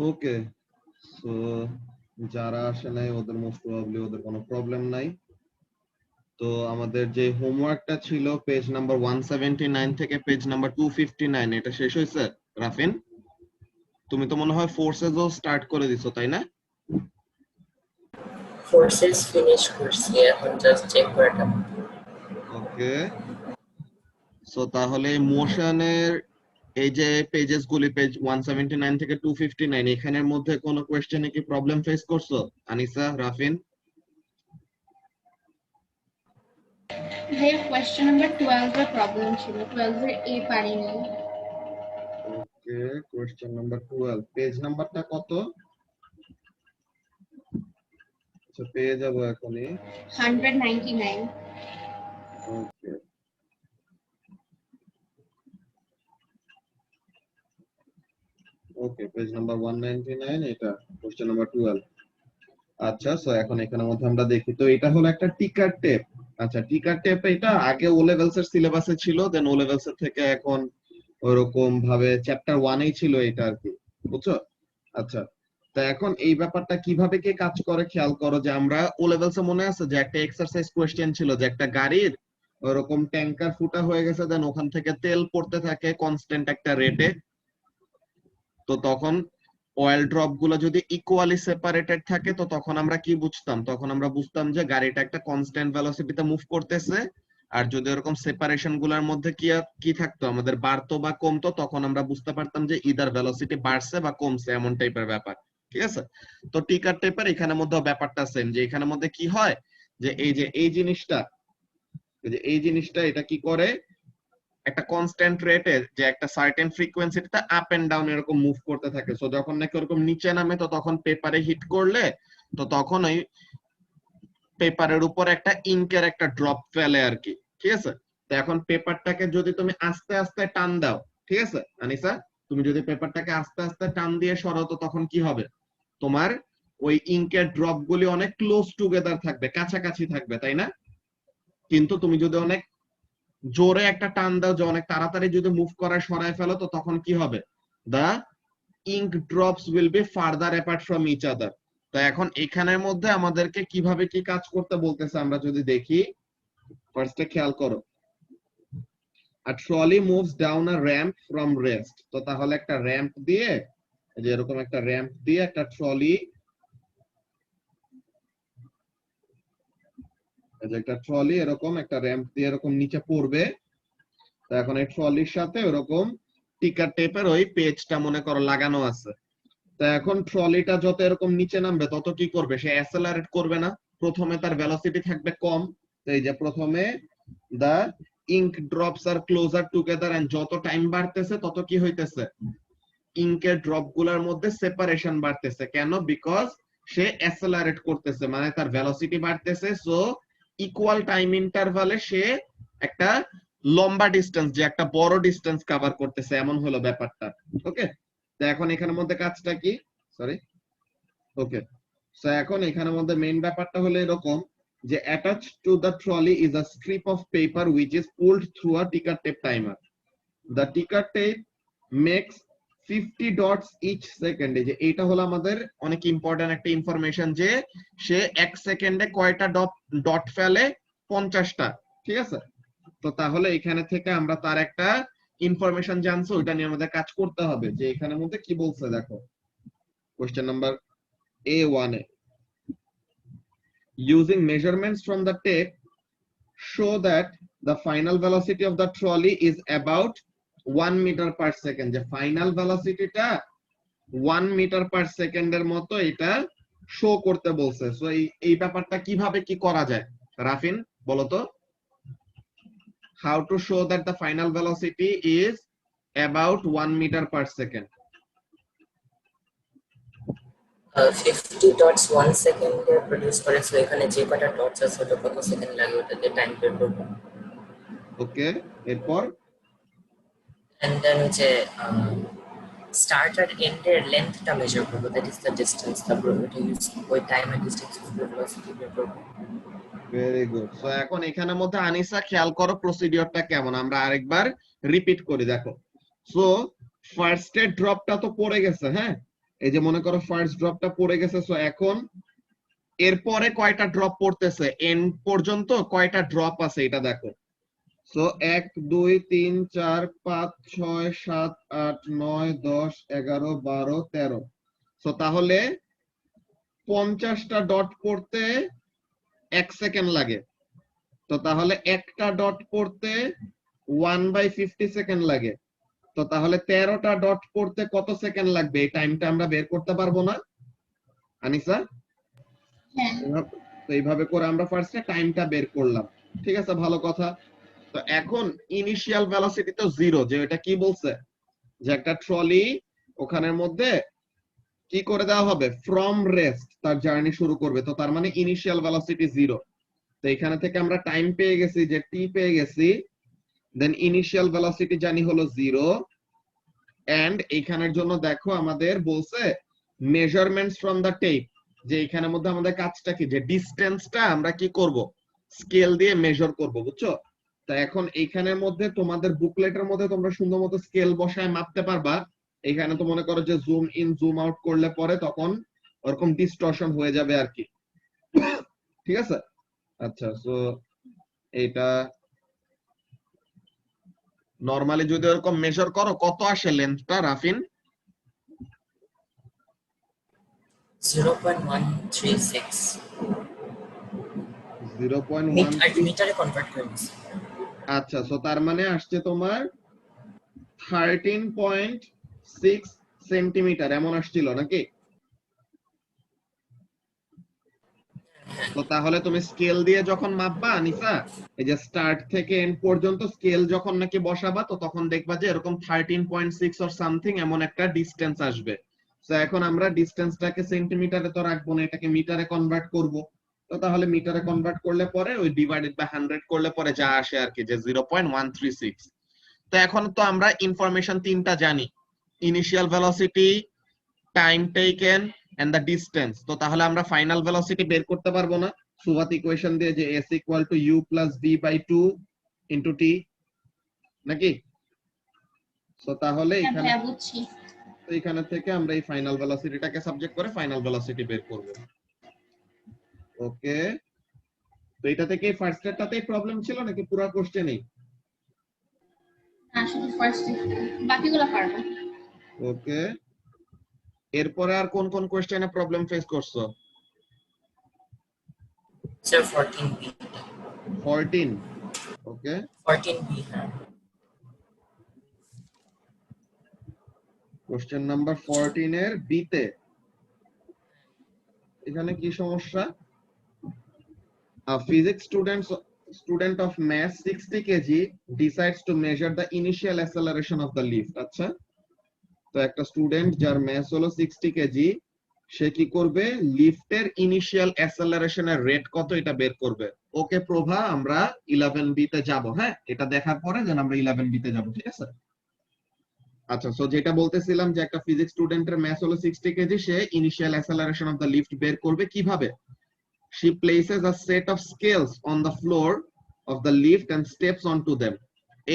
ওকে, so যারা আসে নাই ওদের মোস্ট প্রবাবলি ওদের কোনো প্রবলেম নাই। তো আমাদের যে হোমওয়ার্কটা ছিল পেজ নাম্বার 179 থেকে পেজ নাম্বার 259 এটা শেষ হয়েছে। রাফিন, তুমি তো মনে হয় ফোর্সেসও স্টার্ট করে দিছো, তাই না? ফোর্সেস ফিনিশ করছি, এখন জাস্ট চেক করাটা। ওকে, সো তাহলে মোশনের এই যে পেজেস গুলি পেজ 179 থেকে 259 এখানের মধ্যে কোনো কোশ্চেনে কি প্রবলেম ফেস করছো আনিসা, রাফিন? ভাইয়া কোয়েশ্চেন নাম্বার 12 এর প্রবলেম ছিল, 12 এর এ পারিনি। ওকে, কোশ্চেন নাম্বার 12 পেজ নাম্বারটা কত? আচ্ছা পেয়ে যাব এখনই। 199। ওকে, ওকে, পেজ নাম্বার 199 এটা কোশ্চেন নাম্বার 12। আচ্ছা, সো এখন এখানের মধ্যে আমরা দেখি তো এটা হলো একটা টিকার টেপ। আচ্ছা, টিকার টেপ এটা আগে ও লেভেলস এর সিলেবাসে ছিল, দেন ও লেভেলস এর থেকে এখন ওরকম ভাবে চ্যাপ্টার 1 এই ছিল এটা আর কি, বুঝছো? আচ্ছা, তো এখন এই ব্যাপারটা কিভাবে কি কাজ করে খেয়াল করো যে আমরা ও লেভেলস এ মনে আছে যে একটা এক্সারসাইজ কোশ্চেন ছিল যে একটা গাড়ির ওরকম ট্যাঙ্কার ফুটা হয়ে গেছে, দেন ওখান থেকে তেল পড়তে থাকে কনস্ট্যান্ট একটা রেটে। তো তখন অয়েল ড্রপ গুলো যদি ইকুয়ালি সেপারেটেড থাকে তো তখন আমরা কি বুঝতাম, তখন আমরা বুঝতাম যে গাড়িটা একটা কনস্ট্যান্ট ভেলোসিটিতে মুভ করতেছে। আর যদি এরকম সেপারেশন গুলোর মধ্যে কি কি থাকতো, আমাদের বাড়তো বা কমতো, তখন আমরা বুঝতে পারতাম যে ইদার ভেলোসিটি বাড়ছে বা কমছে, এমন টাইপের ব্যাপার। ঠিক আছে, তো টিকার টাইপের এখানের মধ্যে ব্যাপারটা সেম, যে এখানের মধ্যে কি হয় যে এই জিনিসটা, এই জিনিসটা এটা কি করে একটা কনস্ট্যান্ট রেটে যে একটা সার্টেন ফ্রিকোয়েন্সিতে আপ এন্ড ডাউন এরকম মুভ করতে থাকে। সো যখন নাকি ওরকম নিচে নামে তো তখন পেপারে হিট করলে তো তখন ওই পেপারের উপর একটা ইঙ্কের একটা ড্রপ ফেলে আর কি। ঠিক আছে, তো এখন পেপারটাকে যদি তুমি আস্তে আস্তে টান দাও, ঠিক আছে আনিসা, তুমি যদি পেপারটাকে আস্তে আস্তে টান দিয়ে সরাও তো তখন কি হবে, তোমার ওই ইঙ্কের ড্রপ গুলি অনেক ক্লোজ টুগেদার থাকবে, কাছাকাছি থাকবে, তাই না? কিন্তু তুমি যদি অনেক জোরে একটা টান দাও, যে অনেক তাড়াতাড়ি যদি মুভ করায় সরায় ফেলো তো তখন কি হবে, the ink drops will be farther apart from each other. তো এখন এখানের মধ্যে আমাদেরকে কিভাবে কি কাজ করতে বলতেছে আমরা যদি দেখি, ফার্স্টে খেয়াল করো, আর trolley moves down a ramp from rest. তো তাহলে একটা র‍্যাম্প দিয়ে, যে এরকম একটা র‍্যাম্প দিয়ে একটা ট্রলি, যে একটা ট্রলি এরকম একটা র‍্যাম্প দিয়ে এরকম নিচে পড়বে। তো এখন এই ট্রলির সাথে এরকম টিকার টেপের ওই পেজটা মনে করো লাগানো আছে। তো এখন ট্রলিটা যত এরকম নিচে নামবে তত কি করবে, সে অ্যাসেলারেট করবে না, প্রথমে তার ভেলোসিটি থাকবে কম। তো এই যে প্রথমে the ink drops are closer together, and যত টাইম বাড়তেছে তত কি হইতেছে, ইঙ্কের ড্রপ গুলার মধ্যে সেপারেশন বাড়তেছে। কেন? বিকজ সে অ্যাসেলারেট করতেছে, মানে তার ভেলোসিটি বাড়তেছে। সো ইকুয়াল টাইম ইন্টারভালে সে একটা লম্বা ডিস্টেন্স, যে একটা বড় ডিস্টেন্স কভার করতেছে, এমন হলো ব্যাপারটা। ওকে, তো এখন এখানের মধ্যে কাজটা কি, সরি, ওকে, সো এখন এখানের মধ্যে মেইন ব্যাপারটা হলো এরকম যে attached to the trolley is a strip of paper which is pulled through a ticker tape timer. The ticker tape makes 50 dots each second। এই যে এটা হলো আমাদের অনেক ইম্পর্টেন্ট একটা ইনফরমেশন, যে সে এক সেকেন্ডে কয়টা ডট ফেলে, 50টা। ঠিক আছে, তো তাহলে এখানে থেকে আমরা তার একটা ইনফরমেশন জানছো, ওইটা নিয়ে আমাদের কাজ করতে হবে। যে এখানের মধ্যে কি বলছে দেখো, question number A1 A, using measurements from the tape show that the final velocity of the trolley is about 1 meter per second। যে ফাইনাল ভেলোসিটিটা 1 মিটার পার সেকেন্ডের মতো এটা শো করতে বলছে। সো এই ব্যাপারটা কিভাবে কি করা যায়, রাফিন বলো তো, how to show that the final velocity is about 1 meter per second? 50 dots 1 সেকেন্ডে প্রডিউস করে, সো এখানে যে কটা ডটস আছে ওটা কত সেকেন্ড লাগে ওটাতে টাইম বের করব। ওকে, এরপর এন্ড দেন যে স্টার্ট আর এন্ড এর লেন্থটা মেজার করব, দ্যাট ইজ দ্য ডিসটেন্স। তারপর ওটা ইউজ ওই টাইম আর ডিসটেন্স ইউজ করে ভেলোসিটি বের করব। Very good. সো এখন এখানের মধ্যে আনিসা খেয়াল করো প্রসিডিওরটা কেমন, আমরা আরেকবার রিপিট করি দেখো। সো ফার্স্ট এর ড্রপটা তো পড়ে গেছে, হ্যাঁ, এই যে মনে করো ফার্স্ট ড্রপটা পড়ে গেছে, সো এখন এরপরে কয়টা ড্রপ পড়তেছে, এন্ড পর্যন্ত কয়টা ড্রপ আছে এটা দেখো। সো 1 2 3 4 5 6 7 8 9 10 11 12 13। সো তাহলে 50টা ডট পড়তে 1 সেকেন্ড লাগে। তো তাহলে একটা ডট পড়তে 1/50 সেকেন্ড লাগে। তো তাহলে 13টা ডট পড়তে কত সেকেন্ড লাগবে, এই টাইমটা আমরা বের করতে পারবো না আনিসা? হ্যাঁ তো এইভাবে করে আমরা ফার্স্টে টাইমটা বের করলাম, ঠিক আছে, ভালো কথা। তো এখন ইনিশিয়াল ভেলোসিটি তো জিরো, যে এটা কি বলছে যে একটা ট্রলি ওখানের মধ্যে কি করে দেওয়া হবে, ফ্রম রেস্ট তার জার্নি শুরু করবে, তো তার মানে ইনিশিয়াল ভেলোসিটি জিরো। তো এখানে থেকে আমরা টাইম পেয়ে গেছি যে টি পেয়ে গেছি, দেন ইনিশিয়াল ভেলোসিটি জানি হলো জিরো। এন্ড এইখানের জন্য দেখো আমাদের বলছে মেজারমেন্টস ফ্রম দা টেপ, যে এখানের মধ্যে আমাদের কাজটা কি, যে ডিসটেন্সটা আমরা কি করব, স্কেল দিয়ে মেজার করব, বুঝছো? তো এখন এইখানের মধ্যে তোমাদের বুকলেটের মধ্যে তোমরা সুন্দর মতো স্কেল বসায় মাপতে পারবা। এখানে তো মনে করো যে জুম ইন জুম আউট করলে পরে তখন ওরকম ডিস্টরশন হয়ে যাবে আর কি, ঠিক আছে। আচ্ছা, সো এটা নরমালি যদি ওরকম মেজার করো কত আসে লেন্থটা রাফিন? 0.136 0.1। মিটারে কনভার্ট করে নিছি। আচ্ছা, সো তার মানে আসছে তোমার 13.6 সেন্টিমিটার এমন আসছিল নাকি? তো তাহলে তুমি স্কেল দিয়ে যখন মাপবা আনিসা, এই যে স্টার্ট থেকে এন্ড পর্যন্ত স্কেল যখন নাকি বসাবা, তো তখন দেখবা যে এরকম 13.6 অর সামথিং এমন একটা ডিসটেন্স আসবে। তো এখন আমরা ডিসটেন্সটাকে সেন্টিমিটারে তো রাখবো না, এটাকে মিটারে কনভার্ট করব। তো তাহলে মিটারে কনভার্ট করলে পরে ওই ডিভাইডেড বাই 100 করলে পরে যা আসে আর কি, যে 0.136। তো এখন তো আমরা ইনফরমেশন তিনটা জানি, initial velocity, time taken and the distance. তো তাহলে আমরা ফাইনাল ভেলোসিটি বের করতে পারবো না সুবাত ইকুয়েশন দিয়ে, যে s equal to u plus v by 2 into t নাকি? সো তাহলে হ্যাঁ এখানে, ভাইয়া বুঝছি। তো এখানে থেকে আমরা এই ফাইনাল ভেলোসিটিটাকে সাবজেক্ট করে ফাইনাল ভেলোসিটি বের করব। ওকে, তো এটা থেকে ফার্স্ট এরটাতেই প্রবলেম ছিল নাকি পুরো কোশ্চেনই? না শুধু ফার্স্ট, বাকিগুলো পারবো। ওকে, এরপরে আর কোন কোন কোশ্চেনে প্রবলেম ফেস করছো? Sir 14B 14। ওকে, 14B হ্যাঁ। কোশ্চেন নাম্বার 14 এর বি তে এখানে কি সমস্যা? A physics student of mass 60 kg decides to measure the initial acceleration of the lift. আচ্ছা, তো একটা স্টুডেন্ট যার ম্যাস হলো 60 কেজি, সে কি করবে, লিফটের ইনিশিয়াল অ্যাসেলারেশনের রেট কত এটা বের করবে। ওকে প্রভা, আমরা 11B তে যাব, হ্যাঁ, এটা দেখার পরে দেন আমরা 11B তে যাব, ঠিক আছে। আচ্ছা, সো যেটা বলতেছিলাম যে একটা ফিজিক্স স্টুডেন্টের ম্যাস হলো 60 কেজি, সে initial acceleration of the lift বের করবে কিভাবে। She places a set of scales on the floor of the lift and steps onto them.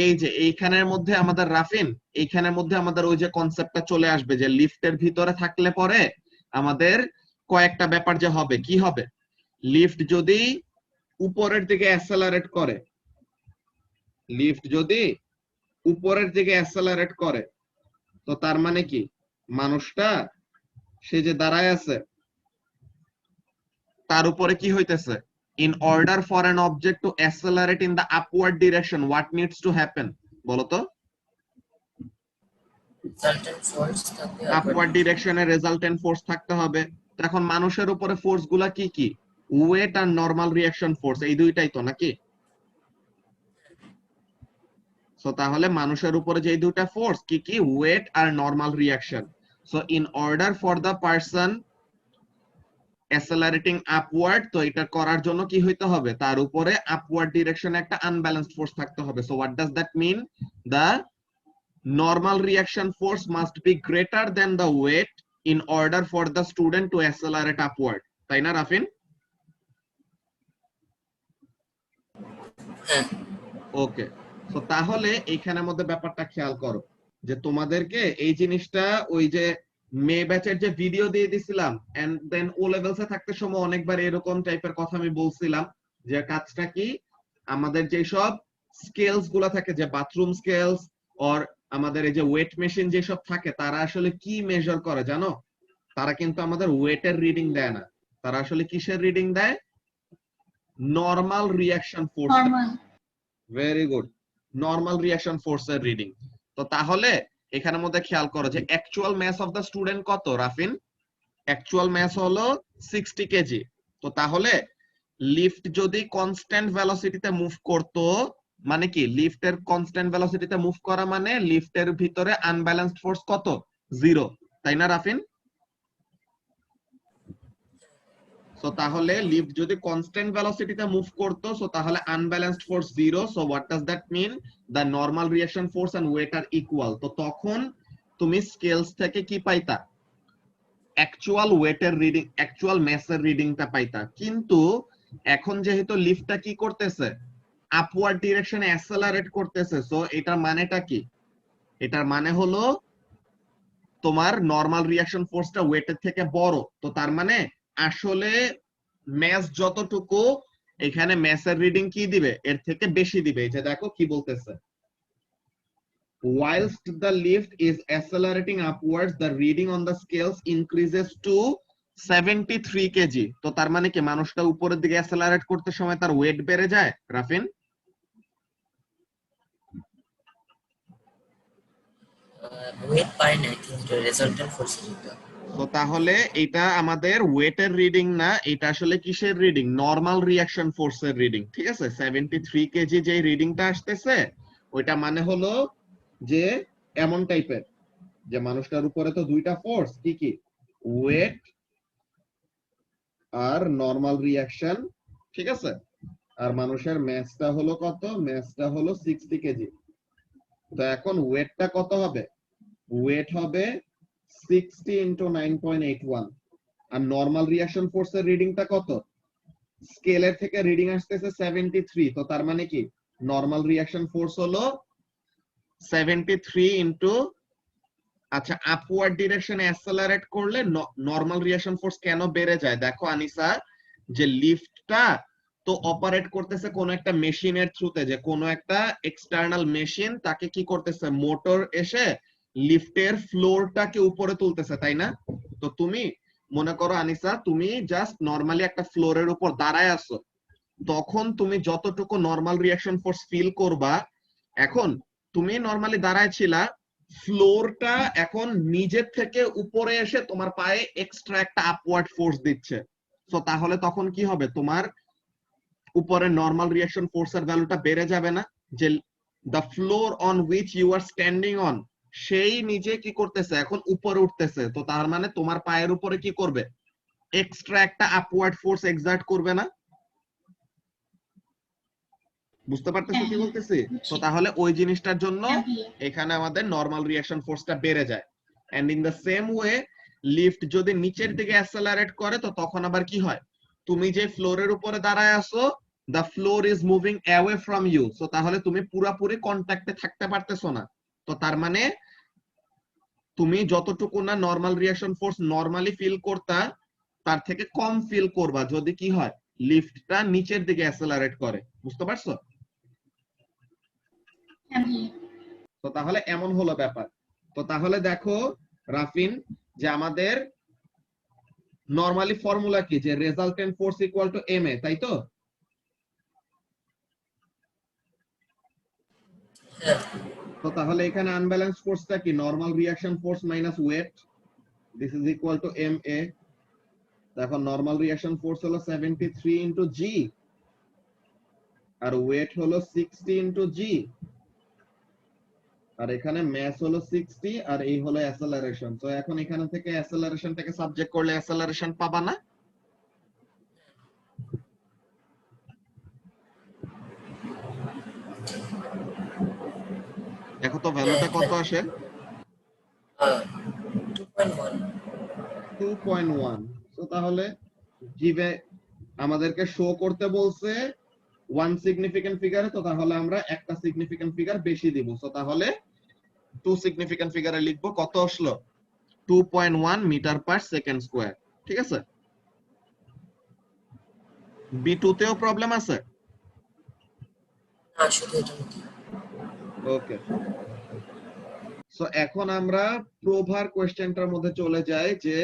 এই যে এইখানের মধ্যে আমাদের রাফিন, এইখানের মধ্যে আমাদের ওই যে কনসেপ্টটা চলে আসবে যে লিফটের ভিতরে থাকলে পরে আমাদের কয়েকটা ব্যাপার যে হবে, কি হবে, লিফট যদি উপরের দিকে অ্যাসেলারেট করে, লিফট যদি উপরের দিকে অ্যাসেলারেট করে, তো তার মানে কি, মানুষটা সে যে দাঁড়ায় আছে তার উপরে কি হইতেছে, in order for an object to accelerate in the upward direction what needs to happen বলো তো? রেজাল্টেন্ট ফোর্স থাকতে আপওয়ার্ড ডিরেকশনে রেজাল্টেন্ট ফোর্স থাকতে হবে। তো এখন মানুষের উপরে ফোর্স গুলা কি কি, ওয়েট আর নরমাল রিঅ্যাকশন ফোর্স, এই দুইটাই তো নাকি? সো তাহলে মানুষের উপরে যে দুইটা ফোর্স কি কি, ওয়েট আর normal reaction. So in order for the person accelerating upward, তো এটা করার জন্য কি হইতে হবে, তার উপরে আপওয়ার্ড ডিরেকশনে একটা আনব্যালেন্সড ফোর্স থাকতে হবে। So what does that mean, the normal reaction force must be greater than the weight in order for the student to accelerate upward, তাই না রাফিন? ওকে, সো তাহলে এইখানের মধ্যে ব্যাপারটা খেয়াল করো যে তোমাদেরকে এই জিনিসটা ওই যে মে ব্যাচের যে ভিডিও দিয়ে দিছিলাম এন্ড দেন ও লেভেলসে থাকতে সময় অনেকবার এরকম টাইপের কথা আমি বলছিলাম যে কাজটা কি, আমাদের যে সব স্কেলস গুলা থাকে, যে বাথরুম স্কেলস অর আমাদের এই যে ওয়েট মেশিন যেসব থাকে, তারা আসলে কি মেজার করে জানো? তারা কিন্তু আমাদের ওয়েটের রিডিং দেয় না, তারা আসলে কিসের রিডিং দেয়? Normal reaction force. Normal. Very good, normal reaction ফোর্সের রিডিং। তো তাহলে এখানের মধ্যে খেয়াল করো যে actual mass of the student কত রাফিন? অ্যাকচুয়াল মাস হলো 60 কেজি। তো তাহলে লিফট যদি কনস্ট্যান্ট ভেলোসিটিতে মুভ করতো, মানে কি লিফটের কনস্ট্যান্ট ভেলোসিটিতে মুভ করা মানে লিফটের ভিতরে আনব্যালেন্সড ফোর্স কত? 0, তাই না রাফিন? সো তাহলে লিফট যদি কনস্ট্যান্ট ভেলোসিটিতে মুভ করতো, সো তাহলে unbalanced force 0। So what does that mean? The normal reaction force and weight are equal. তো তখন তুমি স্কেলস থেকে কি পাইতা? অ্যাকচুয়াল ওয়েটের রিডিং, অ্যাকচুয়াল মাসের রিডিংটা পাইতা। কিন্তু এখন যেহেতু লিফটটা কি করতেছে? আপওয়ার্ড ডিরেকশনে অ্যাসেলারেট করতেছে। সো এটার মানেটা কি? এটার মানে হলো তোমার নরমাল রিঅ্যাকশন ফোর্সটা ওয়েটের থেকে বড়। তো তার মানে আসলে ম্যাস যতটুকু, এখানে ম্যাসের রিডিং কি দিবে? এর থেকে বেশি দিবে। এই যে দেখো কি বলতেছে, whilst the lift is accelerating upwards the reading on the scales increases to 73 kg। তো তার মানে কি মানুষটা উপরের দিকে অ্যাসেলারেট করতে সময় তার ওয়েট বেড়ে যায় রাফিন? ওয়েট পারে না, কিন্তু রেজাল্টেন্ট ফোর্স এটা। তো তাহলে এটা আমাদের ওয়েটের রিডিং না, এটা আসলে কিসের রিডিং? নরমাল রিঅ্যাকশন ফোর্সের রিডিং। ঠিক আছে, 73 কেজি যে রিডিংটা আসতেছে ওইটা মানে হলো যে এমন টাইপের যে মানুষটার উপরে তো দুইটা ফোর্স, কি কি? ওয়েট আর নরমাল রিঅ্যাকশন। ঠিক আছে, আর মানুষের ম্যাসটা হলো কত? ম্যাসটা হলো 60 কেজি। তো এখন ওয়েটটা কত হবে? ওয়েট হবে 60 ইনটু 9.81। আর নরমাল রিঅ্যাকশন ফোর্সের রিডিংটা কত? স্কেলের থেকে রিডিং আসতেছে 73। তো তার মানে কি নরমাল রিঅ্যাকশন ফোর্স হলো 73 ইনটু, আচ্ছা আপওয়ার্ড ডিরেকশনে অ্যাসেলারেট করলে নরমাল রিঅ্যাকশন ফোর্স কেন বেড়ে যায়? দেখো আনিসা, যে লিফটটা তো অপারেট করতেছে কোন একটা মেশিনের থ্রুতে, যে কোন একটা এক্সটার্নাল মেশিন তাকে কি করতেছে? মোটর এসে লিফটের ফ্লোরটাকে উপরে তুলতেছে, তাই না? তো তুমি মনে করো আনিসা, তুমি জাস্ট নরমালি একটা ফ্লোরের উপর দাঁড়ায় আছো, তখন তুমি যতটুকু নরমাল রিঅ্যাকশন ফোর্স ফিল করবা, এখন তুমি নরমালি দাঁড়ায় ছিলা, ফ্লোরটা এখন নিজের থেকে উপরে এসে তোমার পায়ে এক্সট্রা একটা আপওয়ার্ড ফোর্স দিচ্ছে। সো তাহলে তখন কি হবে? তোমার উপরে নরমাল রিঅ্যাকশন ফোর্সের ভ্যালুটা বেড়ে যাবে না? যে the floor on which you are standing on, সেই নিজে কি করতেছে? এখন উপরে উঠতেছে। তো তার মানে তোমার পায়ের উপরে কি করবে? এক্সট্রা একটা আপওয়ার্ড ফোর্স এক্সার্ট করবে না? বুঝতে পারতেছো কি বলতেছি? তো তাহলে ওই জিনিসটার জন্য এখানে আমাদের নরমাল রিঅ্যাকশন ফোর্সটা বেড়ে যায়। And in the same way lift যদি নিচের দিকে অ্যাসেলারেট করে, তো তখন আবার কি হয়? তুমি যে ফ্লোরের উপরে দাঁড়ায় আছো, the floor is moving away from you. So তাহলে তুমি পুরোপুরি কন্টাক্টে থাকতে পারতেছো না। তো তার মানে তুমি যতটুকু না normal reaction force normally feel করতা, তার থেকে কম ফিল করবা যদি কি হয়? লিফটটা নিচের দিকে অ্যাসেলারেট করে। বুঝতে পারছো? তো তাহলে এমন হলো ব্যাপার। তো তাহলে দেখো রাফিন, যে আমাদের নরমালি ফর্মুলা কি? যে resultant force equal to M A, তাই তো? তো তাহলে এখানে আনব্যালেন্সড ফোর্সটা কি? Normal reaction force minus weight, this is equal to M A. দেখো নরমাল রিঅ্যাকশন ফোর্স হলো 73 ইনটু জি, আর ওয়েট হলো 60 ইনটু জি, আর এখানে ম্যাস হলো 60, আর এই হলো অ্যাসেলারেশন। তো এখন এখানে থেকে অ্যাসেলারেশনটাকে সাবজেক্ট করলে অ্যাসেলারেশন পাবা না? দেখো তো ভ্যালুটা কত আসে? 2.1। তো তাহলে জিভে আমাদেরকে শো করতে বলছে ওয়ান সিগনিফিকেন্ট ফিগারে, তো তাহলে আমরা একটা সিগনিফিকেন্ট ফিগার বেশি দিব। তো তাহলে টু সিগনিফিকেন্ট ফিগারে লিখবো। কত আসলো? 2.1 মিটার পার সেকেন্ড স্কয়ার। ঠিক আছে, B2 তেও প্রবলেম আছে? না, শুধু এটা মধ্যে। ওকে, সো এখন আমরা প্রভার কোশ্চেনটার মধ্যে চলে যাই যে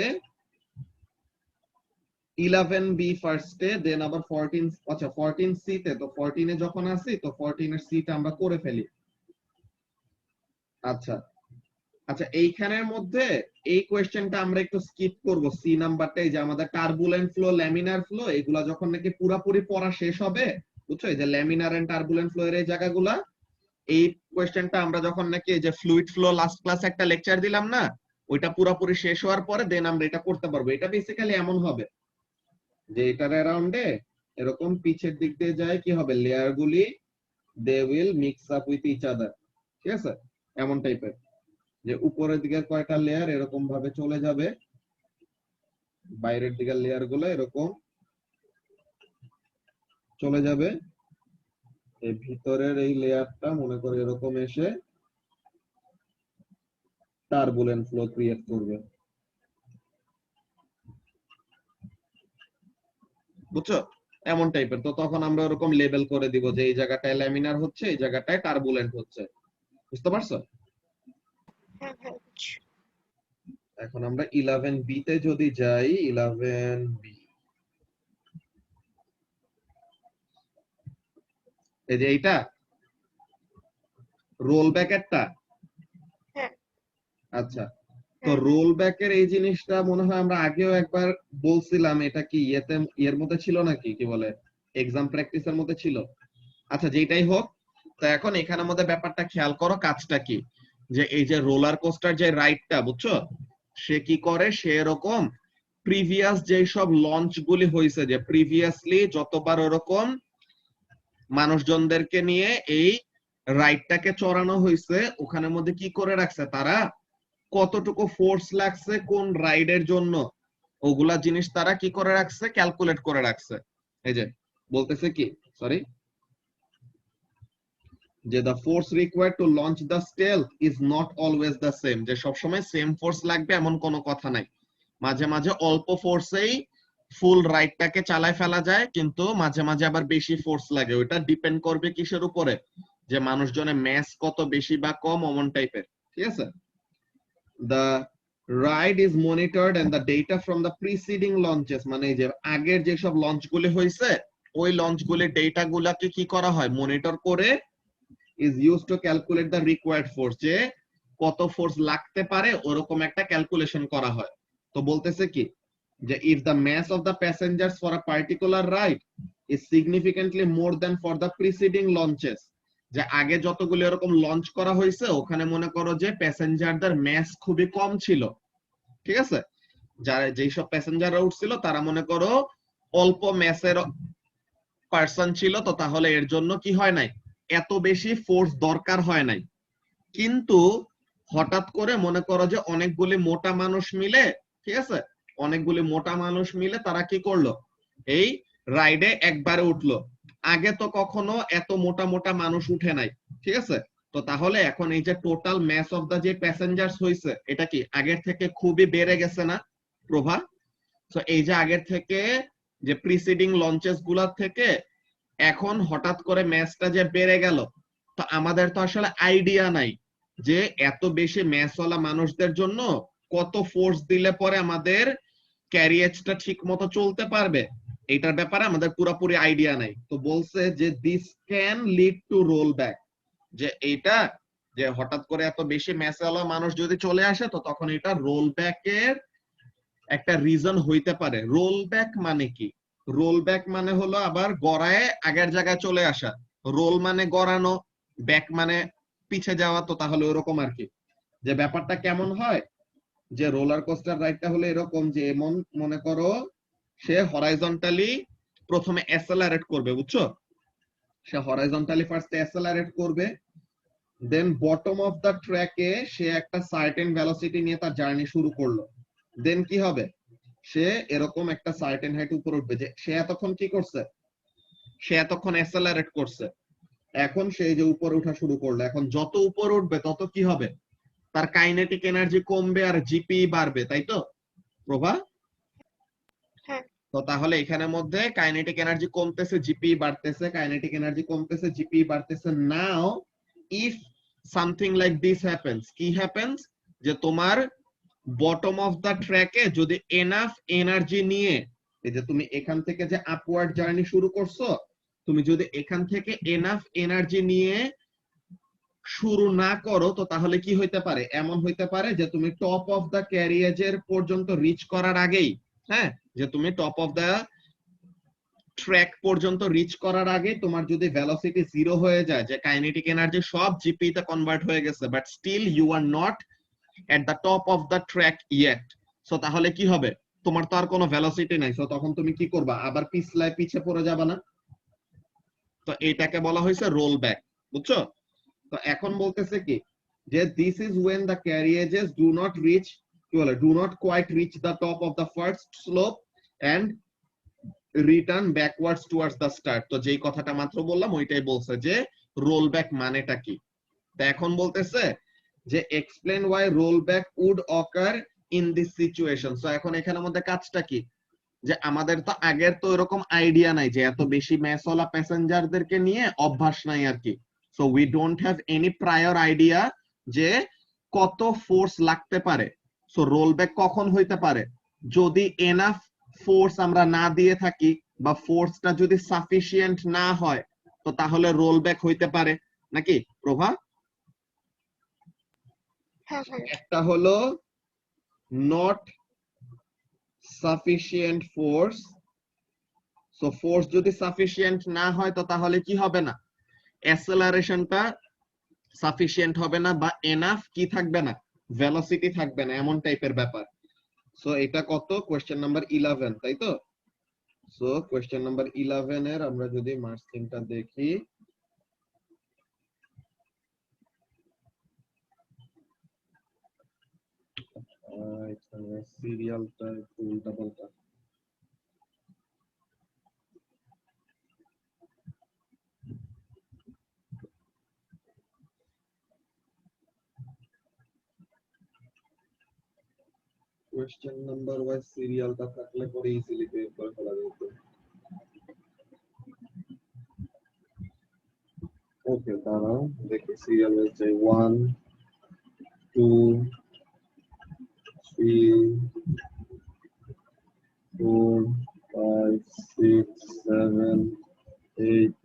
11B ফার্স্টে, দেন আবার 14, আচ্ছা 14C তে, তো 14 এ যখন আসি তো 14 এর C টা আমরা করে ফেলি। আচ্ছা আচ্ছা, এইখানের মধ্যে এই কোশ্চেনটা আমরা একটু স্কিপ করব, সি নাম্বারটা, এই যে আমাদের টার্বুলেন্ট ফ্লো, ল্যামিনার ফ্লো, এগুলা যখন নাকি পুরাপুরি পড়া শেষ হবে, বুঝছো, এই যে ল্যামিনার এন্ড টার্বুলেন্ট ফ্লো এর এই জায়গাগুলা, এই কোশ্চেনটা আমরা যখন নাকি এই যে ফ্লুইড ফ্লো লাস্ট ক্লাসে একটা লেকচার দিলাম না, ওইটা পুরাপুরি শেষ হওয়ার পরে দেন আমরা এটা করতে পারবো। এটা বেসিক্যালি এমন হবে যে এটার অ্যারাউন্ডে এরকম পিছের দিক দিয়ে যায়, কি হবে, লেয়ার গুলি they will mix up with each other. ঠিক আছে, এমন টাইপের যে উপরের দিকের কয়টা লেয়ার এরকম ভাবে চলে যাবে, বাইরের দিকের লেয়ার গুলো এরকম চলে যাবে, এই ভিতরের এই লেয়ারটা মনে করে এরকম এসে টার্বুলেন্ট ফ্লো ক্রিয়েট করবে। বুঝছো, এমন টাইপের। তো তখন আমরা ওরকম লেবেল করে দিব যে এই জায়গাটায় ল্যামিনার হচ্ছে, এই জায়গাটায় টার্বুলেন্ট হচ্ছে। বুঝতে পারছো? এখন আমরা 11B তে যদি যাই, 11B, এই যে এইটা রোল ব্যাকেরটা। আচ্ছা, তো রোল ব্যাকের এই জিনিসটা মনে হয় আমরা আগেও একবার বলছিলাম, এটা কি এর মধ্যে ছিল নাকি, কি বলে, এক্সাম প্র্যাকটিসের মধ্যে ছিল। আচ্ছা, যেটাই হোক, তো এখন এখানের মধ্যে ব্যাপারটা খেয়াল করো, কাজটা কি, যে এই যে রোলার কোস্টার যে রাইডটা, বুঝছো, সে কি করে, সে এরকম প্রিভিয়াস যে সব লঞ্চ গুলি হয়েছে, যে প্রিভিয়াসলি যতবার ওরকম মানুষজনদেরকে নিয়ে এই রাইডটাকে চড়ানো হয়েছে, ওখানের মধ্যে কি করে রাখছে তারা, কতটুকু ফোর্স লাগছে কোন রাইডের জন্য, ওগুলা জিনিস তারা কি করে রাখছে, ক্যালকুলেট করে রাখছে। এই যে বলতেছে কি, সরি, যে the force required to launch the stealth is not always the same, যে সবসময় সেম ফোর্স লাগবে এমন কোনো কথা নাই, মাঝে মাঝে অল্প ফোর্সেই ফুল রাইডটাকে চালায় ফেলা যায়, কিন্তু মাঝে মাঝে আবার বেশি ফোর্স লাগে। ওটা ডিপেন্ড করবে কিসের উপরে, যে মানুষজনের ম্যাস কত বেশি বা কম, অমন টাইপের। ঠিক আছে, the ride is monitored and the data from the preceding launches, মানে যে আগের যে সব লঞ্চ গুলি হয়েছে ওই লঞ্চ গুলির ডেটা গুলাকে কি করা হয়, মনিটর করে is used to calculate the required force, যে কত ফোর্স লাগতে পারে ওরকম একটা ক্যালকুলেশন করা হয়। তো বলতেছে কি, যে if the mass of the passengers for a particular ride is significantly more than for the preceding launches, যে আগে যতগুলো এরকম লঞ্চ করা হয়েছে ওখানে মনে করো যে প্যাসেঞ্জারদের ম্যাস খুবই কম ছিল। ঠিক আছে, যারা যেই সব প্যাসেঞ্জাররা উঠছিল তারা মনে করো অল্প ম্যাসের পার্সন ছিল, তো তাহলে এর জন্য কি হয় নাই, এত বেশি ফোর্স দরকার হয় নাই। কিন্তু হঠাৎ করে মনে করো যে অনেকগুলি মোটা মানুষ মিলে, ঠিক আছে, অনেকগুলি মোটা মানুষ মিলে তারা কি করলো, এই রাইডে একবারে উঠলো, আগে তো কখনো এত মোটা মোটা মানুষ উঠে নাই। ঠিক আছে, তো তাহলে এখন এই যে টোটাল ম্যাস অফ দা যে প্যাসেঞ্জার্স হয়েছে, এটা কি আগের থেকে খুবই বেড়ে গেছে না প্রভা? তো এই যে আগের থেকে যে প্রিসিডিং লঞ্চেস গুলার থেকে এখন হঠাৎ করে ম্যাচটা যে বেড়ে গেল, তো আমাদের তো আসলে আইডিয়া নাই যে এত বেশি ম্যাচওয়ালা মানুষদের জন্য কত ফোর্স দিলে পরে আমাদের ক্যারিয়েজটা ঠিক মতো চলতে পারবে, এটার ব্যাপারে আমাদের পুরোপুরি আইডিয়া নাই। তো বলছে যে this can lead to roll back, যে এইটা, যে হঠাৎ করে এত বেশি ম্যাচওয়ালা মানুষ যদি চলে আসে, তো তখন এটা রোল ব্যাকের একটা রিজন হইতে পারে। রোল ব্যাক মানে কি, রোল ব্যাক মানে হলো আবার গড়ায় আগের জায়গায় চলে আসা, রোল মানে গড়ানো, ব্যাক মানে পিছে যাওয়া। তো তাহলে ওরকম আর কি, যে ব্যাপারটা কেমন হয়, যে রোলার কোস্টার রাইডটা হলো এরকম, যে এমন মনে করো সে হরাইজন্টালি প্রথমে অ্যাসেলারেট করবে, বুঝছো, সে হরাইজন্টালি ফার্স্টে অ্যাসেলারেট করবে, দেন বটম অফ দা ট্র্যাকে সে একটা সার্টেন ভেলোসিটি নিয়ে তার জার্নি শুরু করলো, দেন কি হবে, সে এরকম একটা সার্টেন হাইট উপর উঠবে, যে সে এতক্ষণ কি করছে, সে এতক্ষণ অ্যাসেলারেট করছে, এখন সে যে উপরে ওঠা শুরু করলো, এখন যত উপর উঠবে তত কি হবে, তার কাইনেটিক এনার্জি কমবে আর জিপি বাড়বে, তাই তো প্রভা? হ্যাঁ। তো তাহলে এখানের মধ্যে কাইনেটিক এনার্জি কমতেছে, জিপি বাড়তেছে, কাইনেটিক এনার্জি কমতেছে, জিপি বাড়তেছে। নাও if something like this happens, কি হ্যাপেন্স, যে তোমার বটম অফ দা ট্র্যাকে যদি এনাফ এনার্জি নিয়ে, এই যে তুমি এখান থেকে যে আপওয়ার্ড জার্নি শুরু করছো, তুমি যদি এখান থেকে এনাফ এনার্জি নিয়ে শুরু না করো, তো তাহলে কি হইতে পারে? এমন হইতে পারে যে তুমি টপ অফ দা ক্যারিয়েজের পর্যন্ত রিচ করার আগেই, হ্যাঁ, যে তুমি টপ অফ দা ট্র্যাক পর্যন্ত রিচ করার আগে তোমার যদি ভেলোসিটি জিরো হয়ে যায়, যে কাইনেটিক এনার্জি সব জিপি তে কনভার্ট হয়ে গেছে, but still you are not at the top of the track yet, so তাহলে কি হবে? তোমার তো আর কোনো ভেলোসিটি নাই, সো তখন তুমি কি করবা? আবার পিছলায় পিছে পড়ে যাবা না? তো এটাকে বলা হয়েছে রোল ব্যাক, বুঝছো? তো এখন বলতেছে কি, যে this is when the carriages do not reach, কি বলে, do not quite reach the top of the first slope and return backwards towards the start. তো যেই কথাটা মাত্র বললাম ওইটাই বলছে যে রোল ব্যাক মানেটা কি। তো এখন বলতেছে যে explain why roll back would occur in this situation. So এখন এখানের মধ্যে কাজটা কি, যে আমাদের তো আগের তো এরকম আইডিয়া নাই, যে এত বেশি ম্যাসওয়ালা প্যাসেঞ্জারদেরকে নিয়ে অভ্যাস নাই আর কি। So we don't have any prior idea যে কত ফোর্স লাগতে পারে। সো রোল ব্যাক কখন হইতে পারে? যদি এনাফ ফোর্স আমরা না দিয়ে থাকি, বা ফোর্সটা যদি সাফিসিয়েন্ট না হয়, তো তাহলে রোল ব্যাক হইতে পারে, নাকি প্রভা? হ্যাঁ হ্যাঁ। একটা হলো not sufficient force, so force যদি সাফিসিয়েন্ট না হয়, তো তাহলে কি হবে না? অ্যাসেলারেশনটা সাফিসিয়েন্ট হবে না, বা এনাফ কি থাকবে না? ভেলোসিটি থাকবে না, এমন টাইপের ব্যাপার। সো এটা কত? কোশ্চেন নাম্বার 11, তাই তো? সো কোশ্চেন নাম্বার 11 এর আমরা যদি মার্কসিংটা দেখি, এখানে সিরিয়ালটা একটু উল্টাপাল্টা। কোশ্চেন নাম্বার ওয়াইজ সিরিয়ালটা থাকলে পরে ইজিলি বের করে ফেলা যেত। ওকে, দাঁড়াও দেখি সিরিয়াল ওয়াইজ যাই। 1 2 3 4 5 6 7 8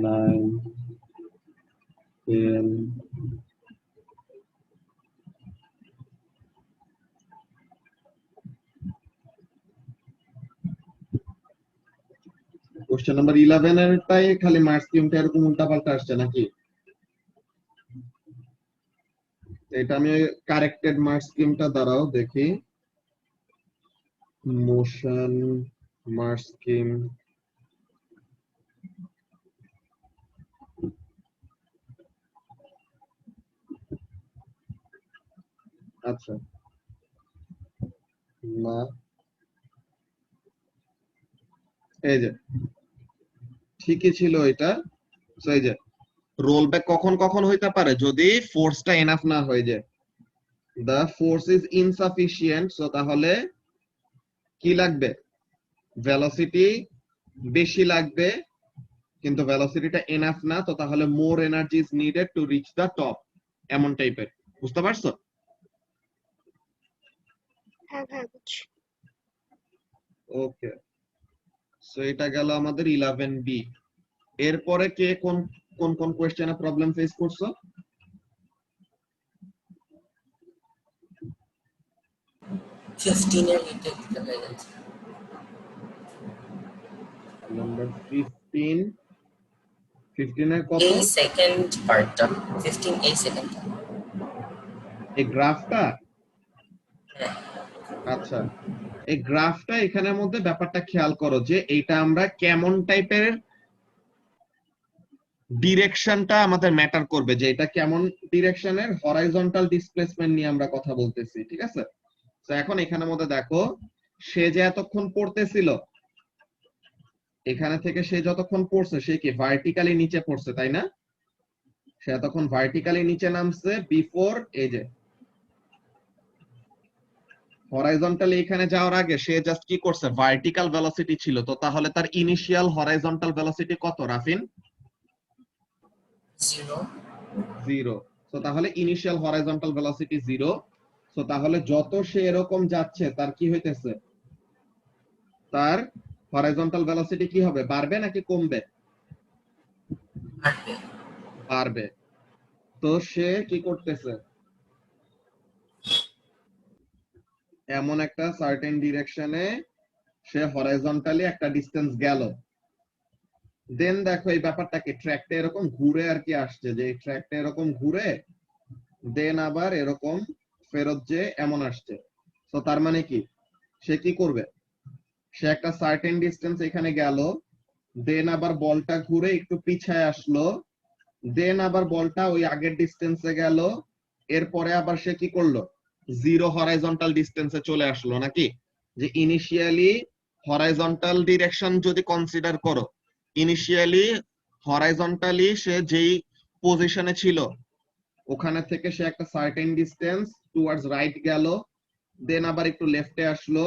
9 10 কোশ্চেন নাম্বার 11 এরটাই খালি মার্কস স্কিমটা এরকম উল্টাপাল্টা আসছে নাকি? এটা আমি কারেক্টেড মার্কস স্কিমটা দাঁড়াও দেখি। মোশন মার্কস স্কিম, আচ্ছা না, এই যে ঠিকই ছিল এটা। So, এই যে রোল ব্যাক কখন কখন হইতে পারে? যদি ফোর্সটা এনাফ না হয়ে যায়, the force is insufficient, so তাহলে কি লাগবে? ভেলোসিটি বেশি লাগবে, কিন্তু ভেলোসিটিটা এনাফ না, তো তাহলে মোর energy is needed to reach the top, এমন টাইপের। বুঝতে পারছো? হ্যাঁ হ্যাঁ বুঝছি। ওকে, সো এটা গেল আমাদের 11B। এরপরে কে কোন কোন কোন কোশ্চেনে প্রবলেম ফেস করছো? 15 এর এটা দিতে হয়ে গেছে। নাম্বার 15, 15 এর কত? এই সেকেন্ড পার্টটা 15 এই সেকেন্ডটা। এই গ্রাফটা? হ্যাঁ আচ্ছা, এই গ্রাফটা এখানের মধ্যে ব্যাপারটা খেয়াল করো, যে এইটা আমরা কেমন টাইপের ডিরেকশনটা আমাদের ম্যাটার করবে, যে এটা কেমন ডিরেকশনের হরাইজন্টাল ডিসপ্লেসমেন্ট নিয়ে আমরা কথা বলতেছি, ঠিক আছে? তো এখন এখানের মধ্যে দেখো, সে যে এতক্ষণ পড়তেছিল, এখানে থেকে সে যতক্ষণ পড়ছে, সে কি ভার্টিক্যালি নিচে পড়ছে, তাই না? সে তখন ভার্টিক্যালি নিচে নামছে বিফোর এই যে হরাইজন্টালি এখানে যাওয়ার আগে সে জাস্ট কি করছে, ভার্টিক্যাল ভেলোসিটি ছিল। তো তাহলে তার ইনিশিয়াল হরাইজন্টাল ভেলোসিটি কত রাফিন? 0 0। তো তাহলে ইনিশিয়াল হরাইজন্টাল ভেলোসিটি 0। তো তাহলে যত সে এরকম যাচ্ছে তার কি হইতেছে, তার হরাইজন্টাল ভেলোসিটি কি হবে, বাড়বে নাকি কমবে? বাড়বে। বাড়বে। তো সে কি করতেছে, এমন একটা সার্টেন ডিরেকশনে সে হরাইজন্টালি একটা ডিসটেন্স গেল। দেন দেখো এই ব্যাপারটাকে ট্র্যাকটা এরকম ঘুরে আর কি আসছে, যে ট্র্যাকটা এরকম ঘুরে দেন আবার এরকম ফেরত যে এমন আসছে। তো তার মানে কি, সে কি করবে, সে একটা সার্টেন ডিসটেন্স এখানে গেল, দেন আবার বলটা ঘুরে একটু পিছায় আসলো, দেন আবার বলটা ওই আগের ডিসটেন্সে গেল, এরপরে আবার সে কি করলো, জিরো হরাইজন্টাল ডিসটেন্সে চলে আসলো নাকি? যে ইনিশিয়ালি হরাইজন্টাল ডিরেকশন যদি কনসিডার করো, ইনিশিয়ালি হরাইজন্টালি সে যেই পজিশনে ছিল ওখানে থেকে সে একটা সার্টেন ডিসটেন্স টুয়ার্ডস রাইট গেল, দেন আবার একটু লেফটে আসলো,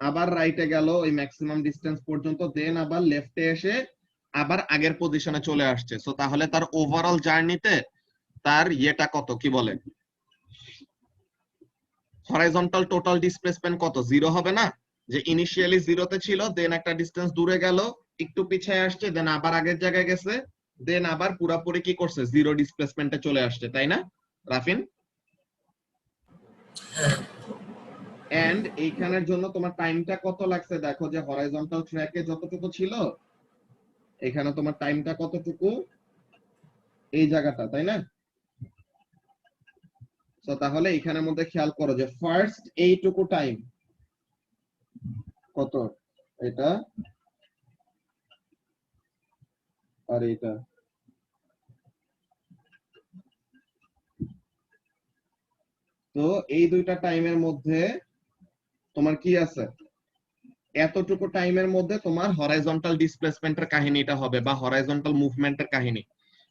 আবার রাইটে গেল ওই ম্যাক্সিমাম ডিসটেন্স পর্যন্ত, দেন আবার লেফটে এসে আবার আগের পজিশনে চলে আসছে। সো তাহলে তার ওভারঅল জার্নিতে তার ইয়েটা কত, কি বলে, হরাইজন্টাল টোটাল ডিসপ্লেসমেন্ট কত, 0 হবে না? যে ইনিশিয়ালি 0-তে ছিল, দেন একটা ডিসটেন্স দূরে গেল, একটু পিছিয়ে আসছে, দেন আবার আগের জায়গায় গেছে, দেন আবার পুরাপুরি কি করছে, জিরো ডিসপ্লেসমেন্টে চলে আসছে, তাই না রাফিন? হ্যাঁ। এন্ড এইখানের জন্য তোমার টাইমটা কত লাগছে দেখো, যে হরাইজন্টাল ট্র্যাকে যতটুকু ছিল এখানে তোমার টাইমটা কতটুকু, এই জায়গাটা, তাই না? তো তাহলে এখানের মধ্যে খেয়াল করো যে ফার্স্ট এইটুকু টাইম কত, এটা আর এটা, তো এই দুইটা টাইমের মধ্যে তোমার কি আছে, এতটুকু টাইমের মধ্যে তোমার হরাইজন্টাল ডিসপ্লেসমেন্টের কাহিনীটা হবে বা হরাইজন্টাল মুভমেন্টের কাহিনী।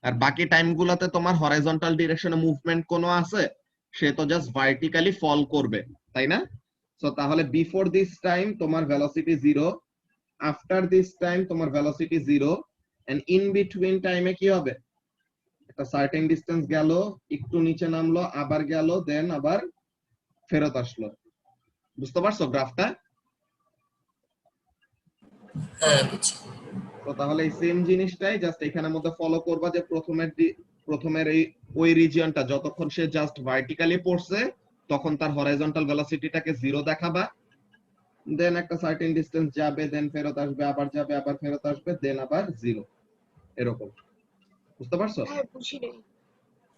আর বাকি টাইমগুলোতে তোমার হরাইজন্টাল ডিরেকশনে মুভমেন্ট কোনো আছে, সে তো জাস্ট ভার্টিক্যালি ফল করবে, তাই না? সো তাহলে বিফোর দিস টাইম তোমার ভেলোসিটি 0, আফটার দিস টাইম তোমার ভেলোসিটি 0, এন্ড ইন বিটুইন টাইমে কি হবে, একটা সার্টেন ডিসটেন্স গেল, একটু নিচে নামলো, আবার গেল, দেন আবার ফেরত আসলো। বুঝতে পারছো গ্রাফটা? হ্যাঁ বুঝছি। তো তাহলে এই সেম জিনিসটাই জাস্ট এখানের মধ্যে ফলো করবা, যে প্রথমের এই ওই রিজিয়নটা যতক্ষণ সে জাস্ট ভার্টিক্যালি পড়ছে তখন তার হরাইজন্টাল ভেলোসিটিটাকে 0 দেখাবা, দেন একটা সার্টেন ডিসটেন্স যাবে, দেন ফেরত আসবে, আবার যাবে, আবার ফেরত আসবে, দেন আবার 0, এরকম। বুঝতে পারছো? হ্যাঁ বুঝি নাই।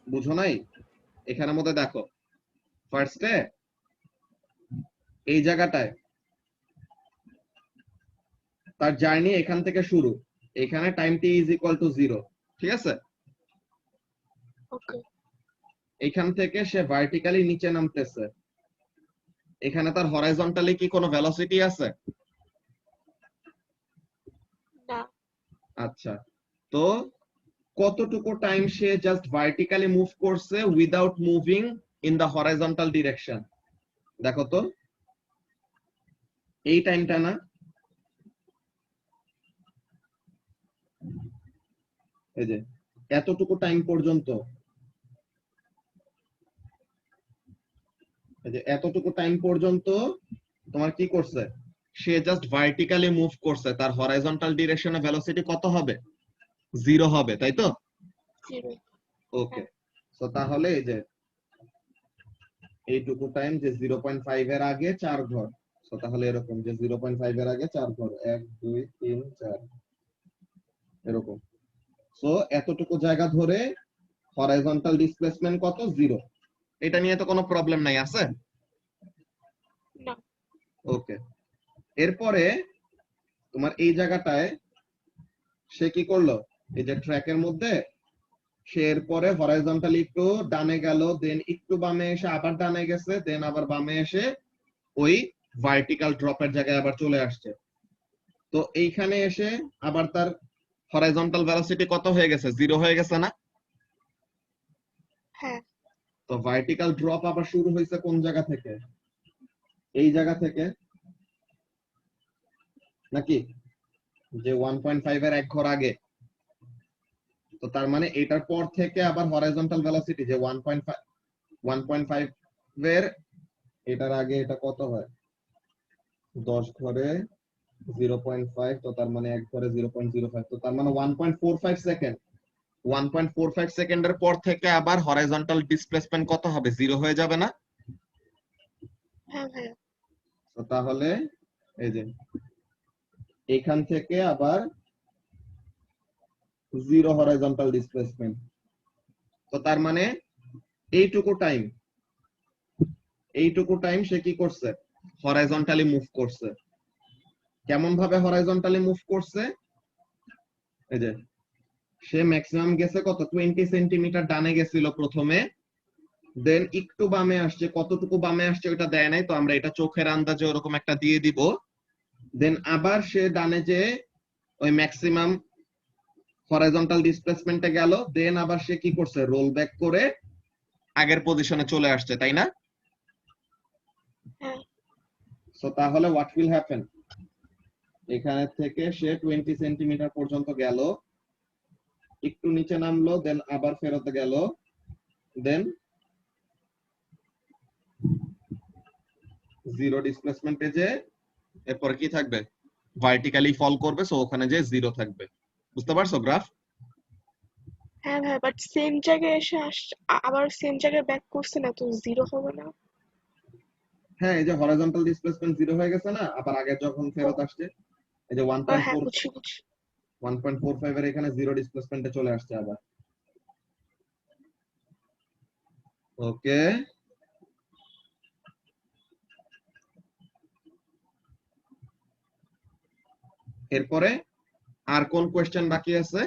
বুঝো নাই? এখানের মধ্যে দেখো ফার্স্টে এই জায়গাটায় তার জার্নি এখান থেকে শুরু, এখানে time T is equal two 0, ঠিক আছে? ওকে। এখান থেকে সে ভার্টিক্যালি নিচে নামতেছে, এখানে তার হরাইজন্টালি কি কোনো ভেলোসিটি আছে? না। আচ্ছা, তো কতটুকু টাইম সে জাস্ট ভার্টিক্যালি মুভ করছে without moving in the horizontal direction, দেখো তো এই টাইমটা না, এই যে এতটুকু টাইম পর্যন্ত, এই যে এতটুকু টাইম পর্যন্ত তোমার কি করছে, সে জাস্ট ভার্টিক্যালি মুভ করছে, তার হরাইজন্টাল ডিরেকশনে ভেলোসিটি কত হবে, 0 হবে, তাই তো? 0। ওকে, তো তাহলে এই যে এইটুকু টাইম যে 0.5 এর আগে 4 ঘর, তো তাহলে এরকম যে 0.5 এর আগে 4 ঘর, 1 2 3 4 এরকম। সো এতটুকু জায়গা ধরে হরাইজন্টাল ডিসপ্লেসমেন্ট কত, 0। এটা নিয়ে তো কোনো প্রবলেম নাই, আছে? না। ওকে, এরপরে তোমার এই জায়গাটায় সে কি করলো, এই যে ট্র্যাকের মধ্যে সে এরপরে হরাইজন্টালি একটু ডানে গেল, দেন একটু বামে এসে আবার ডানে গেছে, দেন আবার বামে এসে ওই ভার্টিক্যাল ড্রপের জায়গায় আবার চলে আসছে। তো এইখানে এসে আবার তার হরাইজন্টাল ভেলোসিটি কত হয়ে গেছে, 0 হয়ে গেছে না? হ্যাঁ তো ভার্টিক্যাল ড্রপ আবার শুরু হয়েছে কোন জায়গা থেকে? এই জায়গা থেকে নাকি যে 1.5 এর এক ঘর আগে? তো তার মানে এটার পর থেকে আবার হরাইজন্টাল ভেলোসিটি যে 1.5 এর এটার আগে এটা কত হয়? 10 ঘরে 0.5, তো তার মানে এক ঘরে 0.05, তো তার মানে 1.45 সেকেন্ড। 1.45 সেকেন্ডের পর থেকে আবার হরাইজন্টাল ডিসপ্লেসমেন্ট কত হবে? 0 হয়ে যাবে না? হ্যাঁ ভাইয়া তো তাহলে এই যে এখান থেকে আবার 0 হরাইজন্টাল ডিসপ্লেসমেন্ট। তো তার মানে এইটুকু টাইম সে কি করছে? হরাইজন্টালি মুভ করছে। কেমন ভাবে হরাইজন্টালি মুভ করছে? এই যে সে ম্যাক্সিমাম গেছে কত? 20 সেন্টিমিটার ডানে গেছিল প্রথমে, দেন একটু বামে আসছে। কতটুকু বামে আসছে ওটা দেয় নাই, তো আমরা এটা চোখের আন্দাজে ওরকম একটা দিয়ে দিব। দেন আবার সে ডানে যে ওই ম্যাক্সিমাম হরাইজন্টাল ডিসপ্লেসমেন্টে গেল, দেন আবার সে কি করছে? রোল ব্যাক করে আগের পজিশনে চলে আসছে, তাই না? হ্যাঁ সো তাহলে হোয়াট উইল হ্যাপেন? এখানে থেকে সে 20 সেন্টিমিটার পর্যন্ত গেল, একটু নিচে নামলো, দেন আবার ফেরত গেল, দেন 0 ডিসপ্লেসমেন্টে যে এরপর কি থাকবে? ভার্টিক্যালি ফল করবে, সো ওখানে যে 0 থাকবে। বুঝতে পারছো গ্রাফ? হ্যাঁ ভাইয়া, বাট সেম জায়গায় এসে আবার সেম জায়গায় ব্যাক করছে না, তো জিরো হবে না? হ্যাঁ, এই যে হরাইজন্টাল ডিসপ্লেসমেন্ট 0 হয়ে গেছে না, আবার আগে যখন ও ফেরত আসছে এই যে হ্যাঁ বুঝছি 1.45 এর এখানে 0 ডিসপ্লেসমেন্টে চলে আসছে আবার। ওকে, এরপরে আর কোন কোশ্চেন বাকি আছে?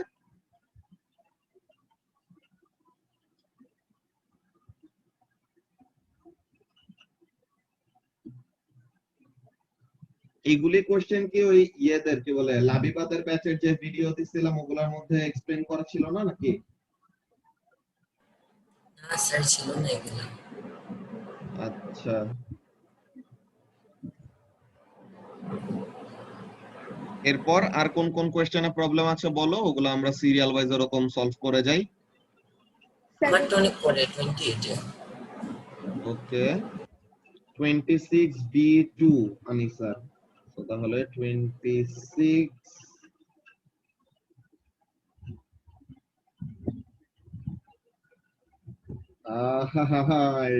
এইগুলি কোশ্চেন কি ওই ইয়েদের কি বলে লাবিবাদের ব্যাচের যে ভিডিও দিছিলাম ওগুলোর মধ্যে এক্সপ্লেইন করা ছিল না নাকি? না স্যার, ছিল না এগুলো। আচ্ছা, এরপর আর কোন কোন কোশ্চেনে প্রবলেম আছে বলো, ওগুলো আমরা সিরিয়াল ওয়াইজ এরকম সলভ করে যাই। আমার তো অনেক পরে 28 এ। ওকে, 26B2 আনিসা। তো তাহলে 26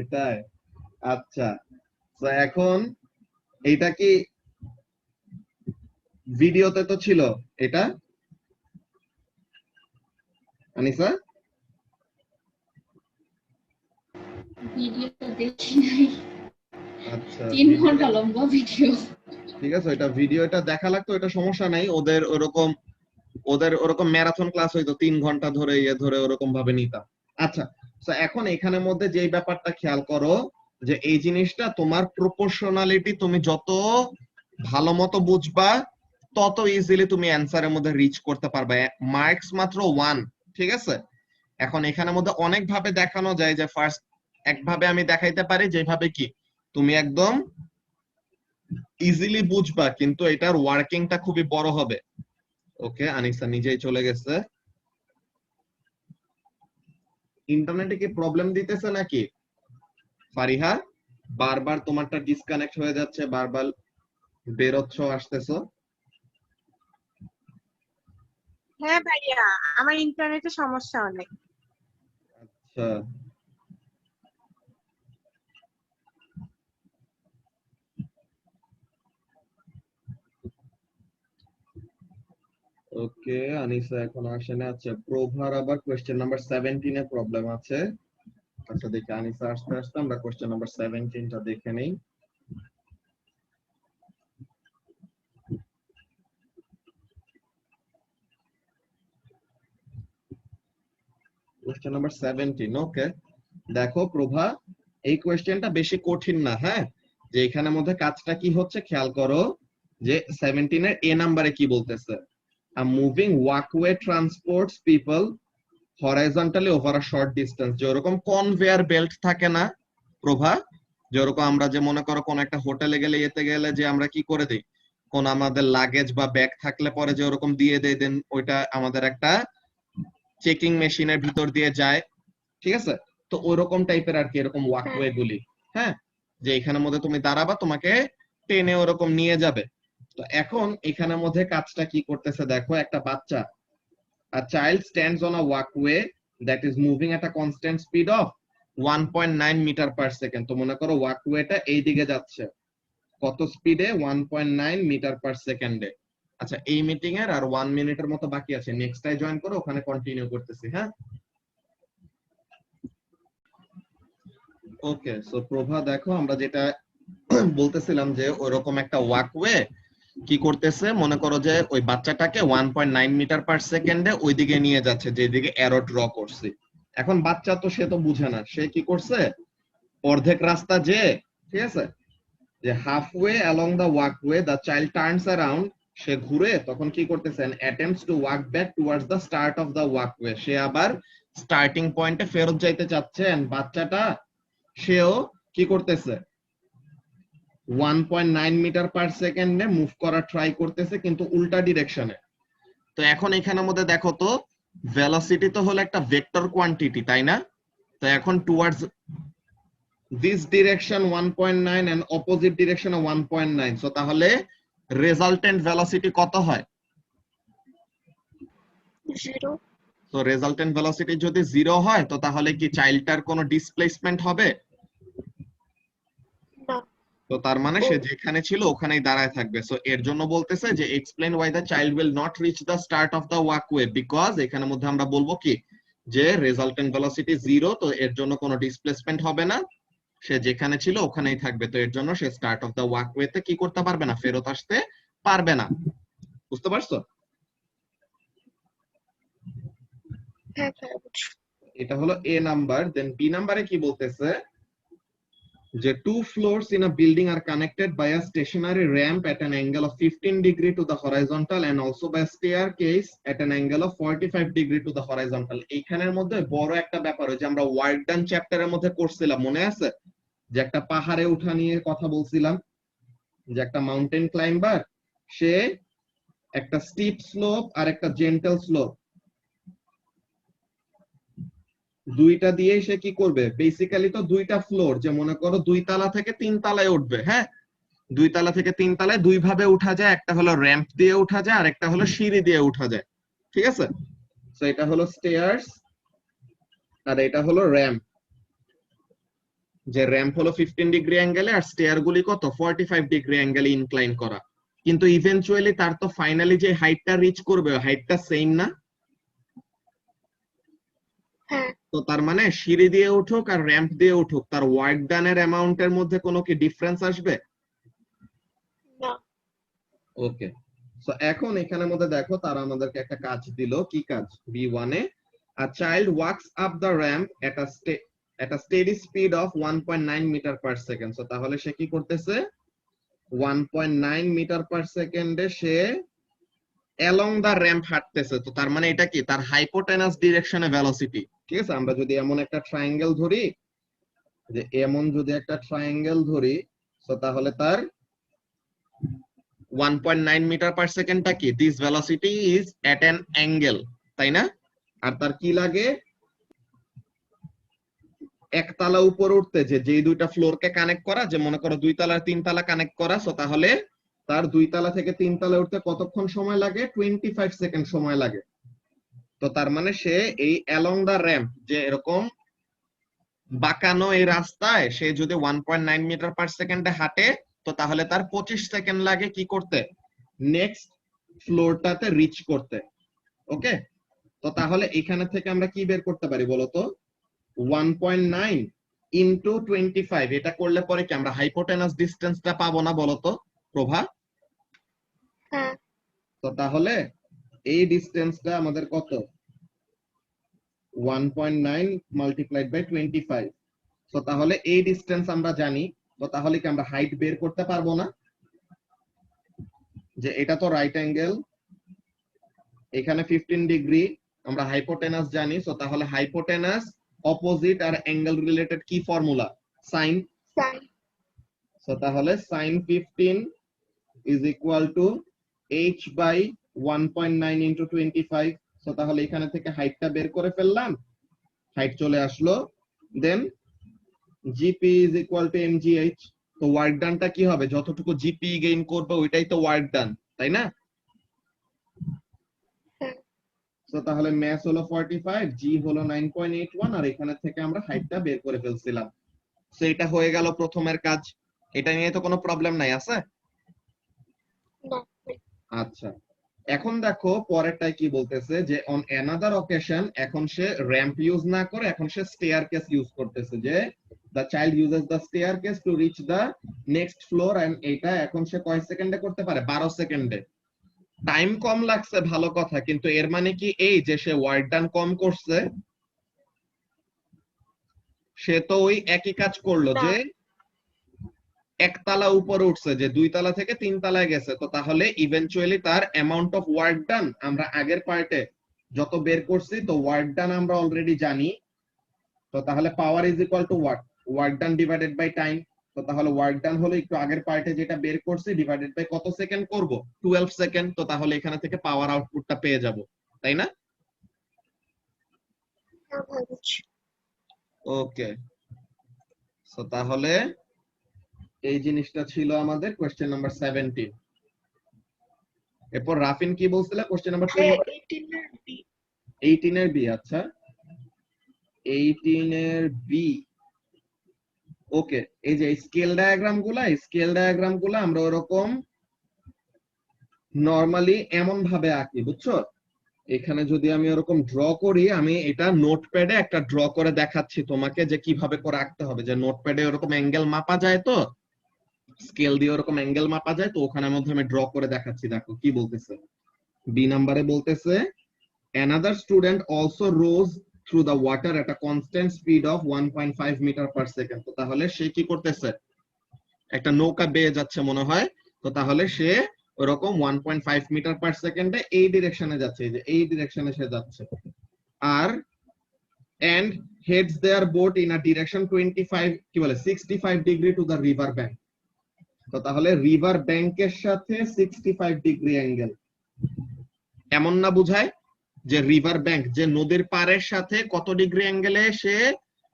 এটাই। আচ্ছা, তো এখন এইটা কি ভিডিওতে তো ছিল এটা আনিসা? ভিডিও তো দেখি নাই, আচ্ছা, 3 ঘন্টা লম্বা ভিডিও। ঠিক আছে, এটা ভিডিওটা দেখা লাগতো, এটা সমস্যা নাই। ওদের ওরকম ম্যারাথন ক্লাস হইতো 3 ঘন্টা ধরে ধরে ওরকম ভাবে নিতাম। আচ্ছা, তো এখন এখানের মধ্যে যেই ব্যাপারটা খেয়াল করো যে এই জিনিসটা তোমার প্রপোর্শনালিটি তুমি যত ভালো মতো বুঝবা তত ইজিলি তুমি অ্যান্সারের মধ্যে রিচ করতে পারবে। মার্কস মাত্র 1, ঠিক আছে? এখন এখানের মধ্যে অনেক ভাবে দেখানো যায়, যে ফার্স্ট একভাবে আমি দেখাইতে পারি যেভাবে কি তুমি একদম ইজিলি বুঝবা, কিন্তু এটার ওয়ার্কিংটা খুবই বড় হবে। ওকে, আনিসা নিজেই চলে গেছে। ইন্টারনেটে কি প্রবলেম দিতেছে নাকি ফারিহা? বারবার তোমারটা ডিসকানেক্ট হয়ে যাচ্ছে, বারবার বেরোচ্ছ আসতেছো। হ্যাঁ ভাইয়া, আমার ইন্টারনেটের সমস্যা অনেক। আচ্ছা, ওকে, আনিসা এখন আসে না। আচ্ছা, প্রভার আবার কোশ্চেন নাম্বার 17 এ প্রবলেম আছে। আচ্ছা, দেখি আনিসা আসতে আসতে আমরা কোশ্চেন নাম্বার 17টা দেখে নেই। কোশ্চেন নাম্বার 17, ওকে। দেখো প্রভা, এই কোশ্চেনটা বেশি কঠিন না, হ্যাঁ? যে এখানের মধ্যে কাজটা কি হচ্ছে খেয়াল করো, যে 17 এর এ নাম্বারে কি বলতেছে? A moving walkway transports people horizontally over a short distance, যেরকম কনভেয়ার বেল্ট থাকে না প্রভা, যেরকম আমরা যে মনে করো কোন একটা হোটেলে গেলে এতে গেলে যে আমরা কি করে দিই, কোন আমাদের লাগেজ বা ব্যাগ থাকলে পরে যে ওরকম দিয়ে দেই, দেন ওইটা আমাদের একটা চেকিং মেশিনের ভিতর দিয়ে যায়, ঠিক আছে? তো ওইরকম টাইপের আর কি এরকম ওয়াকওয়ে গুলি, হ্যাঁ, যে এখানের মধ্যে তুমি দাঁড়াবা, তোমাকে টেনে ওরকম নিয়ে যাবে। তো এখন এখানের মধ্যে কাজটা কি করতেছে দেখো, একটা বাচ্চা, a child stands on a walkway that is moving at a constant speed of 1.9 metre per second. তো মনে করো ওয়াকওয়েটা এই দিকে যাচ্ছে কত স্পিডে, 1.9 মিটার পার সেকেন্ডে। আচ্ছা, এই মিটিং এর আর 1 মিনিটের মতো বাকি আছে, নেক্সট টাই জয়েন করো, ওখানে কন্টিনিউ করতেছি, হ্যাঁ। ওকে, সো প্রভা দেখো আমরা যেটা বলতেছিলাম যে ওইরকম একটা ওয়াকওয়ে কি করতেছে, মনে করো যে ওই বাচ্চাটাকে 1.9 মিটার পার সেকেন্ডে ওইদিকে নিয়ে যাচ্ছে যেদিকে অ্যারো ড্র করছি। এখন বাচ্চা তো সে তো বুঝে না, সে কি করছে, অর্ধেক রাস্তা যে, ঠিক আছে, যে halfway along the walkway the child turns around, সে ঘুরে তখন কি করতেছে, attempts to walk back towards the start of the walkway, সে আবার স্টার্টিং পয়েন্টে ফেরত যাইতে চাচ্ছে। বাচ্চাটা সেও কি করতেছে, 1.9 মিটার পার সেকেন্ডে মুভ করার ট্রাই করতেছে, কিন্তু উল্টা ডিরেকশনে। তো এখন এখানের মধ্যে দেখো তো, ভেলোসিটি তো হলো একটা ভেক্টর কোয়ান্টিটি, তাই না? তো এখন towards this direction 1.9 and opposite ডিরেকশনে 1.9, সো তাহলে রেজাল্টেন্ট ভেলোসিটি কত হয়? 0। তো রেজাল্টেন্ট ভেলোসিটি যদি 0 হয়, তো তাহলে কি চাইল্ডটার কোনো ডিসপ্লেসমেন্ট হবে? না। তো তার মানে সে যেখানে ছিল ওখানেই দাঁড়ায় থাকবে। সো এর জন্য বলতেছে যে explain why the child will not reach the start of the walkway, because এখানের মধ্যে আমরা বলবো কি যে রেজাল্টেন্ট ভেলোসিটি 0, তো এর জন্য কোনো ডিসপ্লেসমেন্ট হবে না, সে যেখানে ছিল ওখানেই থাকবে। তো এর জন্য সে স্টার্ট অফ দ্য ওয়াকওয়েতে কি করতে পারবে না, ফেরত আসতে পারবে না। বুঝতে পারছো? হ্যাঁ ভাইয়া বুঝছি। এটা হলো এ নাম্বার। দেন বি নাম্বারে কি বলতেছে যে 2 floors in a building are connected by a stationary ramp at an angle of 15 degree to the horizontal and also by a staircase at an angle of 45 degree to the horizontal। এইখানের মধ্যে বড় একটা ব্যাপার, ওই যে আমরা work done চ্যাপ্টারের মধ্যে করছিলাম, মনে আছে যে একটা পাহাড়ে ওঠা নিয়ে কথা বলছিলাম, যে একটা মাউন্টেন ক্লাইম্বার, সে একটা স্টিপ স্লোপ আর একটা জেন্টল স্লোপ দুইটা দিয়ে সে কি করবে, বেসিক্যালি তো দুইটা ফ্লোর, যে মনে করো 2 তলা থেকে 3 তলায় উঠবে, হ্যাঁ, 2 তলা থেকে 3 তলায় দুই ভাবে উঠা যায়, একটা হলো র্যাম্প দিয়ে উঠা যায় আর একটা হলো সিঁড়ি দিয়ে উঠা যায়, ঠিক আছে? সো এটা হলো স্টেয়ার্স আর এটা হলো র্যাম্প। যে র্যাম্প হলো 15 ডিগ্রি অ্যাঙ্গেলে আর স্টেয়ার গুলি কত, 45 ডিগ্রি অ্যাঙ্গেলে ইনক্লাইন করা, কিন্তু ইভেন্চুয়ালি তার তো ফাইনালি যে হাইটটা রিচ করবে হাইটটা সেম না। হ্যাঁ। তো তার মানে সিঁড়ি দিয়ে উঠুক আর র্যাম্প দিয়ে উঠুক, তার ওয়ার্ক ডানের অ্যামাউন্টের মধ্যে কোনো কি ডিফারেন্স আসবে? না। ওকে, সো এখন এখানের মধ্যে দেখো তারা আমাদেরকে একটা কাজ দিল, কি কাজ, B1 A a child walks up the ramp at a steady speed of 1.9 metre per second. So তাহলে সে কি করতেছে, 1.9 মিটার পার সেকেন্ডে সে along the ramp হাঁটতেছে। তো তার মানে এটা কি, তার হাইপোটেনাস ডিরেকশনে ভেলোসিটি, ঠিক আছে? আমরা যদি এমন একটা ট্রায়াঙ্গেল ধরি, যে এমন যদি একটা ট্রায়াঙ্গেল ধরি, তো তাহলে তার 1.9 মিটার পার সেকেন্ডটা কি, this velocity is at an angle, তাই না? আর তার কি লাগে, একতলা উপরে উঠতে, যে যেই দুইটা ফ্লোরকে কানেক্ট করা, যে মনে করো 2 তলা আর 3 তলা কানেক্ট করা, সো তাহলে তার 2 তলা থেকে 3 তলা উঠতে কতক্ষণ সময় লাগে, 25 সেকেন্ড সময় লাগে। তো তার মানে সে এই অ্যালং দা র্যাম্প, যে এরকম বাঁকানো এই রাস্তায় সে যদি 1.9 মিটার পার সেকেন্ডে হাঁটে, তো তাহলে তার 25 সেকেন্ড লাগে কি করতে, নেক্সট ফ্লোরটাতে রিচ করতে। ওকে, তো তাহলে এখানে থেকে আমরা কি বের করতে পারি বলতো, 1.9 ইনটু 25, এটা করলে পরে কি আমরা হাইপোটেনাস ডিসটেন্সটা পাবো না বলতো প্রভা? হ্যাঁ। তো তাহলে এই ডিসটেন্সটা আমাদের কত, 1.9 মাল্টিপ্লাইড বাই 25। তো তাহলে এই ডিসটেন্স আমরা জানি, তো তাহলে কি আমরা হাইট বের করতে পারবো না, যে এটা তো রাইট অ্যাঙ্গেল, এখানে 15 ডিগ্রি, আমরা হাইপোটেনাস জানি, সো তাহলে হাইপোটেনাস, অপোজিট আর অ্যাঙ্গেল রিলেটেড কি ফর্মুলা? সাইন। সাইন। সো তাহলে sin 15 is equal to h by 1.9 into 25. So তাহলে এখানে থেকে হাইটটা বের করে ফেললাম, হাইট চলে আসলো। দেন GP is equal to mgh. তো ওয়ার্ক ডানটা কি হবে? যতটুকু GP গেইন করবে ওইটাই তো ওয়ার্ক ডান, তাই না? হ্যাঁ। সো তাহলে ম্যাস হলো 45, G হলো 9.81, আর এখানে থেকে আমরা হাইটটা বের করে ফেলছিলাম। সো এটা হয়ে গেল প্রথমের কাজ। এটা নিয়ে তো কোনো প্রবলেম নাই, আছে? না। আচ্ছা, এখন দেখো পরেরটাই কি বলতেছে, যে অন অ্যানাদার অকেশন এখন সে র্যাম্প ইউজ না করে এখন সে স্টেয়ারকেস ইউজ করতেছে, যে the child uses the staircase to reach the next floor, and এটা এখন সে কয় সেকেন্ডে করতে পারে? 12 সেকেন্ডে। টাইম কম লাগছে ভালো কথা, কিন্তু এর মানে কি এই যে সে ওয়ার্ক ডান কম করছে? সে তো ওই একই কাজ করলো, না। যে একতলা উপরে উঠছে, যে 2 তলা থেকে 3 তলায় গেছে। তো তাহলে ইভেনচুয়ালি তার অ্যামাউন্ট অফ ওয়ার্ক ডান আমরা আগের পার্টে যত বের করছি, তো ওয়ার্ক ডান আমরা অলরেডি জানি। তো তাহলে power is equal to what? Work done divided by time. তো তাহলে ওয়ার্ক ডান হলো একটু আগের পার্টে যেটা বের করছি ডিভাইডেড বাই কত সেকেন্ড করব? 12 সেকেন্ড। তো তাহলে এখানে থেকে পাওয়ার আউটপুটটা পেয়ে যাব, তাই না? হ্যাঁ ভাই, বুঝছি। ওকে, সো তাহলে এই জিনিসটা ছিল আমাদের কোশ্চেন নাম্বার 17। এরপর রাফিন কি বলছিল? Question number 18 20। এর বি। 18 এর বি। আচ্ছা, 18 এর বি। ওকে, এই যে স্কেল ডায়াগ্রাম গুলা আমরা ওরকম নরমালি এমন ভাবে আঁকি, বুঝছো? এখানে যদি আমি ওরকম ড্র করি, আমি এটা নোটপ্যাডে একটা ড্র করে দেখাচ্ছি তোমাকে যে কিভাবে করে আঁকতে হবে। যে নোটপ্যাডে ওরকম অ্যাঙ্গেল মাপা যায়, তো স্কেল দিয়ে ওরকম অ্যাঙ্গেল মাপা যায়, তো ওখানের মধ্যে আমি ড্র করে দেখাচ্ছি। দেখো কি বলতেছে। বি নাম্বারে বলতেছে, another student also rose through the water at a constant speed of 1.5 meter per second. তো তাহলে সে কি করতেছে? একটা নৌকা বেয়ে যাচ্ছে মনে হয়। তো তাহলে সে ওরকম 1.5 মিটার পার সেকেন্ডে এই ডিরেকশনে যাচ্ছে, এই যে এই ডিরেকশনে সে যাচ্ছে। আর and heads their boat in a direction 25 কি বলে 65 degree to the river bank. তো তাহলে রিভার ব্যাংকের সাথে 65 ডিগ্রি অ্যাঙ্গেল, এমন না বুঝায় যে রিভার ব্যাংক যে নদীর পাড়ের সাথে কত ডিগ্রি অ্যাঙ্গেলে সে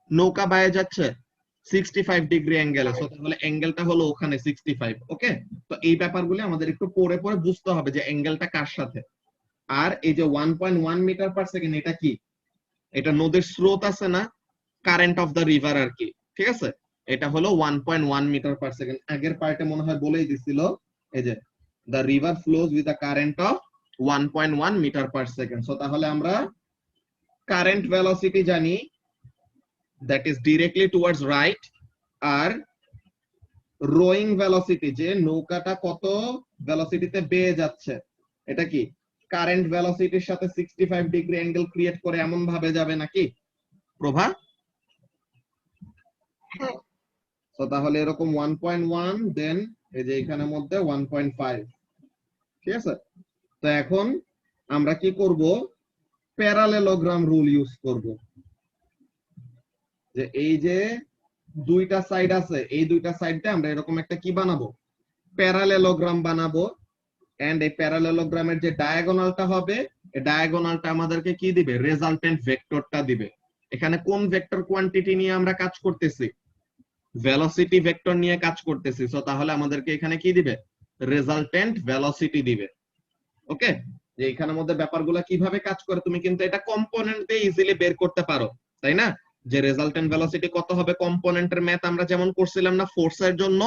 নৌকা বাইয়ে যাচ্ছে? 65 ডিগ্রি অ্যাঙ্গেলে। সো তাহলে অ্যাঙ্গেলটা হলো ওখানে 65। ওকে, তো এই ব্যাপারগুলো আমাদের একটু পড়ে পড়ে বুঝতে হবে যে অ্যাঙ্গেলটা কার সাথে। আর এই যে 1.1 মিটার পার সেকেন্ড, এটা কি? এটা নদীর স্রোত আছে না, কারেন্ট অফ দ্য রিভার আর কি, ঠিক আছে? এটা হলো 1.1 মিটার পার সেকেন্ড। আগের পার্টে মনে হয় বলেই দিছিল, এই যে the river flows with a current of 1.1 metre per second. So তাহলে আমরা কারেন্ট ভেলোসিটি জানি, that is directly towards right, আর রোয়িং ভেলোসিটি যে নৌকাটা কত ভেলোসিটিতে বেয়ে যাচ্ছে, এটা কি কারেন্ট ভেলোসিটির সাথে 65 ডিগ্রি অ্যাঙ্গেল ক্রিয়েট করে এমন ভাবে যাবে নাকি প্রভা? হ্যাঁ। তো তাহলে এরকম 1.1, দেন এই যে এখানের মধ্যে 1.5, ঠিক আছে? তো এখন আমরা কি করব? প্যারালেলোগ্রাম রুল ইউজ করব। যে এই যে দুইটা সাইড আছে, এই দুইটা সাইডে আমরা এরকম একটা কি বানাবো? প্যারালেলোগ্রাম বানাবো। এন্ড এই প্যারালেলোগ্রামের যে ডায়াগোনালটা হবে, এই ডায়াগোনালটা আমাদেরকে কি দিবে? রেজাল্টেন্ট ভেক্টরটা দিবে। এখানে কোন ভেক্টর কোয়ান্টিটি নিয়ে আমরা কাজ করতেছি? ভেলোসিটি ভেক্টর নিয়ে কাজ করতেছি। সো তাহলে আমাদেরকে এখানে কি দিবে? রেজাল্টেন্ট ভেলোসিটি দিবে। ওকে, যে এখানের মধ্যে ব্যাপারগুলো কিভাবে কাজ করে তুমি কিন্তু এটা কম্পোনেন্ট দিয়ে ইজিলি বের করতে পারো, তাই না? যে রেজাল্টেন্ট ভেলোসিটি কত হবে, কম্পোনেন্টের ম্যাথ আমরা যেমন করছিলাম না ফোর্সের জন্য,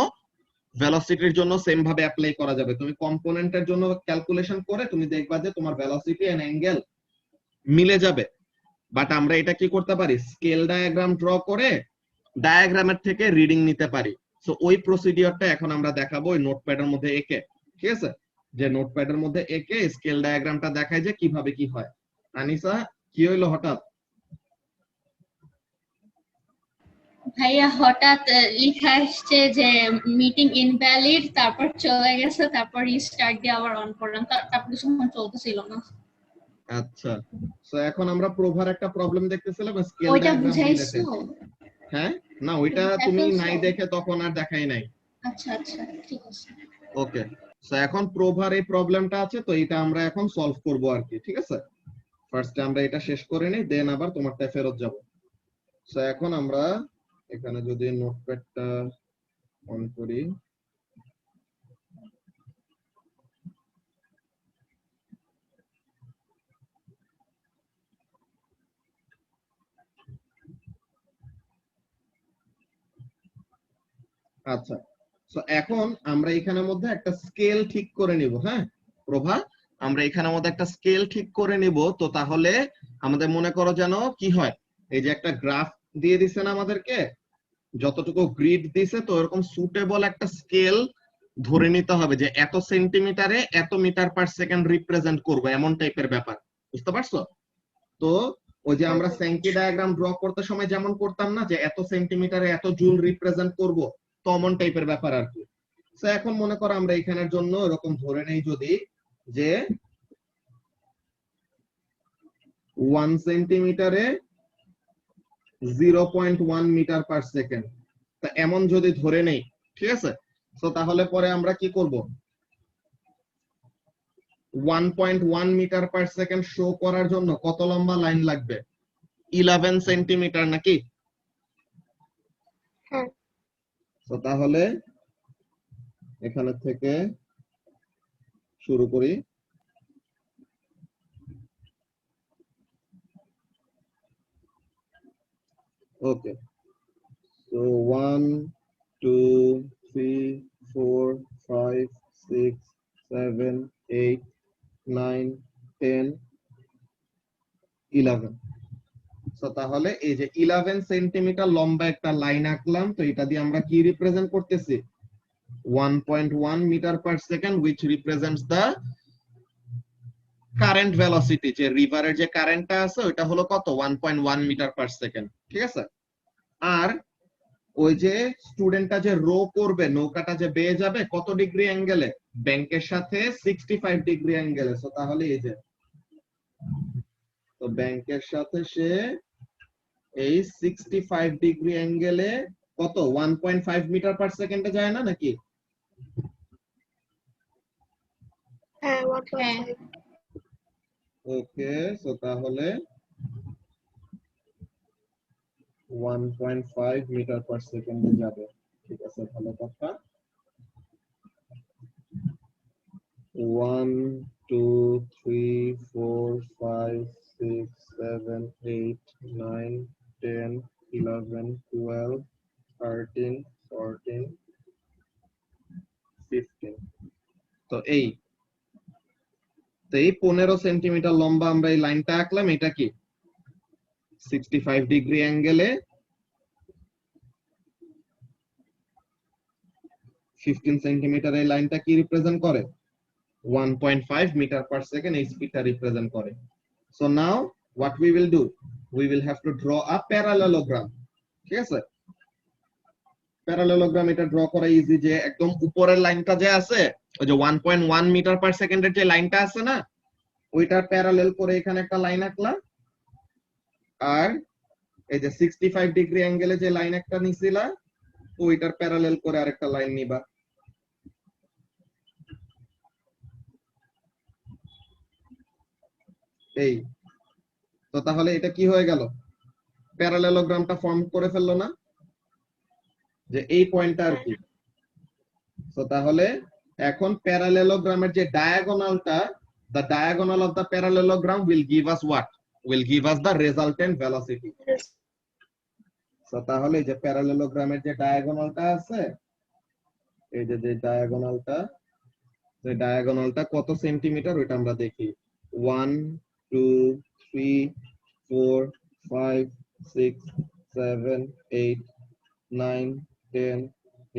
ভেলোসিটির জন্য সেম ভাবে অ্যাপ্লাই করা যাবে। তুমি কম্পোনেন্টের জন্য ক্যালকুলেশন করে তুমি দেখবা যে তোমার ভেলোসিটি এন্ড অ্যাঙ্গেল মিলে যাবে। বাট আমরা এটা কি করতে পারি? স্কেল ডায়াগ্রাম ড্র করে ডায়াগ্রামের থেকে রিডিং নিতে পারি। সো ওই প্রসিডিওরটা এখন আমরা দেখাবো ওই নোটপ্যাডের মধ্যে এঁকে, ঠিক আছে? যে নোটপ্যাডের মধ্যে এঁকে স্কেল ডায়াগ্রামটা দেখায় যে কিভাবে কি হয়। আনিসা, কি হইলো হঠাৎ? ভাইয়া হঠাৎ লেখা আসছে যে মিটিং ইনভ্যালিড, তারপর চলে গেছে, তারপর রিস্টার্ট দিয়ে আবার অন করলাম, তারপর সময় চলতেছিল না। আচ্ছা, সো এখন আমরা প্রভার একটা প্রবলেম দেখতেছিলাম স্কেল ওইটা ডায়াগ্রাম বুঝাইছো? রিলেটেড। হ্যাঁ, না ওইটা বুঝাই তুমি ফেলছো? নাই দেখে তখন আর দেখাই নাই। আচ্ছা আচ্ছা, ঠিক আছে। ওকে, সো এখন প্রভার এই প্রবলেমটা আছে, তো এটা আমরা এখন সলভ করব আর কি, ঠিক আছে। ফার্স্টে আমরা এটা শেষ করে নিই, দেন আবার তোমারটা ফেরত যাব। সো এখন আমরা এখানে যদি নোটপ্যাডটা অন করি, আচ্ছা, সো এখন আমরা এখানের মধ্যে একটা স্কেল ঠিক করে নিব। হ্যাঁ প্রভা, আমরা এখানের মধ্যে একটা স্কেল ঠিক করে নিব। তো তাহলে আমাদের মনে করো যেন কি হয়, এই যে একটা গ্রাফ দিয়ে দিছে না আমাদেরকে, যতটুকু গ্রিড দিছে, তো এরকম সুটেবল একটা স্কেল ধরে নিতে হবে যে এত সেন্টিমিটারে এত মিটার পার সেকেন্ড রিপ্রেজেন্ট করবো, এমন টাইপের ব্যাপার। বুঝতে পারছো? তো ওই যে আমরা স্যাঙ্কি ডায়াগ্রাম ড্র করতে সময় যেমন করতাম না, যে এত সেন্টিমিটারে এত জুল রিপ্রেজেন্ট করব, তো অমন টাইপের ব্যাপার আর কি। তো এখন মনে করো আমরা এখানের জন্য এরকম ধরে নেই যদি, যে 1 সেন্টিমিটারে 0.1 মিটার পার সেকেন্ড, তা এমন যদি ধরে নেই, ঠিক আছে। তো তাহলে পরে আমরা কি করব, 1.1 মিটার পার সেকেন্ড শো করার জন্য কত লম্বা লাইন লাগবে? 11 সেন্টিমিটার নাকি? হ্যাঁ। তো তাহলে এখানে থেকে শুরু করি। ওকে, so 1 2 3 4 5 6 7 8 9 10 11। সো তাহলে এই যে 11 সেন্টিমিটার লম্বা একটা লাইন আঁকলাম, তো এটা দিয়ে আমরা কি রিপ্রেজেন্ট করতেছি? 1.1 metre per second, which represents the current velocity. যে রিভারের যে কারেন্টটা আছে ওইটা হলো কত? 1.1 মিটার পার সেকেন্ড, ঠিক আছে। আর ওই যে স্টুডেন্টটা যে রো করবে, নৌকাটা যে বেয়ে যাবে কত ডিগ্রি অ্যাঙ্গেলে? ব্যাংকের সাথে 65 ডিগ্রি অ্যাঙ্গেলে। সো তাহলে এই যে, তো ব্যাংকের সাথে সে এই 65 ডিগ্রি অ্যাঙ্গেলে কত 1.5 মিটার পার সেকেন্ডে যায় না নাকি? হ্যাঁ 1.5। ওকে, সো তাহলে 1.5 মিটার পার সেকেন্ডে যাবে, ঠিক আছে, ভালো কথা। 1 2 3 4 5 6 7 8 9 10 11 12 13 14 15। তো এই 15 সেন্টিমিটার লম্বা আমরা এই লাইনটা আঁকলাম, এটা কি 65 ডিগ্রি অ্যাঙ্গেলে 15 সেন্টিমিটার এই লাইনটা কি রিপ্রেজেন্ট করে? 1.5 মিটার পার সেকেন্ড এই স্পিডটা রিপ্রেজেন্ট করে। So now what we will do, we will have to draw a parallelogram. ঠিক আছে, প্যারালেলোগ্রাম এটা ড্র করা ইজি, যে একদম উপরের লাইনটা যে আছে, ওই যে 1.1 মিটার পার সেকেন্ডের যে লাইনটা আছে না, ওইটার প্যারালেল করে এখানে একটা লাইন আঁকলা, আর এই যে 65 ডিগ্রি অ্যাঙ্গেলে যে লাইন একটা নিছিলা, ওইটার প্যারালেল করে আরেকটা লাইন নিবা। এই তো তাহলে এটা কি হয়ে গেল, প্যারালেলোগ্রামটা ফর্ম করে ফেললো না, যে এই পয়েন্টটা আর কি। তো তাহলে এখন প্যারালেলোগ্রামের যে ডায়াগোনালটা, the diagonal of the parallelogram will give us what? Will give us the resultant velocity. So তাহলে এই যে প্যারালেলোগ্রামের যে ডায়াগোনালটা আছে, এই যে ডায়াগোনালটা কত সেন্টিমিটার ওইটা আমরা দেখি। 1 2 3 4 5 6 7 8 9 10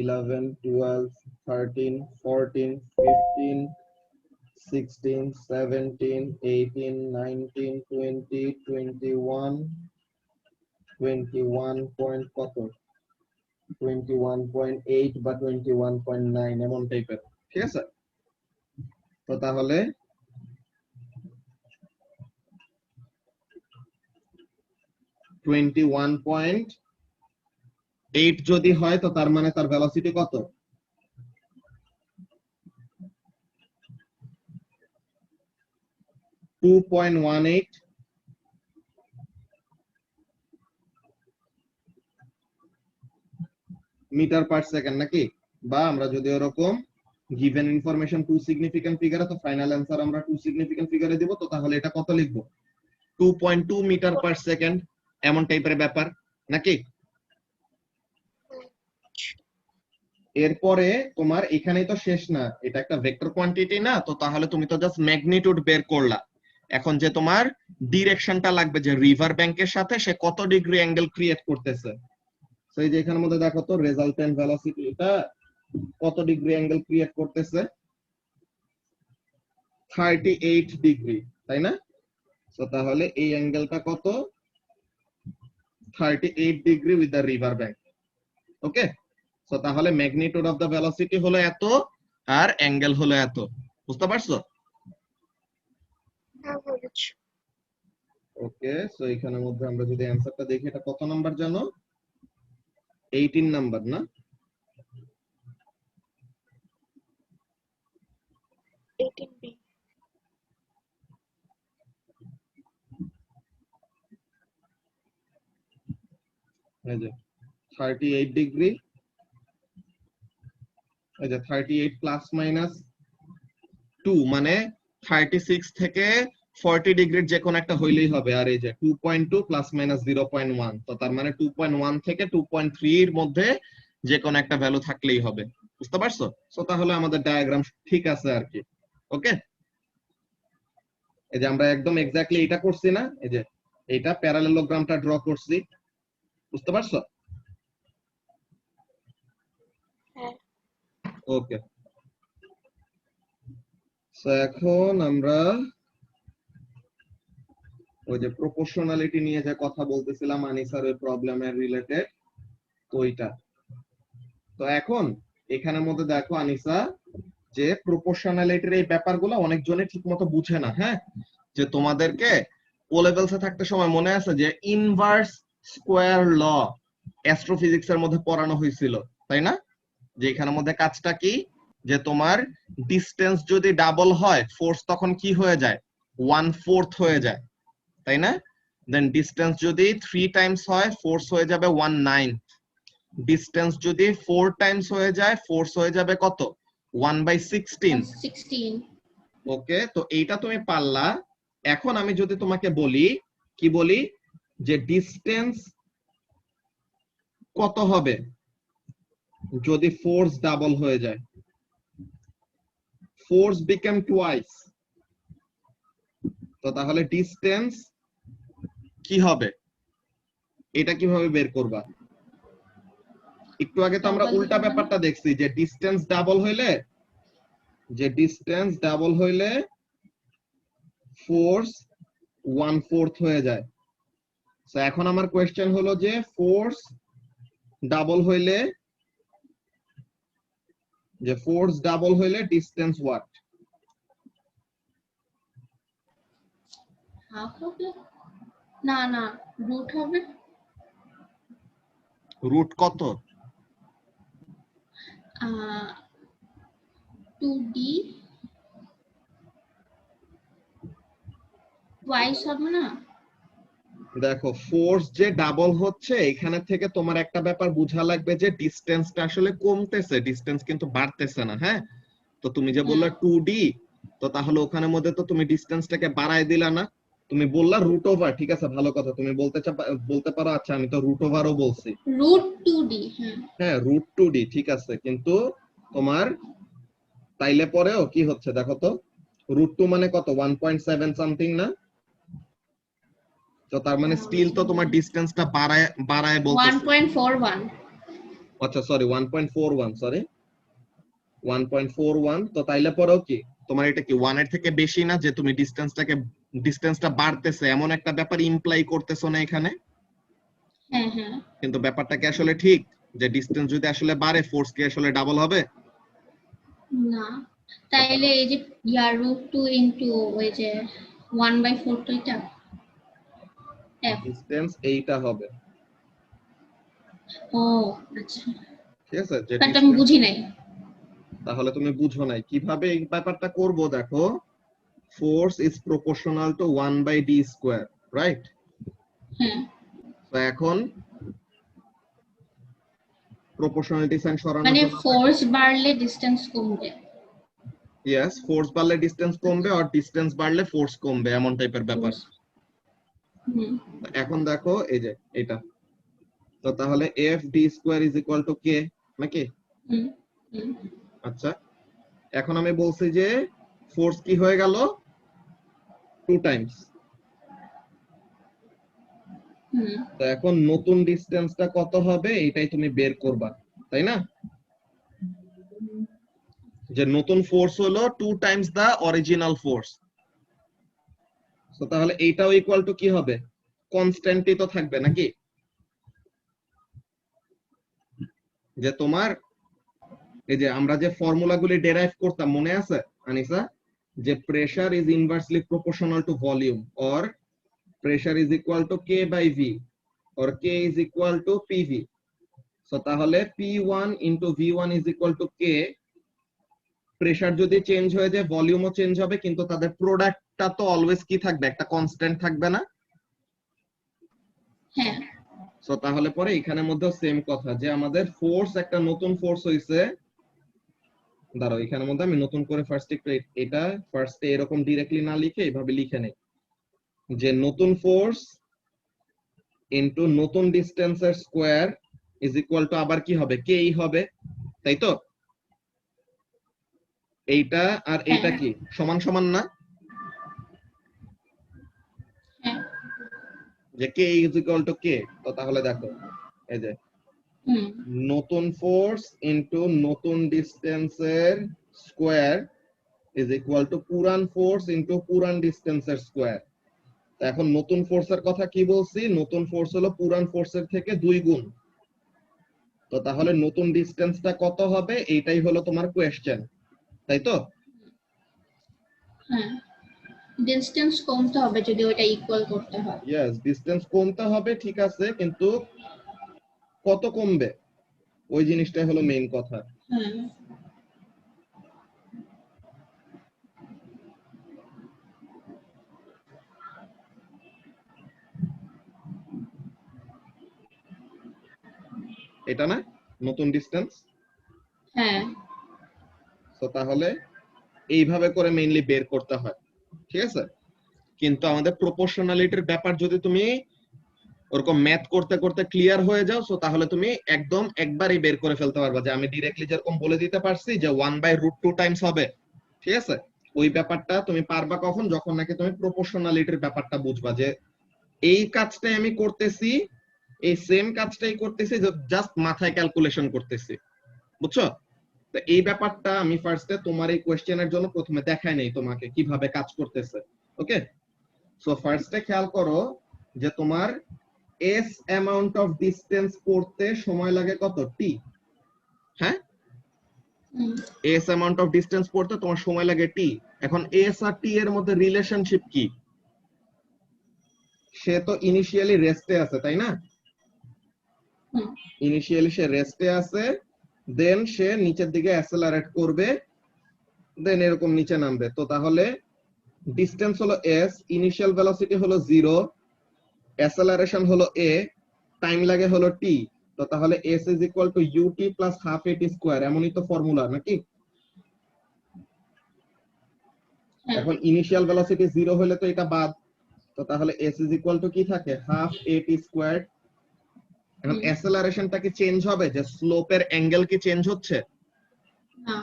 11 12 13 14 15 16 17 18 19 20 21 21 পয়েন্ট কত, 21.8 বা 21.9 এমন টাইপের, ঠিক আছে। তো তাহলে 21.8 যদি হয় তো তার মানে তার ভেলোসিটি কত? 2.18 মিটার পার সেকেন্ড নাকি? বা আমরা যদি এরকম গিভেন ইনফরমেশন টু সিগনিফিকেন্ট ফিগারে, তো ফাইনাল অ্যান্সার আমরা টু সিগনিফিকেন্ট ফিগারে দিব, তো তাহলে এটা কত লিখবো? 2.2 মিটার পার সেকেন্ড, এমন টাইপের ব্যাপার নাকি? এরপরে তোমার এখানেই তো শেষ না, এটা একটা ভেক্টর কোয়ান্টিটি না, তো তাহলে তুমি তো জাস্ট ম্যাগনিটিউড বের করলা। এখন যে তোমার ডিরেকশনটা লাগবে, যে রিভার ব্যাংকের সাথে সে কত ডিগ্রি অ্যাঙ্গেল ক্রিয়েট করতেছে, সেই যে এখানের মধ্যে দেখো তো রেজাল্টেন্ট ভেলোসিটি এটা কত ডিগ্রি অ্যাঙ্গেল ক্রিয়েট করতেছে? 38 ডিগ্রি, তাই না? তো তাহলে এই অ্যাঙ্গেলটা কত? 38 degree with the river bank. Okay, তো তাহলে ম্যাগনিটিউড অফ দ্য ভেলোসিটি হলো এত আর অ্যাঙ্গেল হলো এত। বুঝতে পারছো? হ্যাঁ বুঝছি। ওকে, সো এখানের মধ্যে আমরা যদি অ্যানসারটা দেখি, এটা কত নাম্বার জানো? 18 নাম্বার না? 18B। এই যে 38 ডিগ্রি, এই যে 38 প্লাস মাইনাস 2 মানে 36 থেকে 40 ডিগ্রির যে কোনো একটা হইলেই হবে। আর এই যে 2.2 প্লাস মাইনাস 0.1, তো তার মানে 2.1 থেকে 2.3 এর মধ্যে যে কোনো একটা ভ্যালু থাকলেই হবে। বুঝতে পারছো? সো তাহলে আমাদের ডায়াগ্রাম ঠিক আছে আর কি। ওকে, এই যে আমরা একদম এক্স্যাক্টলি এটা করছি না, এই যে এটা প্যারালেলোগ্রামটা ড্র করছি। বুঝতে পারছো? হ্যাঁ। ওকে, সো এখন আমরা ওই যে প্রপোর্শনালিটি নিয়ে যে কথা বলতেছিলাম আনিসার ওই প্রবলেমের রিলেটেড, তো ওইটা। তো এখন এখানের মধ্যে দেখো আনিসা, যে প্রপোর্শনালিটির এই ব্যাপারগুলো অনেকজনে ঠিকমতো বুঝে না। হ্যাঁ, যে তোমাদেরকে ও লেভেলসে থাকতে সময় মনে আছে যে ইনভার্স স্কয়ার ল অ্যাস্ট্রোফিজিক্সের মধ্যে পড়ানো হয়েছিল, তাই না? যে এখানের মধ্যে কাজটা কি, যে তোমার ডিসটেন্স যদি ডাবল হয় ফোর্স তখন কি হয়ে যায়? 1/4 হয়ে যায়, তাই না? দেন ডিসটেন্স যদি 3 টাইমস হয় ফোর্স হয়ে যাবে 1/9। ডিসটেন্স যদি 4 টাইমস হয়ে যায় ফোর্স হয়ে যাবে কত? 1/16। 16। ওকে, তো এইটা তুমি পারলা। এখন আমি যদি তোমাকে বলি, কি বলি, যে ডিসটেন্স কত হবে যদি ফোর্স ডাবল হয়ে যায়? ফোর্স বিকাম টুয়াইস, তো তাহলে ডিসটেন্স কি হবে? এটা কিভাবে বের করবা? একটু আগে তো আমরা উল্টা ব্যাপারটা দেখছি, যে ডিসটেন্স ডাবল হইলে ফোর্স 1/4 হয়ে যায়। তো এখন আমার কোয়েশ্চেন হলো যে ফোর্স ডাবল হইলে ডিসটেন্স হোয়াট? হাফ হবে না, না রুট হবে। রুট কত? 2D টুয়াইস হবে না? দেখো ফোর্স যে ডাবল হচ্ছে, এখানে থেকে তোমার একটা ব্যাপার বোঝা লাগবে যে ডিসটেন্সটা আসলে কমতেছে, ডিসটেন্স কিন্তু বাড়তেছে না। হ্যাঁ, তো তুমি যে বললা 2D, তো তাহলে ওখানের মধ্যে তো তুমি ডিসটেন্সটাকে বাড়ায় দিলা না, তুমি বললা রুট ওভার। ঠিক আছে, ভালো কথা, তুমি বলতে পারো আচ্ছা আমি তো রুট ওভারও বলছি। Root 2D। হ্যাঁ হ্যাঁ, রুট 2D ঠিক আছে, কিন্তু তোমার তাইলে পরেও কি হচ্ছে দেখো তো, রুট 2 মানে কত? 1.7 সামথিং না? তো তার মানে স্টিল তো তোমার ডিসটেন্সটা বাড়ায় বলতেছে। 1.41। আচ্ছা সরি 1.41, সরি 1.41। তো তাইলে পরেও কি তোমার এটা কি 1 এর থেকে বেশি না, যে তুমি ডিসটেন্সটা বাড়তেছে এমন একটা ব্যাপার ইমপ্লাই করতেছো না এখানে? হ্যাঁ হ্যাঁ। কিন্তু ব্যাপারটা কি আসলে ঠিক, যে ডিসটেন্স যদি আসলে বাড়ে ফোর্স কি আসলে ডাবল হবে? না, তাইলে এই যে রুট 2 ইনটু ওই যে 1/4 তো এটা F ডিসটেন্স এইটা হবে, ও আচ্ছা ঠিক আছে? যে তাহলে তো আমি distance- বুঝি নাই তাহলে তুমি বুঝো নাই কিভাবে এই ব্যাপারটা করব। দেখো, force is proportional two 1/d², right? হ্যাঁ তো এখন প্রপোর্শনালিটি সাইন সরানোর মানে জন্য ফোর্স বাড়লে ডিসটেন্স কমবে ইয়েস, ফোর্স বাড়লে ডিসটেন্স কমবে আর ডিসটেন্স বাড়লে ফোর্স কমবে, এমন টাইপের ব্যাপার। হুম এখন দেখো এই যে এটা, তো তাহলে f(d²) = k নাকি? হুম হুম আচ্ছা, এখন আমি বলছি যে ফোর্স কি হয়ে গেল 2 টাইমস। হুম তো এখন নতুন ডিসটেন্সটা কত হবে এটাই তুমি বের করবা, তাই না? যে নতুন ফোর্স হলো 2 টাইমস দা অরিজিনাল ফোর্স। তো তাহলে এইটাও ইকুয়াল টু কি হবে? কনস্ট্যান্টই তো থাকবে নাকি? যে তোমার এই যে আমরা যে ফর্মুলাগুলি ডেরাইভ করতাম মনে আছে আনিসা, যে pressure is inversely proportional to volume, or pressure is equal two k/v, or k is equal two pv। So তাহলে p1 into v1 is equal two k। Pressure যদি চেঞ্জ হয়ে যায় ভলিউমও চেঞ্জ হবে, কিন্তু তাদের প্রোডাক্টটা তো অলওয়েজ কি থাকবে? একটা কনস্ট্যান্ট থাকবে না? হ্যাঁ সো তাহলে পরে এখানের মধ্যেও সেম কথা, যে আমাদের ফোর্স একটা নতুন ফোর্স হইছে। দাঁড়াও, এখানের মধ্যে আমি নতুন করে এটা ফার্স্টে এরকম ডিরেক্টলি না লিখে এইভাবে লিখে নেই, যে নতুন ফোর্স ইনটু নতুন ডিসটেন্সের স্কয়ার ইজ ইকুয়াল টু আবার কি হবে? কে হবে, তাই তো? এইটা আর এইটা কি সমান সমান না? হ্যাঁ যে কে ইজ ইকুয়াল টু কে। তো তাহলে দেখো এই যে হুম নতুন ফোর্স ইনটু নতুন ডিসটেন্সের স্কয়ার ইজ ইকুয়াল টু পুরান ফোর্স ইনটু পুরান ডিসটেন্সের স্কয়ার। এখন নতুন ফোর্সের কথা কি বলছি? নতুন ফোর্স হলো পুরান ফোর্সের থেকে 2 গুণ। তো তাহলে নতুন ডিসটেন্সটা কত হবে এইটাই হলো তোমার কোয়েশ্চেন, তাই তো? হ্যাঁ ডিসটেন্স কমতে হবে যদি ওটা ইকুয়াল করতে হয় ইয়েস, ডিসটেন্স কমতে হবে, ঠিক আছে, কিন্তু কত কমবে ওই জিনিসটাই হলো মেইন কথা। হ্যাঁ এটা না নতুন ডিসটেন্স। হ্যাঁ তো তাহলে এইভাবে করে মেইনলি বের করতে হয়, ঠিক আছে? কিন্তু আমাদের প্রপোর্শনালিটির ব্যাপার যদি তুমি ওরকম ম্যাথ করতে করতে ক্লিয়ার হয়ে যাও, সো তাহলে তুমি একদম একবারই বের করে ফেলতে পারবা, যে আমি ডিরেক্টলি যেরকম বলে দিতে পারছি যে 1/√2 টাইমস হবে, ঠিক আছে? ওই ব্যাপারটা তুমি পারবা কখন? যখন নাকি তুমি প্রপোর্শনালিটির ব্যাপারটা বুঝবা, যে এই কাজটাই আমি করতেছি, এই সেম কাজটাই করতেছি, জাস্ট মাথায় ক্যালকুলেশন করতেছি, বুঝছো? তো এই ব্যাপারটা আমি ফার্স্টে তোমার এই কোশ্চেনের জন্য প্রথমে দেখাই নেই তোমাকে কিভাবে কাজ করতেছে। ওকে, সো ফার্স্টে খেয়াল করো যে তোমার এস অ্যামাউন্ট অফ ডিসটেন্স করতে সময় লাগে কত? টি। হ্যাঁ, হুম এস অ্যামাউন্ট অফ ডিসটেন্স করতে তোমার সময় লাগে টি। এখন এস আর টি এর মধ্যে রিলেশনশিপ কি? সে তো ইনিশিয়ালি রেস্টে আছে, তাই না? হুম ইনিশিয়ালি সে রেস্টে আছে, দেন সে নিচের দিকে অ্যাসেলারেট করবে, দেন এরকম নিচে নামবে। তো তাহলে ডিসটেন্স হলো এস, ইনিশিয়াল ভেলোসিটি হলো 0, অ্যাসেলারেশন হলো এ, টাইম লাগে হলো টি। তো তাহলে s is equal to ut plus half at square, এমনই তো ফর্মুলা নাকি? হ্যাঁ এখন ইনিশিয়াল ভেলোসিটি 0 হলে তো এটা বাদ। তো তাহলে এস ইজ ইকুয়াল টু কি থাকে? Half at square. এখন অ্যাসেলারেশনটা কি চেঞ্জ হবে? যে স্লোপের অ্যাঙ্গেল কি চেঞ্জ হচ্ছে? না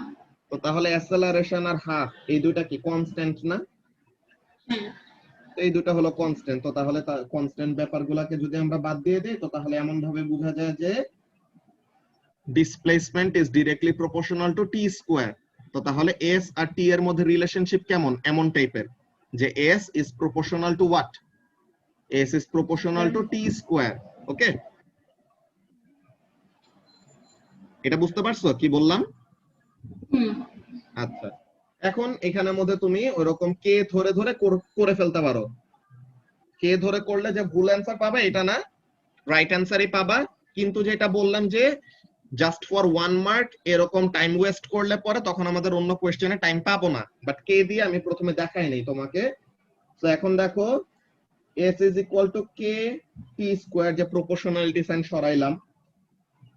তো তাহলে অ্যাসেলারেশন আর হাফ এই দুইটা কি কনস্ট্যান্ট না? হ্যাঁ এই দুটো হলো কনস্ট্যান্ট। তো তাহলে কনস্ট্যান্ট ব্যাপারগুলোকে যদি আমরা বাদ দিয়ে দিই, তো তাহলে এমন ভাবে বোঝা যায় যে displacement is directly proportional to T square. তো তাহলে এস আর টি এর মধ্যে রিলেশনশিপ কেমন? এমন টাইপের, যে S is proportional to what? S is proportional to T square. Okay, এটা বুঝতে পারছো কি বললাম? হুম আচ্ছা, এখন এখানের মধ্যে তুমি ওইরকম কে ধরে ধরে করে ফেলতে পারো। কে ধরে করলে যে ভুল অ্যান্সার পাবে এটা না, রাইট অ্যান্সারই পাবা। কিন্তু যেটা বললাম যে জাস্ট ফর 1 মার্ক এরকম টাইম ওয়েস্ট করলে পরে তখন আমাদের অন্য কোশ্চেনে টাইম পাবো না। বাট কে দিয়ে আমি প্রথমে দেখাই নাই তোমাকে। তো এখন দেখো s is equal to k t square, যে প্রপোর্শনালিটি সাইন সরাইলাম।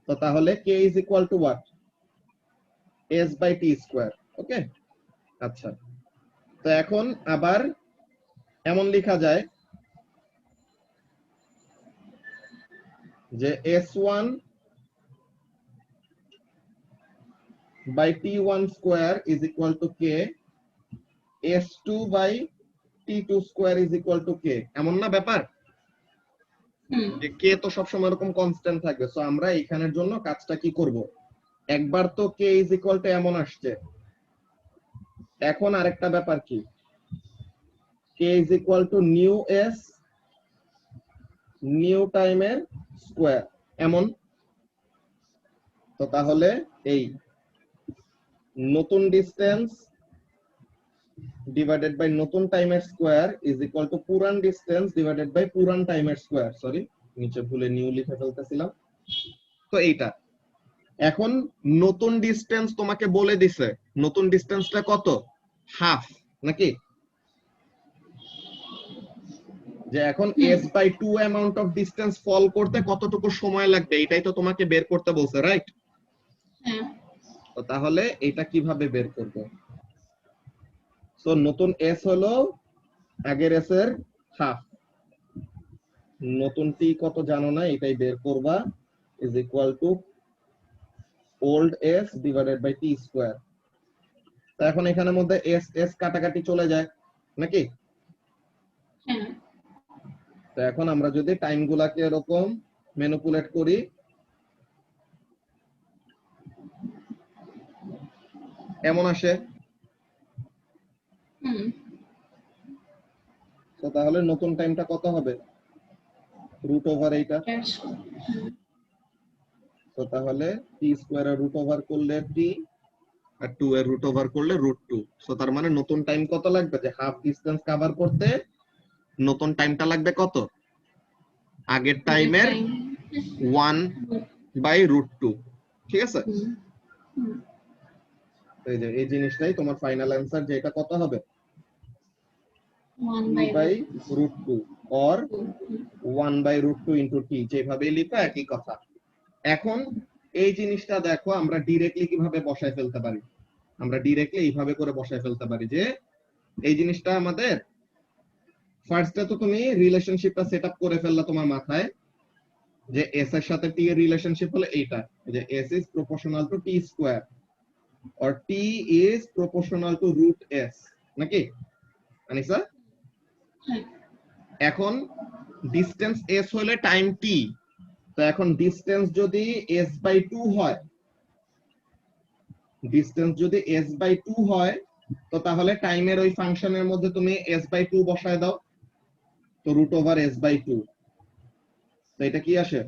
তো তাহলে k is equal to what, s by t square। ওকে, আচ্ছা। তো এখন আবার এমন লেখা যায় যে s1 by t1 square is equal to k, s2 by t2 square is equal to k, এমন না ব্যাপার? যে k তো সবসময় এরকম কনস্ট্যান্ট থাকবে। সো আমরা এখানের জন্য কাজটা কি করব, একবার তো k is equal to এমন আসছে, এখন আরেকটা ব্যাপার কি, k is equal to new s new টাইমের স্কয়ার এমন। তো তাহলে এই নতুন ডিসটেন্স ডিভাইডেড বাই নতুন টাইমের স্কয়ার ইজ ইকুয়াল টু পুরান ডিসটেন্স ডিভাইডেড বাই পুরান টাইমের স্কয়ার। সরি, নিচে ভুলে নিউ লিখে ফেলতেছিলাম। তো এইটা এখন নতুন ডিসটেন্স তোমাকে বলে দিছে, নতুন ডিসটেন্সটা কত, হাফ নাকি? যে এখন s by 2 amount of distance fall করতে কতটুকু সময় লাগবে এটাই তো তোমাকে বের করতে বলছে, রাইট? হ্যাঁ। তো তাহলে এটা কিভাবে বের করব? সো নতুন s হলো আগের s এর হাফ, নতুন t কত জানো না, এটাই বের করবা, is equal to old s divided by t square. তো এখন এখানের মধ্যে s s কাটাকাটি চলে যায় নাকি? হ্যাঁ। তো এখন আমরা যদি টাইম গুলাকে এরকম ম্যানিপুলেট করি, এমন আসে। তো তাহলে নতুন টাইমটা কত হবে, রুট ওভার এইটা। তো তাহলে t স্কয়ার এর রুট ওভার করলে t, আর 2 এর রুট ওভার করলে √2। সো তার মানে নতুন টাইম কত লাগবে, যে হাফ ডিসটেন্স কভার করতে নতুন টাইমটা লাগবে কত, আগের টাইমের 1/√2। ঠিক আছে, এই যে এই জিনিসটাই তোমার ফাইনাল অ্যানসার, যে এটা কত হবে, 1/√2 or 1/√2 into t, যেভাবে লিখা একই কথা। এখন এই জিনিসটা দেখো আমরা ডিরেক্টলি কিভাবে বসায় ফেলতে পারি, আমরা ডিরেক্টলি এইভাবে করে বসায় ফেলতে পারি। যে এই জিনিসটা আমাদের ফার্স্টে তো তুমি রিলেশনশিপটা সেটআপ করে ফেললা তোমার মাথায়, যে s এর সাথে t এর রিলেশনশিপ হলো এইটা, যে s is proportional to t square or t is proportional to √s, নাকি আনিসা? এখন ডিসটেন্স s হলে টাইম t, তো এখন ডিসটেন্স যদি s/2 হয়, ডিসটেন্স যদি s/2 হয়, তো তাহলে টাইমের ওই ফাংশনের মধ্যে তুমি s/2 বসায় দাও, তো √s/2। তো এটা কি আসে,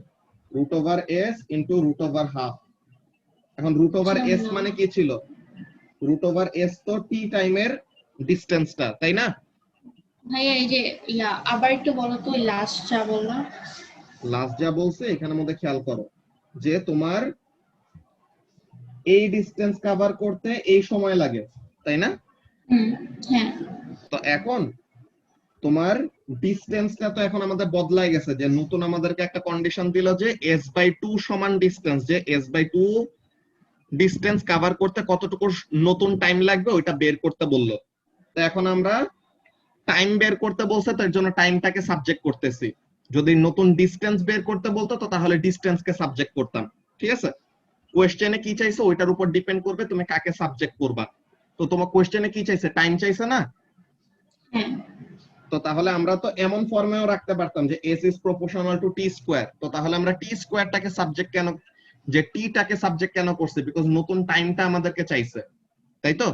√s ইনটু √1/2। এখন √s মানে কি ছিল, √s তো t টাইমের ডিসটেন্সটা, তাই না? ভাইয়া এই যে আবার একটু বলো তো, লাস্ট যা বললাম। লাস্ট যা বলছে এখানের মধ্যে খেয়াল করো, যে তোমার এই ডিসটেন্স কভার করতে এই সময় লাগে, তাই না? হ্যাঁ। তো এখন তোমার ডিসটেন্সটা তো এখন আমাদের বদলাই গেছে, যে নতুন আমাদেরকে একটা কন্ডিশন দিল যে s/2 সমান ডিসটেন্স, যে s/2 ডিসটেন্স কভার করতে কতটুকু নতুন টাইম লাগবে ওইটা বের করতে বললো। তো এখন আমরা টাইম বের করতে বলছে, তার জন্য টাইমটাকে সাবজেক্ট করতেছি। যদি নতুন ডিসটেন্স বের করতে বলতো তো তাহলে ডিসটেন্সকে সাবজেক্ট করতাম। ঠিক আছে, কোশ্চেনে কি চাইছে ওইটার উপর ডিপেন্ড করবে তুমি কাকে সাবজেক্ট করবা। তো তোমার কোশ্চেনে কি চাইছে, টাইম চাইছে না? তো তাহলে আমরা তো এমন ফর্মেও রাখতে পারতাম যে s is proportional to t square। তো তাহলে আমরা t স্কয়ারটাকে সাবজেক্ট কেন, যে t টাকে সাবজেক্ট কেন করছে, বিকজ নতুন টাইমটা আমাদেরকে চাইছে, তাই তো?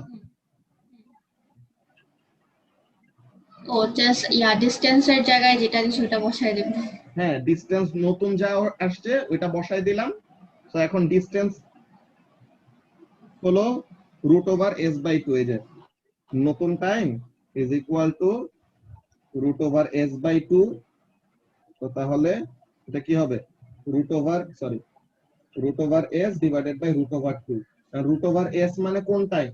ও জাস্ট ডিসটেন্সের জায়গায় যেটা দিছি ওটা বসায় দেব। হ্যাঁ, ডিসটেন্স নতুন যা আসছে ওইটা বসায় দিলাম। তো এখন ডিসটেন্স হলো √s/2, এই যে নতুন time is equal two √s/2, তো তাহলে এটা কি হবে √s ডিভাইডেড বাই √2। √s মানে কোন টাইম?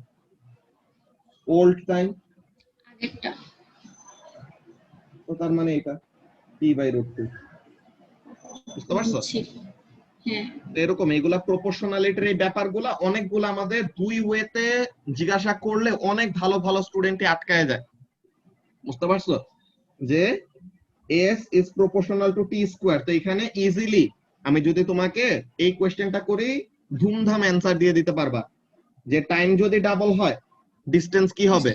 ওল্ড টাইম, আগেরটা। তো তার মানে এটা t/√2। বুঝতে পারছো? বুঝছি। হ্যাঁ। তো এরকম এগুলা প্রপোর্শনালিটির এই ব্যাপারগুলা অনেকগুলো আমাদের দুই ওয়েতে জিজ্ঞাসা করলে অনেক ভালো ভালো স্টুডেন্টই আটকায় যায়। বুঝতে পারছো যে s is proportional to t², তো এখানে ইজিলি আমি যদি তোমাকে এই কোশ্চেনটা করি ধুমধাম অ্যানসার দিয়ে দিতে পারবা যে টাইম যদি ডাবল হয় ডিসটেন্স কি হবে?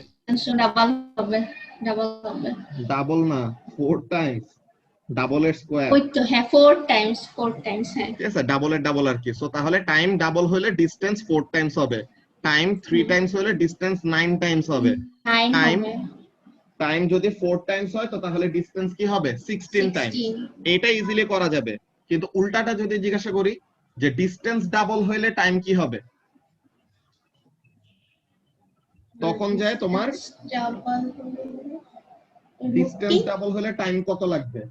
ডাবল হবে, ডাবল হবে। ডাবল না, 4 টাইমস, ডাবল এর স্কয়ার। ওই তো হ্যাঁ, 4 টাইমস হ্যাঁ। ঠিক আছে, ডাবল এর ডাবল আর কি। সো তাহলে টাইম ডাবল হলে ডিসটেন্স 4 টাইমস হবে, টাইম 3 টাইমস হলে ডিসটেন্স 9 টাইমস হবে। 9 টাইম হবে। টাইম যদি 4 টাইমস হয় তো তাহলে ডিসটেন্স কি হবে? 16 টাইমস। 16। এটা ইজিলি করা যাবে, কিন্তু উল্টাটা যদি জিজ্ঞাসা করি যে ডিসটেন্স ডাবল হইলে টাইম কি হবে, তখন যায় তোমার ডিসটেন্স ডাবল হলে টাইম কত লাগবে?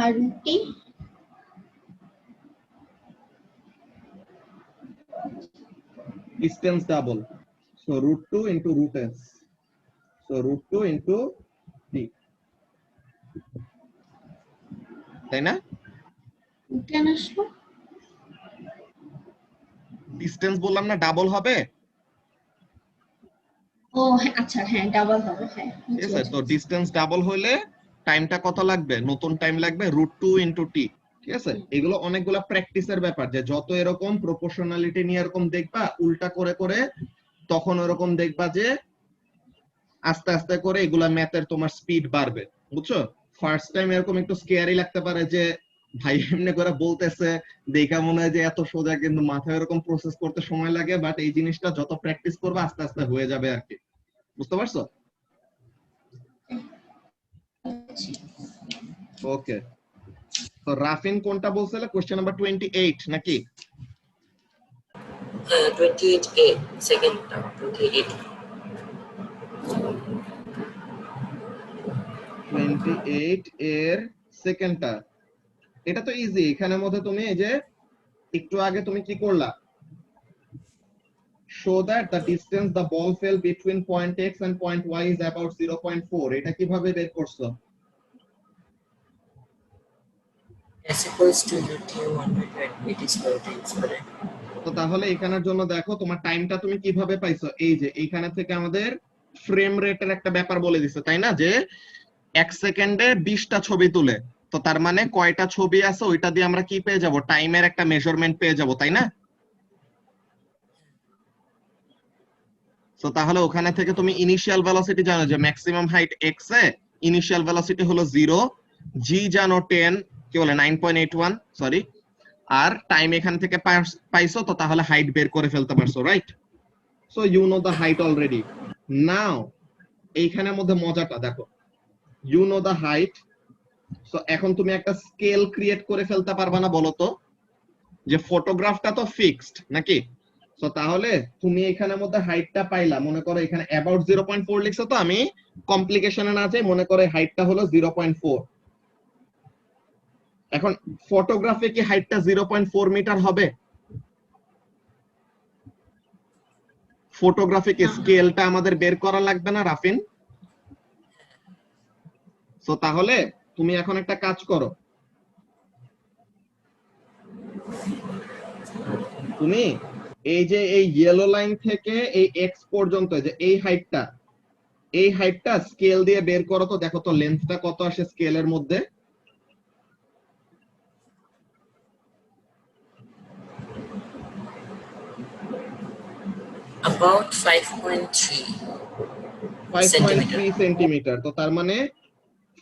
আর রুটি distance double, so √2 into √s, so √2 into t, তাই না? কেন আসলো? ডিসটেন্স বললাম না ডাবল হবে। ও হ্যাঁ, আচ্ছা হ্যাঁ, ডাবল হবে হ্যাঁ। ঠিক আছে, তো ডিসটেন্স ডাবল হইলে টাইমটা কত লাগবে? নতুন টাইম লাগবে √2 ইনটু t। ঠিক আছে, এগুলো অনেকগুলা প্র্যাকটিসের ব্যাপার, যে যত এরকম প্রপোর্শনালিটি নিয়ে এরকম দেখবা উল্টা করে করে, তখন এরকম দেখবা যে আস্তে আস্তে করে এগুলা ম্যাথের তোমার স্পিড বাড়বে। বুঝছো? ফার্স্ট টাইম এরকম একটু স্কেয়ারি লাগতে পারে যে ভাই এমনি করে বলতেছে দেখা মনে হয় যে এত সোজা, কিন্তু মাথায় এরকম প্রসেস করতে সময় লাগে, বাট এই জিনিসটা যত প্র্যাকটিস করবে আস্তে আস্তে হয়ে যাবে আর কি। বুঝতে পারছো? ওকে, তো রাফিন কোনটা বলছিলে? কোশ্চেন নাম্বার 28 নাকি? 28A, second 28। 28 এর সেকেন্ডটা, এটা তো ইজি। এখানের মধ্যে তুমি এই যে একটু আগে তুমি কি করলা? show that the distance the ball fell between point x and point y is about 0.4, এটা কিভাবে বের করছো? S equals to ut 1/20 square times করে। তো তাহলে এখানের জন্য দেখো তোমার টাইমটা তুমি কিভাবে পাইছো? এই যে এইখানে থেকে আমাদের ফ্রেম রেটের একটা ব্যাপার বলে দিছে, তাই না? যে 1 সেকেন্ডে 20টা ছবি তুলে, তো তার মানে কয়টা ছবি আছে ওইটা দিয়ে আমরা কি পেয়ে যাব? টাইমের একটা মেজারমেন্ট পেয়ে যাব, তাই না? তো তাহলে ওখানে থেকে তুমি ইনিশিয়াল ভেলোসিটি জানো যে ম্যাক্সিমাম হাইট x এ ইনিশিয়াল ভেলোসিটি হলো 0, g জানো 10, কি বলে 9.81 সরি, আর টাইম এখান থেকে পাইছো, তো তাহলে হাইট বের করে ফেলতে পারছো, right? So you know the height already. Now এইখানের মধ্যে মজাটা দেখো, you know the height, so এখন তুমি একটা স্কেল ক্রিয়েট করে ফেলতে পারবা না বলো তো? যে ফটোগ্রাফটা তো ফিক্সড নাকি? সো তাহলে তুমি এখানের মধ্যে হাইটটা পাইলা, মনে করো এখানে অ্যাবাউট 0.4 লিখছো, তো আমি কমপ্লিকেশনে না যাই, মনে করে হাইটটা হলো 0.4। এখন ফটোগ্রাফে কি হাইটটা 0.4 মিটার হবে? ফটোগ্রাফিক স্কেলটা আমাদের বের করা লাগবে না রাফিন? সো তাহলে তুমি এখন একটা কাজ করো, তুমি এই যে এই ইয়েলো লাইন থেকে এই এক্স পর্যন্ত যে এই হাইটটা স্কেল দিয়ে বের করো, তো দেখো তো লেন্থটা কত আসে স্কেলের মধ্যে? About 5.3 5.3 centimetre. তো তার মানে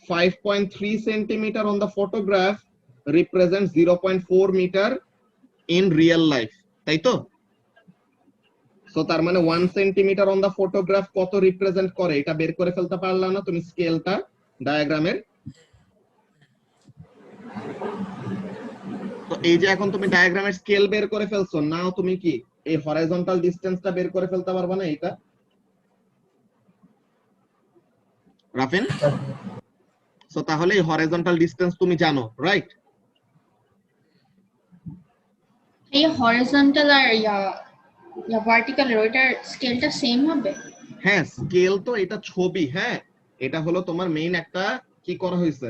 5.3 centimetre on the photograph represent 0.4 metre in real life, তাই তো? সো তার মানে 1 সেন্টিমিটার অন দা ফটোগ্রাফ কত রিপ্রেজেন্ট করে, এটা বের করে ফেলতে পারলা না তুমি স্কেলটা ডায়াগ্রামের? তো এই যে এখন তুমি ডায়াগ্রামের স্কেল বের করে ফেলছো, নাও তুমি কি এই হরাইজন্টাল ডিসটেন্সটা বের করে ফেলতে পারবা না? এটা রাফিন? সো তাহলে এই হরাইজন্টাল ডিসটেন্স তুমি জানো, রাইট? এই হরিজন্টাল আর ভার্টিক্যাল ওইটার স্কেলটা সেম হবে? হ্যাঁ, স্কেল তো এটা ছবি, হ্যাঁ এটা হলো তোমার মেইন একটা কি করা হয়েছে,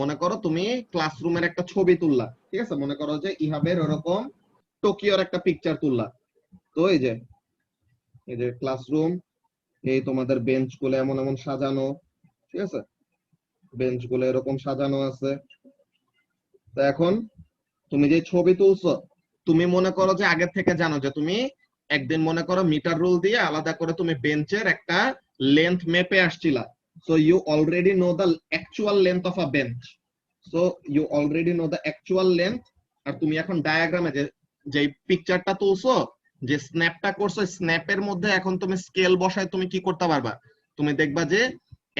মনে করো তুমি ক্লাসরুমের একটা ছবি তুললা, ঠিক আছে, মনে করো যে ইহাবের ওরকম টোকিওর একটা পিকচার তুললা। তো এই যে ক্লাসরুম, এই তোমাদের বেঞ্চ গুলো এমন এমন সাজানো, ঠিক আছে, বেঞ্চ গুলো এরকম সাজানো আছে। তো এখন তুমি যে ছবি তুলছো, তুমি মনে করো যে আগে থেকে জানো যে তুমি একদিন মনে করো মিটার রুল দিয়ে আলাদা করে তুমি বেঞ্চের একটা লেন্থ মেপে আসছিলা। So you already know the actual length of a bench, so you already know the actual length. আর তুমি এখন ডায়াগ্রামে যে পিকচারটা তুলছো, যে স্ন্যাপটা করছো, স্ন্যাপের মধ্যে এখন তুমি স্কেল বসায় তুমি কি করতে পারবা, তুমি দেখবা যে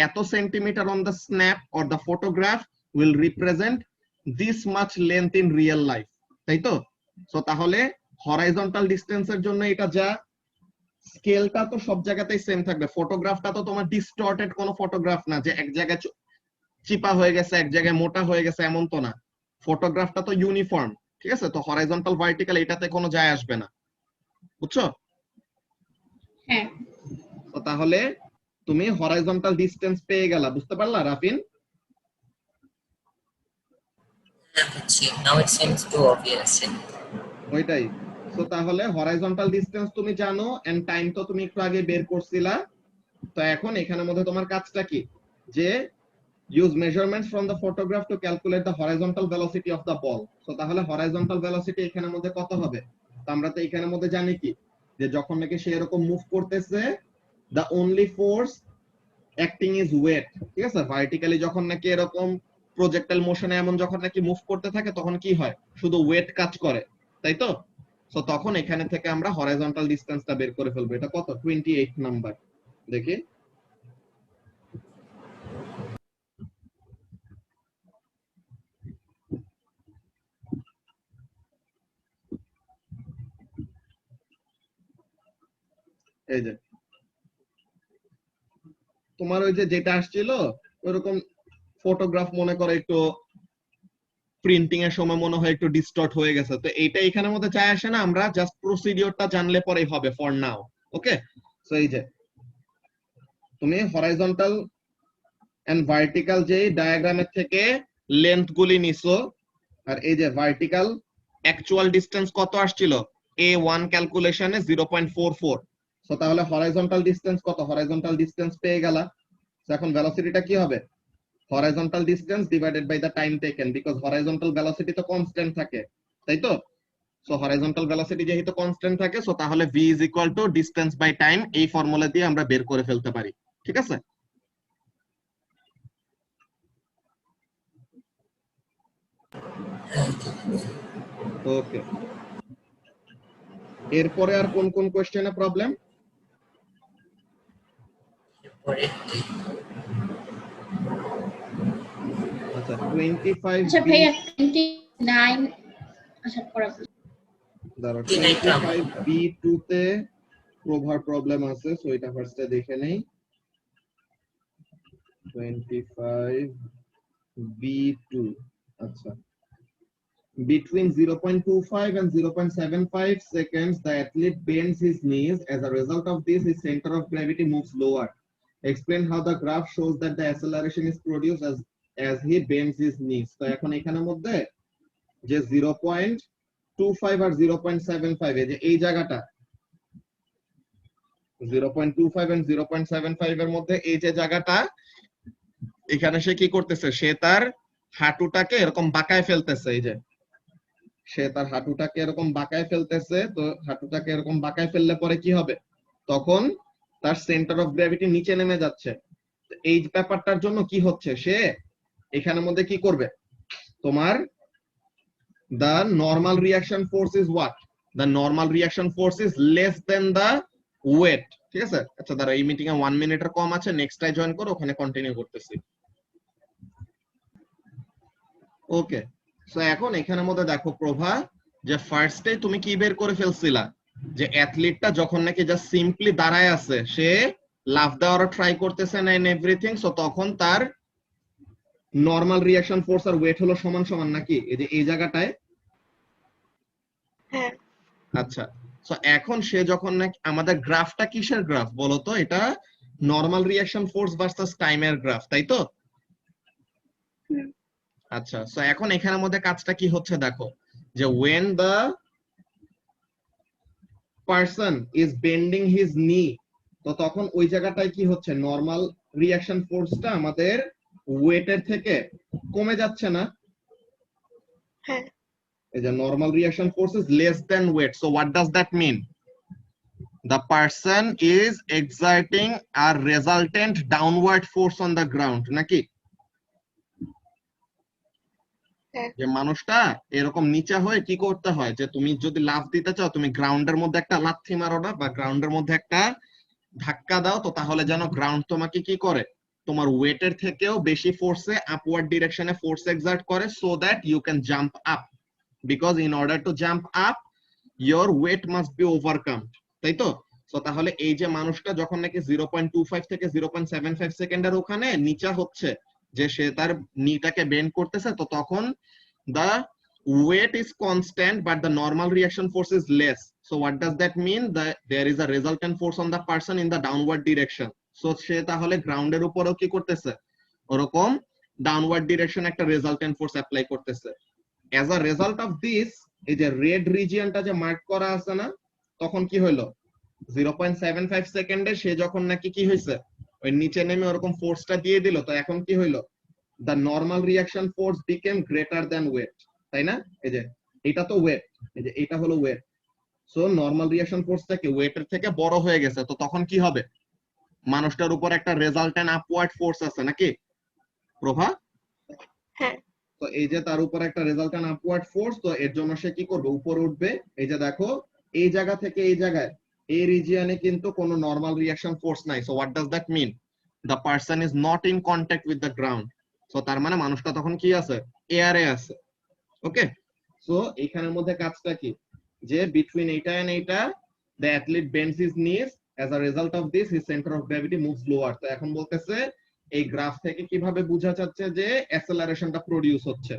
এত centimetre on the snap or the photograph will represent this much length in real life, তাই তো? সো তাহলে হরাইজন্টাল ডিসটেন্সের জন্য এটা যা, স্কেলটা তো সব জায়গাতেই সেম থাকবে। ফটোগ্রাফটা তো তোমার ডিস্টর্টেড কোনো ফটোগ্রাফ না যে এক জায়গায় চিপা হয়ে গেছে এক জায়গায় মোটা হয়ে গেছে, এমন তো না। ফটোগ্রাফটা তো ইউনিফর্ম, ঠিক আছে? তো হরাইজন্টাল ভার্টিক্যাল এটাতে কোনো যায় আসবে না, বুঝছো? হ্যাঁ। তো তাহলে তুমি হরাইজন্টাল ডিসটেন্স পেয়ে গেলা, বুঝতে পারলা রাফিন? Now it seems too obvious. ওইটাই। সো তাহলে হরাইজন্টাল ডিসটেন্স তুমি জানো, এন্ড টাইম তো তুমি একটু আগে বের করছিলা। তো এখন এখানের মধ্যে তোমার কাজটা কি, যে use measurements from the photograph to calculate the horizontal velocity of the ball. So তাহলে horizontal velocity এখানের মধ্যে কত হবে? তো আমরা তো এখানের মধ্যে জানি কি, যে যখন নাকি সে এরকম মুভ করতেছে, the only force acting is weight, ঠিক আছে? ভার্টিক্যালি যখন নাকি এরকম প্রজেক্টাইল মোশনে এমন যখন নাকি মুভ করতে থাকে, তখন কি হয়, শুধু ওয়েট কাজ করে, তাই তো? সো তখন এখানে থেকে আমরা হরাইজন্টাল ডিসটেন্সটা বের করে ফেলবো। এটা কত? 28 নাম্বার, দেখি। এই যে তোমার ওই যে যেটা আসছিল ওরকম ফটোগ্রাফ মনে করে একটু প্রিন্টিং এর সময় মনে হয় একটু ডিস্টর্ট হয়ে গেছে, তো এইটা এখানের মধ্যে যায় আসে না, আমরা জাস্ট প্রসিডিওরটা জানলে পরেই হবে ফর নাও। ওকে, সো এই যে তুমি হরাইজন্টাল এন্ড ভার্টিক্যাল যে ডায়াগ্রামের থেকে লেন্থ গুলি নিছো, আর এই যে ভার্টিক্যাল অ্যাকচুয়াল ডিসটেন্স কত আসছিল, A1 ক্যালকুলেশনে 0.44। সো তাহলে হরাইজন্টাল ডিসটেন্স কত? হরাইজন্টাল ডিসটেন্স পেয়ে গেলা। সো এখন ভেলোসিটিটা কি হবে? horizontal distance divided by the time taken, because horizontal velocity তো কনস্ট্যান্ট থাকে, তাই তো? সো horizontal velocity যেহেতু কনস্ট্যান্ট থাকে, সো তাহলে v is equal to distance by time, এই ফর্মুলা দিয়ে আমরা বের করে ফেলতে পারি, ঠিক আছে? ওকে, এরপরে আর কোন কোন কোশ্চেনে প্রবলেম? আচ্ছা 25 আচ্ছা ভাইয়া 29, আচ্ছা পরে দাঁড়াও, 25 B2 তে প্রভার প্রবলেম আছে, সো এটা ফার্স্টে দেখে নেই। 25 B2, আচ্ছা, between 0.25 and 0.75 seconds the athlete bends his knees. As a result of this, his center of gravity moves lower. Explain how the graph shows that the acceleration is produced as he bends his knees. তো এখন এখানের মধ্যে যে 0.25 আর 0.75 এই যে এই জায়গাটা 0.25 and 0.75 এর মধ্যে এই যে জায়গাটা, এখানে সে কি করতেছে, সে তার হাঁটুটাকে এরকম বাঁকায় ফেলতেছে। এই যে সে তার হাঁটুটাকে এরকম বাঁকায় ফেলতেছে, তো হাঁটুটাকে এরকম বাঁকায় ফেললে পরে কি হবে, তখন তার সেন্টার অফ গ্র্যাভিটি নিচে নেমে যাচ্ছে। এই ব্যাপারটার জন্য কি হচ্ছে, সে এখানের মধ্যে কি করবে, তোমার the normal reaction force is what, the normal reaction force is less than the weight, ঠিক আছে? আচ্ছা দাঁড়া, এই মিটিং এ 1 মিনিটের কম আছে, নেক্সট টাই জয়েন করো, ওখানে কন্টিনিউ করতেছি। ওকে, সো এখন এখানের মধ্যে দেখো প্রভা, যে ফার্স্টে তুমি কি বের করে ফেলছিলা, যে অ্যাথলিটটা যখন নাকি জাস্ট সিম্পলি দাঁড়ায় আছে, সে লাফ দেওয়ার ট্রাই করতেছে না এন্ড এভরিথিং, সো তখন তার নরমাল রিঅ্যাকশন ফোর্স আর ওয়েট হলো সমান সমান নাকি, এই যে এই জায়গাটায়। হ্যাঁ আচ্ছা, সো এখন সে যখন নাকি, আমাদের গ্রাফটা কিসের গ্রাফ বলো তো? এটা নরমাল রিঅ্যাকশন ফোর্স ভার্সাস টাইমের গ্রাফ, তাই তো? হুম, আচ্ছা, সো এখন এখানের মধ্যে কাজটা কি হচ্ছে দেখো, যে when the person is bending his knee, তো তখন ওই জায়গাটায় কি হচ্ছে, নরমাল রিঅ্যাকশন ফোর্সটা আমাদের ওয়েটের থেকে কমে যাচ্ছে না? হ্যাঁ এই যে normal reaction force is less than weight, so what does that mean? The person is exerting a resultant downward force on the ground, নাকি? হ্যাঁ যে মানুষটা এরকম নিচে হয়ে কি করতে হয়, যে তুমি যদি লাফ দিতে চাও, তুমি গ্রাউন্ডের মধ্যে একটা লাথি মারো না, বা গ্রাউন্ডের মধ্যে একটা ধাক্কা দাও, তো তাহলে যেন গ্রাউন্ড তোমাকে কি করে, তোমার ওয়েটের থেকেও বেশি ফোর্সে আপওয়ার্ড ডিরেকশনে ফোর্স এক্সার্ট করে, so that you can jump up, because in order to jump up your weight must be overcome, তাই তো? তো তাহলে এই যে মানুষটা যখন নাকি 0.25 থেকে 0.75 সেকেন্ডের ওখানে নিচা হচ্ছে, যে সে তার নিটাকে বেন্ড করতেছে, তো তখন the weight is constant but the normal reaction force is less, so what does that mean? That there is a resultant force on the person in the downward direction, so সে তাহলে গ্রাউন্ডের উপরেও কি করতেছে, ওরকম downward direction একটা resultant force apply করতেছে। as a result of this, এই যে রেড রিজিয়নটা যে মার্ক করা আছে না, তখন কি হইলো, 0.75 সেকেন্ডে সে যখন নাকি কি হয়েছে, ওই নিচে নেমে ওরকম ফোর্সটা দিয়ে দিল, তো এখন কি হইলো, the normal reaction force became greater than weight, তাই না? এই যে এটা তো ওয়েট, এই যে এটা হলো ওয়েট, সো নরমাল রিঅ্যাকশন ফোর্সটা কি ওয়েটের থেকে বড় হয়ে গেছে, তো তখন কি হবে, মানুষটার উপর একটা রেজাল্টেন্ট আপওয়ার্ড ফোর্স আছে নাকি প্রভা? হ্যাঁ তো এই যে তার উপর একটা রেজাল্টেন্ট আপওয়ার্ড ফোর্স, তো এর জন্য সে কি করবে, উপরে উঠবে। এই যে দেখো, এই জায়গা থেকে এই জায়গায় এই রিজিয়নে কিন্তু কোনো নরমাল রিঅ্যাকশন ফোর্স নাই, so what does that mean? The person is not in contact with the ground, so তার মানে মানুষটা তখন কি আছে, এয়ারে আছে। ওকে, সো এখানের মধ্যে কাজটা কি, যে বিটুইন এইটা এন্ড এইটা দ্য অ্যাথলিট বেন্ডস হিজ নিজ, as a result of this his centre of gravity moves lower. তো এখন বলতেছে এই গ্রাফ থেকে কিভাবে বোঝা যাচ্ছে যে অ্যাসেলারেশনটা প্রোডিউস হচ্ছে।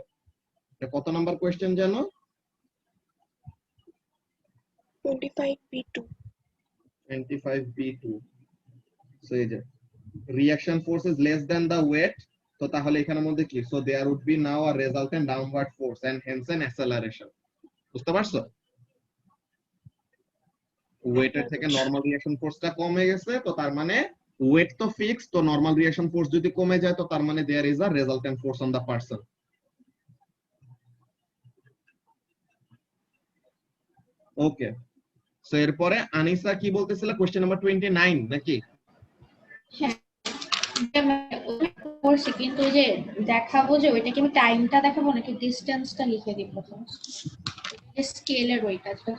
কত নাম্বার কোশ্চেন জানো? 25B2। 25B2। সো এই যে reaction force is less than the weight, তো তাহলে এখানের মধ্যে কি, so there would be now a resultant downward force and hence an acceleration. বুঝতে পারছো? ওয়েটের থেকে নরমাল রিঅ্যাকশন ফোর্সটা কমে গেছে, তো তার মানে ওয়েট তো ফিক্স, তো নরমাল রিঅ্যাকশন ফোর্স যদি কমে যায়, তো তার মানে there is a resultant force on the person. Okay, so এরপরে আনিসা কি বলতেছিল, কোশ্চেন নাম্বার 29 নাকি? হ্যাঁ করছি, কিন্তু ওই যে দেখাবো যে ওইটা কি আমি টাইমটা দেখাবো নাকি ডিসটেন্সটা লিখে দিব? স্কেলের ওইটা যেটা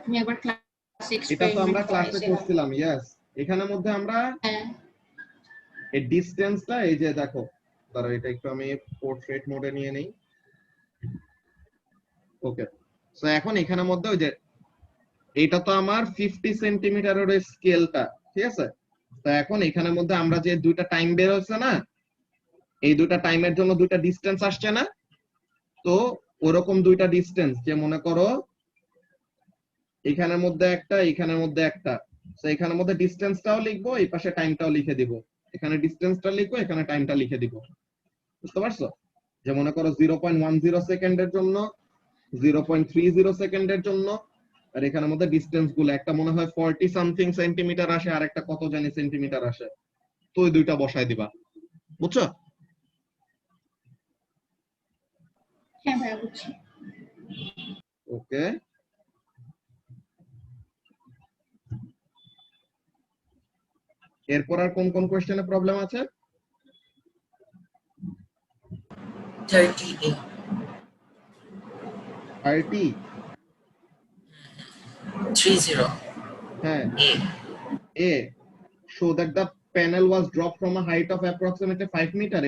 তুমি একবার ক্লাসে এটা তো আমরা এক্সপেরিমেন্ট ক্লাসে করাইছো। করছিলাম, ইয়েস। এখানের মধ্যে আমরা হ্যাঁ এই ডিসটেন্সটা, এই যে দেখো, দাঁড়াও এটা একটু আমি পোর্ট্রেট মোডে নিয়ে নেই। ওকে, সো এখন এখানের মধ্যে ওই যে এইটা তো আমার 50 সেন্টিমিটারের স্কেলটা, ঠিক আছে? তো এখন এখানের মধ্যে আমরা যে দুইটা টাইম বের হচ্ছে না, এই দুইটা টাইমের জন্য দুইটা ডিসটেন্স আসছে না, তো ওরকম দুইটা ডিসটেন্স, যে মনে করো এখানের মধ্যে একটা, এখানের মধ্যে একটা, তো এখানের মধ্যে ডিসটেন্সটাও লিখবো, এই পাশে টাইমটাও লিখে দিব, এখানে ডিসটেন্সটা লিখবো, এখানে টাইমটা লিখে দিব। বুঝতে পারছো? যে মনে করো 0.10 সেকেন্ডের জন্য, 0.30 সেকেন্ডের জন্য, আর এখানের মধ্যে ডিসটেন্স গুলো একটা মনে হয় 40 সামথিং সেন্টিমিটার আসে, আর একটা কত জানি সেন্টিমিটার আসে, তো ওই দুইটা বসায় দিবা। বুঝছো? হ্যাঁ ভাইয়া বুঝছি। ওকে, এরপর আর কোন কোন কোশ্চেনে প্রবলেম আছে? 30A 30। 30 হ্যাঁ, A A show that the panel was dropped from a height of approximately 5 meter,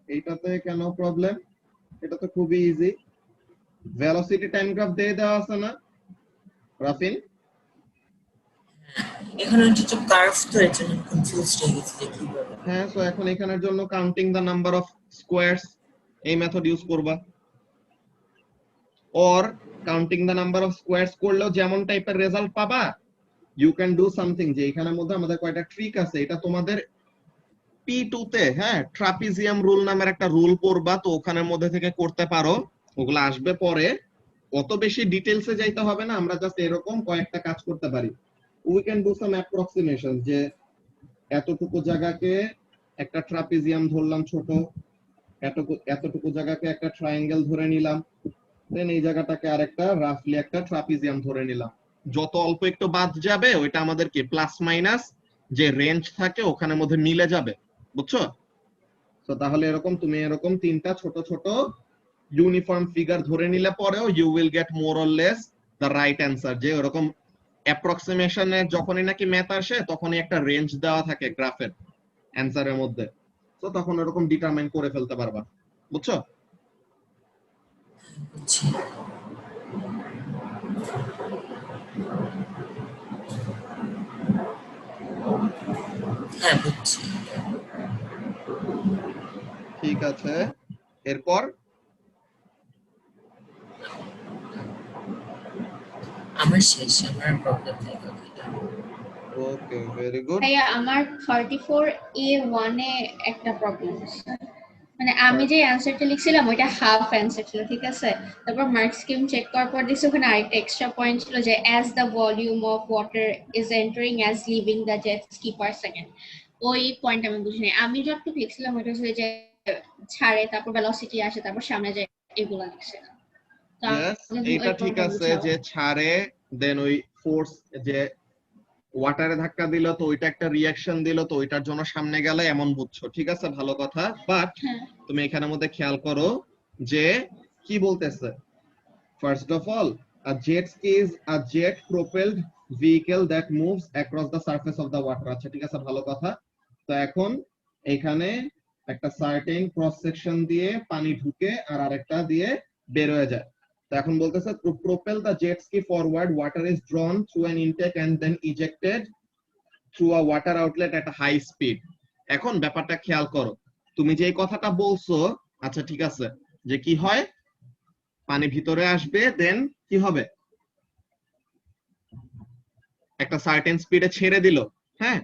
এইটাতে কেন প্রবলেম? এটা তো খুবই ইজি, ভেলোসিটি টাইম গ্রাফ দিয়ে দেওয়া আছে না রাফিন? এখানে কিছু কার্ভ তো এর জন্য কনফিউজড হয়ে গেছি যে কিভাবে। হ্যাঁ, সো এখন এখানের জন্য counting the number of squares এই মেথড ইউজ করবা, or counting the number of squares করলেও যেমন টাইপের রেজাল্ট পাবা। ইউ ক্যান ডু সামথিং, যে এখানের মধ্যে আমাদের কয়টা ট্রিক আছে, এটা তোমাদের P2 তে, হ্যাঁ, ট্রাপিজিয়াম রুল নামের একটা রুল পড়বা, তো ওখানের মধ্যে থেকে করতে পারো, ওগুলো আসবে পরে। অত বেশি ডিটেইলসে যাইতে হবে না, আমরা জাস্ট এরকম কয়েকটা কাজ করতে পারি। We can do some approximation, যে এতটুকু জায়গাকে একটা ট্রাপিজিয়াম ধরলাম ছোট, এতটুকু জায়গাকে একটা ট্রায়াঙ্গেল ধরে নিলাম, দেন এই জায়গাটাকে আরেকটা রাফলি একটা ট্রাপিজিয়াম ধরে নিলাম। যত অল্প একটু বাদ যাবে ওইটা আমাদের কি প্লাস মাইনাস যে রেঞ্জ থাকে ওখানের মধ্যে মিলে যাবে, বুঝছো? তো তাহলে এরকম তুমি এরকম তিনটা ছোট ছোট ইউনিফর্ম ফিগার ধরে নিলে পরেও you will get more or less the right answer. যে ওরকম অ্যাপ্রক্সিমেশনে যখনই নাকি ম্যাথ আসে তখনই একটা রেঞ্জ দেওয়া থাকে গ্রাফের অ্যান্সারের মধ্যে, তো তখন এরকম ডিটারমাইন করে ফেলতে পারবা, বুঝছো? বুঝছি। হ্যাঁ বুঝছি। ঠিক আছে, এরপর আমার শেষ, আমার প্রবলেম নেই কথা। ওকে, ভেরি গুড। ভাইয়া আমার 34A1 এ একটা প্রবলেম আছে, মানে আমি যে অ্যানসারটা লিখছিলাম ওইটা হাফ অ্যানসার ছিল, ঠিক আছে? তারপর মার্ক স্কিম চেক করার পর দেখছি ওখানে আরেকটা এক্সট্রা পয়েন্ট ছিল যে as the volume of water is entering as living the jet ski per second. ওই পয়েন্ট আমি বুঝিনি। আমি যতটুকু লিখছিলাম ওইটা হচ্ছে যে ছাড়ে, তারপর ভেলোসিটি আসে, তারপর সামনে যায়, এগুলো লিখছিলাম। তো ইয়েস, আমাকে এটা ওই ঠিক পয়েন্টটা আছে বুঝাও। যে ছাড়ে, দেন ওই ফোর্স যে ওয়াটারে ধাক্কা দিল তো ওইটা একটা রিঅ্যাকশন দিল, তো ওইটার জন্য সামনে গেলে এমন বুঝছো, ঠিক আছে, ভালো কথা। বাট হ্যাঁ তুমি এখানের মধ্যে খেয়াল করো যে কি বলতেছে। First of all, a jet ski is a jet propelled vehicle that moves across the surface of the water। আচ্ছা ঠিক আছে, ভালো কথা। তো এখন এখানে একটা সার্টেন ক্রস সেকশন দিয়ে পানি ঢুকে আর আরেকটা দিয়ে বের হয়ে যায়। তো এখন বলতেছে to propel the jet ski forward, water is drawn through an intake and then ejected through a water outlet at a high speed। এখন ব্যাপারটা খেয়াল করো, তুমি যে এই কথাটা বলছো, আচ্ছা ঠিক আছে, যে কি হয়, পানি ভিতরে আসবে, দেন কি হবে, একটা সার্টেন স্পিডে ছেড়ে দিল, হ্যাঁ।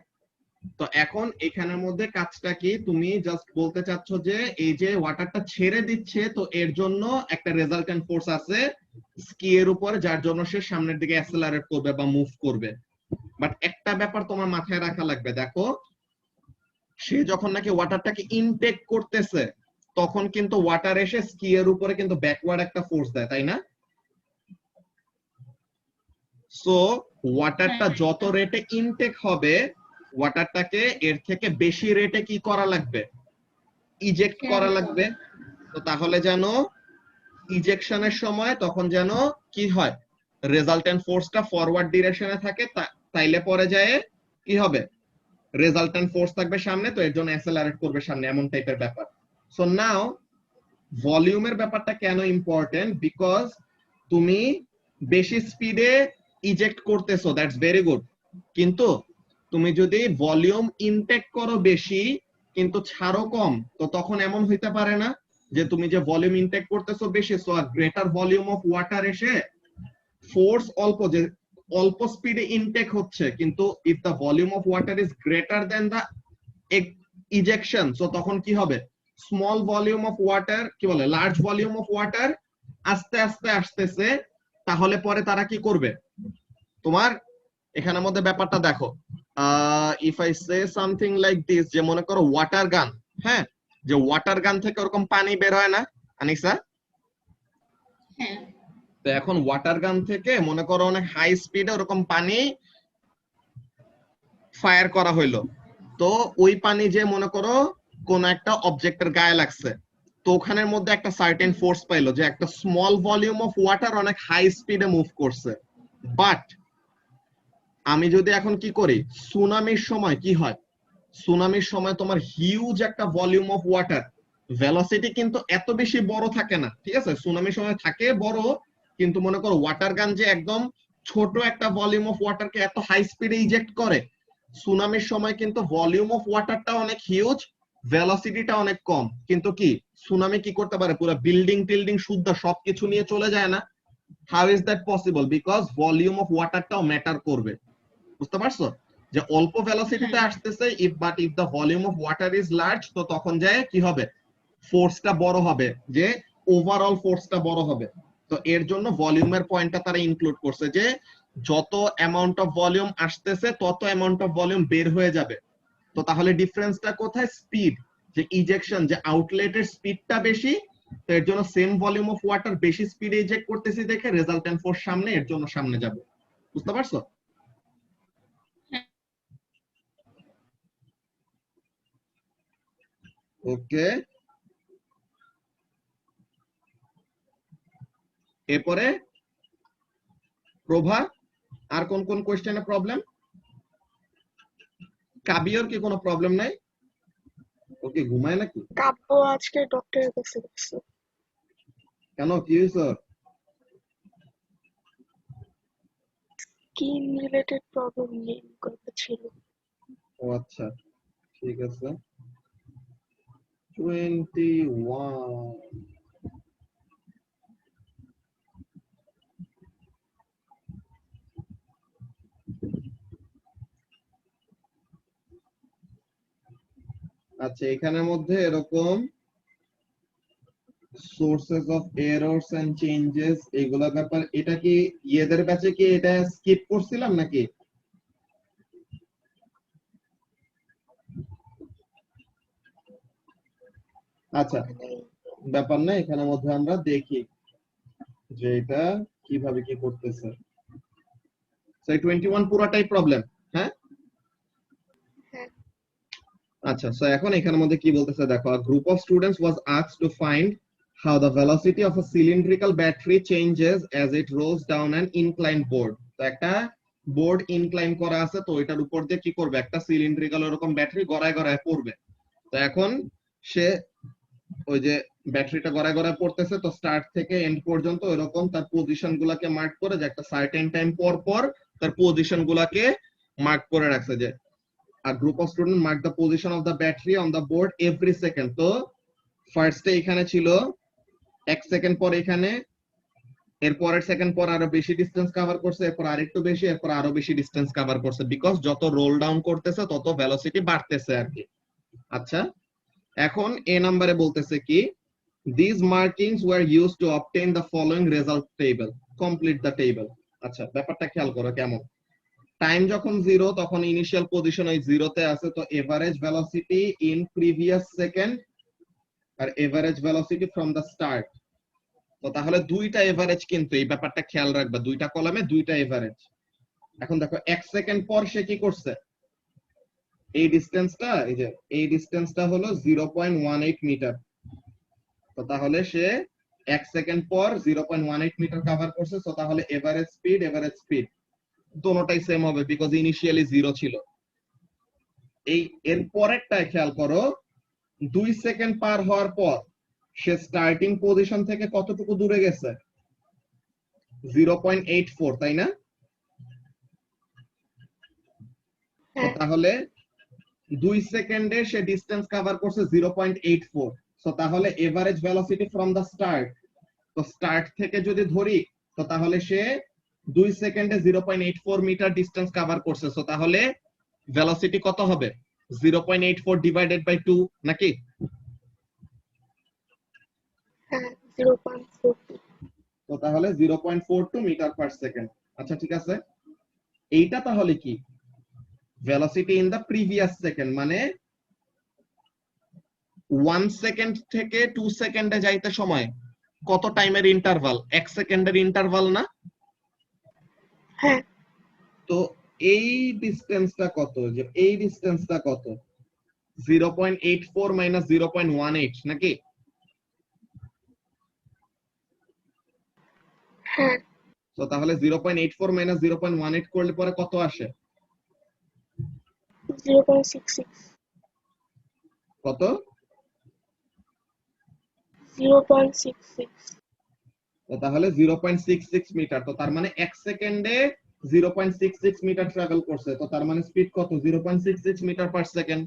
তো এখন এখানের মধ্যে কাজটা কি, তুমি জাস্ট বলতে চাচ্ছ যে এই যে ওয়াটারটা ছেড়ে দিচ্ছে, তো এর জন্য একটা রেজাল্টেন্ট ফোর্স আছে স্কি এর উপর, যার জন্য সে সামনের দিকে অ্যাসেলারেট করবে বা মুভ করবে। বাট একটা ব্যাপার তোমার মাথায় রাখা লাগবে, দেখো সে যখন নাকি ওয়াটারটাকে ইনটেক করতেছে তখন কিন্তু ওয়াটার এসে স্কি এর উপরে কিন্তু ব্যাকওয়ার্ড একটা ফোর্স দেয়, তাই না? সো ওয়াটারটা যত রেটে ইনটেক হবে, ওয়াটারটাকে এর থেকে বেশি রেটে কি করা লাগবে, ইজেক্ট করা লাগবে। তো তাহলে যেন ইজেকশনের সময় তখন যেন কি হয়, রেজাল্টেন্ট ফোর্সটা ফরওয়ার্ড ডিরেকশনে থাকে, তাইলে পরে যায় কি হবে, রেজাল্টেন্ট ফোর্স থাকবে সামনে, তো এর জন্য অ্যাসেলারেট করবে সামনে, এমন টাইপের ব্যাপার। সো নাও ভলিউমের ব্যাপারটা কেন ইম্পর্টেন্ট, বিকজ তুমি বেশি স্পিডে ইজেক্ট করতেছো, দ্যাটস ভেরি গুড, কিন্তু তুমি যদি ভলিউম ইনটেক করো বেশি কিন্তু ছাড়ো কম, তো তখন এমন হইতে পারে না যে তুমি যে ভলিউম ইনটেক করতেছো বেশি, সো আর গ্রেটার ভলিউম অফ ওয়াটার এসে ফোর্স অল্প, যে অল্প স্পিডে ইনটেক হচ্ছে, কিন্তু if the volume of water is greater than the ejection, so তখন কি হবে, স্মল ভলিউম অফ ওয়াটার কি বলে, লার্জ ভলিউম অফ ওয়াটার আস্তে আস্তে আসতেছে, তাহলে পরে তারা কি করবে, তোমার এখানের মধ্যে ব্যাপারটা দেখো, if I say something like this, যে মনে করো ওয়াটার গান, হ্যাঁ, যে ওয়াটার গান থেকে ওরকম পানি বের হয় না আনিসা? হ্যাঁ তো এখন ওয়াটার গান থেকে মনে করো অনেক হাই স্পিডে ওরকম পানি ফায়ার করা হইলো, তো ওই পানি যে মনে করো কোন একটা অবজেক্টের গায়ে লাগছে, তো ওখানের মধ্যে একটা সার্টেন ফোর্স পাইলো, যে একটা স্মল ভলিউম অফ ওয়াটার অনেক হাই স্পিডে মুভ করছে। বাট আমি যদি এখন কি করি, সুনামির সময় কি হয়, সুনামির সময় তোমার হিউজ একটা ভলিউম অফ ওয়াটার, ভেলোসিটি কিন্তু এত বেশি বড় থাকে না, ঠিক আছে, সুনামির সময় থাকে বড়, কিন্তু মনে করো ওয়াটার গান যে একদম ছোট একটা ভলিউম অফ ওয়াটারকে এত হাই স্পিডে ইজেক্ট করে? সুনামির সময় কিন্তু ভলিউম অফ ওয়াটারটা অনেক হিউজ, ভেলোসিটিটা অনেক কম, কিন্তু কি সুনামি কি করতে পারে? পুরো বিল্ডিং টিল্ডিং শুদ্ধ সবকিছু নিয়ে চলে যায় না? How is that possible? Because volume of ওয়াটারটাও ম্যাটার করবে। বুঝতে পারছো যে অল্প ভেলোসিটিতে আসতেছে, if the volume of water is large, তো তখন যায় কি হবে? ফোর্সটা বড় হবে, যে ওভারঅল ফোর্সটা বড় হবে। তো এর জন্য ভলিউমের পয়েন্টটা তারা ইনক্লুড করছে যে যত অ্যামাউন্ট অফ ভলিউম আসতেছে তত অ্যামাউন্ট অফ ভলিউম বের হয়ে যাবে। তো তাহলে ডিফারেন্সটা কোথায়? স্পিড, যে ইজেকশন, যে আউটলেটের স্পিডটা বেশি, তো এর জন্য সেম ভলিউম অফ ওয়াটার বেশি স্পিডে ইজেক্ট করতেছি দেখে রেজাল্টেন্ট ফোর্স সামনে, এর জন্য সামনে যাবে। বুঝতে পারছো? ওকে, এরপরে প্রভা, আর কোন কোন কোশ্চেনে প্রবলেম? কাবিয়র কি কোনো প্রবলেম নাই? ওকে ঘুমায় নাকি? কাব্য আজকে ডক্টরের কাছে গেছে। কেন, কি হয়েছে? স্কিন রিলেটেড প্রবলেম নিয়ে গল্প ছিল। ও আচ্ছা, ঠিক আছে। 21। আচ্ছা, এখানের মধ্যে এরকম sources of errors and changes এগুলা ব্যাপার, এটা কি ইয়েদের ব্যাচে কি এটা স্কিপ করছিলাম নাকি? আচ্ছা, ব্যাপার না, এখানের মধ্যে আমরা দেখি যে এটা কিভাবে কি করতেছে। সেই 21 পুরাটাই প্রবলেম, হ্যাঁ? হ্যাঁ, আচ্ছা, সো এখন এখানের মধ্যে কি বলতেছে দেখো, a group of students was asked to find how the velocity of a cylindrical battery changes as it rolls down an inclined board. তো একটা বোর্ড ইনক্লাইন করা আছে, তো এটার উপর দিয়ে কি করবে? একটা সিলিন্ড্রিক্যাল এরকম ব্যাটারি গড়ায় গড়ায় পড়বে। তো এখন সে ওই যে ব্যাটারিটা গড়ায় গড়ায় পড়তেছে, তো স্টার্ট থেকে এন্ড পর্যন্ত এরকম তার পজিশন গুলাকে মার্ক করে, যে একটা সার্টেন টাইম পর পর তার পজিশন গুলাকে মার্ক করে রাখছে, যে a group of students mark the position of the battery on the board every second. তো ফার্স্টে এখানে ছিল 1 সেকেন্ড পর এখানে, এর পরের সেকেন্ড পর আরো বেশি ডিসটেন্স কভার করছে, এরপর আরেকটু বেশি, এরপর আরো বেশি ডিসটেন্স কভার করছে, বিকজ যত রোল ডাউন করতেছে তত ভেলোসিটি বাড়তেছে আর কি। আচ্ছা, এখন এ নম্বরে বলতেছে কি, these markings were used to obtain the following result table, complete the table. আচ্ছা, ব্যাপারটা খেয়াল করো কেমন। টাইম যখন 0 তখন ইনিশিয়াল পজিশন ওই 0 তে আছে, তো average velocity in previous second আর average velocity from the start. তো তাহলে দুইটা এভারেজ, কিন্তু এই ব্যাপারটা খেয়াল রাখবা, দুইটা কলামে দুইটা এভারেজ। এখন দেখো 1 সেকেন্ড পর সে কি করছে? এই ডিসটেন্সটা, এই যে এই ডিসটেন্সটা হলো 0.18 মিটার। তো তাহলে সে 1 সেকেন্ড পর 0.18 মিটার কভার করছে, তো তাহলে এভারেজ স্পিড দোনোটাই সেম হবে, বিকজ ইনিশিয়ালি 0 ছিল। এই এর পরেরটায় খেয়াল করো, 2 সেকেন্ড পার হওয়ার পর সে স্টার্টিং পজিশন থেকে কতটুকু দূরে গেছে? 0.84, তাই না? তো তাহলে 2 সেকেন্ডে সে ডিসটেন্স কভার করছে 0.84। সো তাহলে average velocity from the start, তো স্টার্ট থেকে যদি ধরি, তো তাহলে সে 2 সেকেন্ডে 0.84 মিটার ডিসটেন্স কভার করছে। সো তাহলে ভেলোসিটি কত হবে? 0.84 ডিভাইডেড বাই 2 নাকি? হ্যাঁ, 0.42। তো তাহলে 0.42 মিটার পার সেকেন্ড। আচ্ছা, ঠিক আছে, এইটা তাহলে কি? Velocity in the previous second, মানে 1 সেকেন্ড থেকে 2 সেকেন্ডে যাইতে সময় কত টাইমের ইন্টারভাল? 1 সেকেন্ডের ইন্টারভাল না? হ্যাঁ, তো এই ডিসটেন্সটা কত? যে এই ডিসটেন্সটা কত? 0.84 মাইনাস 0.18 নাকি? হ্যাঁ, তো তাহলে 0.84 মাইনাস 0.18 করলে পরে কত আসে? 0.66। কত? 0.66। তো তাহলে 0.66 মিটার, তো তার মানে 1 সেকেন্ডে 0.66 মিটার ট্রাভেল করছে, তো তার মানে স্পিড কত? 0.66 মিটার পার সেকেন্ড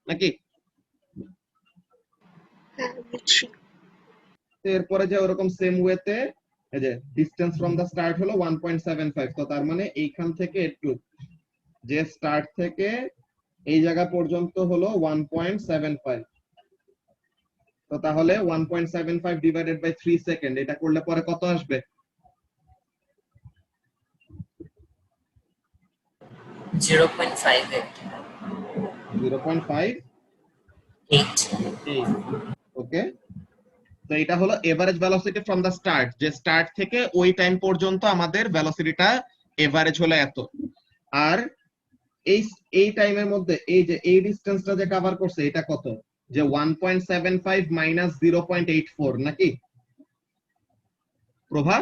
নাকি? হ্যাঁ বুঝছি। তো এরপরে যে ওরকম সেম ওয়েতে এই যে ডিসটেন্স ফ্রম দা স্টার্ট হলো 1.75, তো তার মানে এইখান থেকে একটু যে স্টার্ট থেকে এই জায়গা পর্যন্ত হলো 1.75, তো তাহলে 1.75 ডিভাইডেড বাই 3 সেকেন্ড, এটা করলে পরে কত আসবে? 0.58 0.58। 8 ওকে, তো এটা হলো average velocity from the start, যে স্টার্ট থেকে ওই টাইম পর্যন্ত আমাদের ভেলোসিটিটা এভারেজ হলো এত। আর এই এই টাইমের মধ্যে এই যে এই ডিসটেন্সটা যে কভার করছে এটা কত? যে 1.75 মাইনাস 0.84 নাকি প্রভা?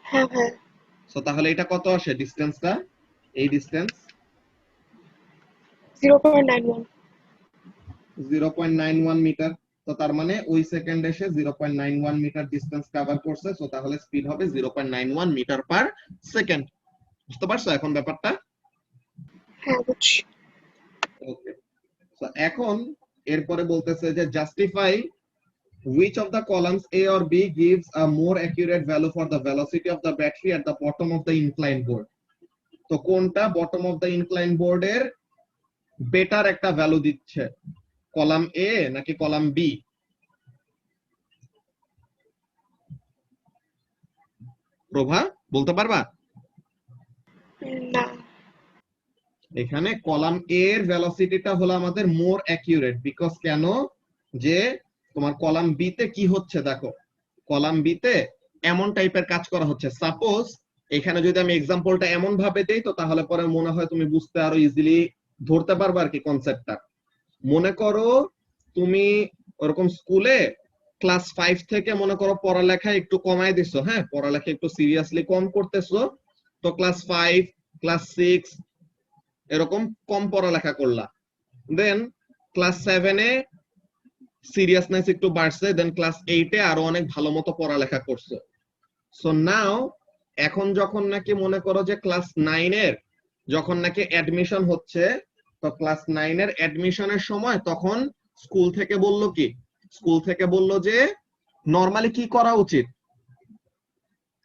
হ্যাঁ হ্যাঁ। সো তাহলে এটা কত আসে ডিসটেন্সটা? এই ডিসটেন্স 0.91। 0.91 মিটার, তো তার মানে ওই সেকেন্ড এসে 0.91 মিটার ডিসটেন্স কভার করছে, সো তাহলে স্পিড হবে 0.91 মিটার পার সেকেন্ড। বুঝতে পারছো এখন ব্যাপারটা? হ্যাঁ বুঝছি। ওকে, সো এখন এরপরে বলতেছে যে justify which of the columns A or B gives a more accurate value for the velocity of the battery at the bottom of the inclined board। তো কোনটা বটম অফ দ্য ইনক্লাইন বোর্ডের better একটা value দিচ্ছে, column এ নাকি column B? প্রভা বলতে পারবা? না। এখানে কলাম এ এর ভেলোসিটিটা হলো আমাদের মোর অ্যাকিউরেট, বিকজ কেন? যে তোমার কলাম বি তে কি হচ্ছে দেখো, কলাম বি তে এমন টাইপের কাজ করা হচ্ছে। সাপোজ এখানে যদি আমি এক্সাম্পলটা এমন ভাবে দেই, তো তাহলে পরে মনে হয় তুমি বুঝতে আরো ইজিলি ধরতে পারবে আর কি কনসেপ্টটা। মনে করো তুমি ওরকম স্কুলে ক্লাস 5 থেকে মনে করো পড়ালেখা একটু কমায় দিছো, হ্যাঁ পড়ালেখা একটু সিরিয়াসলি কম করতেছো, তো ক্লাস 5 ক্লাস 6 এরকম কম পড়ালেখা করলা, দেন ক্লাস 7 এ সিরিয়াসনেস একটু বাড়ছে, দেন ক্লাস 8 এ আরো অনেক ভালো মতো পড়ালেখা করছো। সো নাও এখন যখন নাকি মনে করো যে ক্লাস 9 এর যখন নাকি অ্যাডমিশন হচ্ছে, তো ক্লাস 9 এর অ্যাডমিশনের সময় তখন স্কুল থেকে বললো কি, স্কুল থেকে বললো যে নরমালি কি করা উচিত,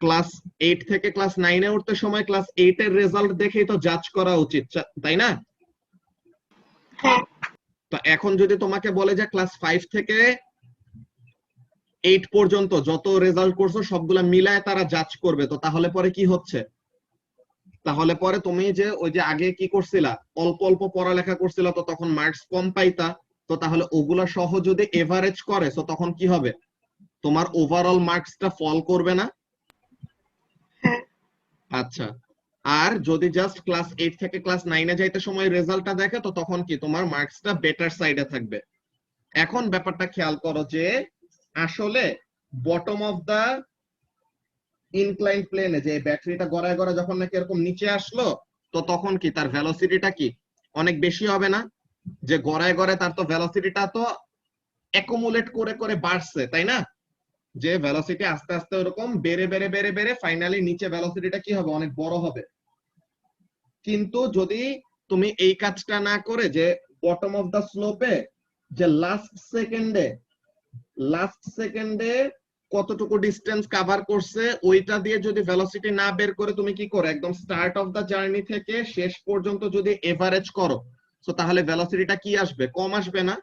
ক্লাস 8 থেকে ক্লাস 9 এ উঠতে সময় ক্লাস 8 এর রেজাল্ট দেখেই তো জাজ করা উচিত, তাই না? হ্যাঁ। তো এখন যদি তোমাকে বলে যে ক্লাস 5 থেকে 8 পর্যন্ত যত রেজাল্ট করছো সবগুলা মিলায় তারা জাজ করবে, তো তাহলে পরে কি হচ্ছে? তাহলে পরে তুমি যে ওই যে আগে কি করছিলা, অল্প অল্প পড়ালেখা করছিলা, তো তখন মার্কস কম পাইতা, তো তাহলে ওগুলা সহ যদি এভারেজ করে তো তখন কি হবে? তোমার ওভারঅল মার্কসটা ফল করবে না? হ্যাঁ। আচ্ছা, আর যদি জাস্ট ক্লাস 8 থেকে ক্লাস 9 এ যাইতে সময় রেজাল্টটা দেখে, তো তখন কি তোমার মার্কসটা বেটার সাইডে থাকবে। এখন ব্যাপারটা খেয়াল করো যে আসলে বটম অফ দা ইনক্লাইন প্লেনে যে ব্যাটারিটা গড়ায় গড়ায় যখন নাকি এরকম নিচে আসলো, তো তখন কি তার ভেলোসিটিটা কি অনেক বেশি হবে না? যে গড়ায় গড়ায় তার তো ভেলোসিটিটা তো অ্যাকুমুলেট করে করে বাড়ছে, তাই না? যে ভেলোসিটি আস্তে আস্তে ওরকম বেড়ে বেড়ে বেড়ে বেড়ে ফাইনালি নিচে ভেলোসিটিটা কি হবে? অনেক বড় হবে। কিন্তু যদি তুমি এই কাজটা না করে যে বটম অফ দা স্লোপে যে লাস্ট সেকেন্ডে কতটুকু ডিসটেন্স কভার করছে ওইটা দিয়ে যদি ভেলোসিটি না বের করে তুমি কি করো, একদম স্টার্ট অফ দা জার্নি থেকে শেষ পর্যন্ত যদি এভারেজ করো, তো তাহলে ভেলোসিটিটা কি আসবে? কম আসবে না?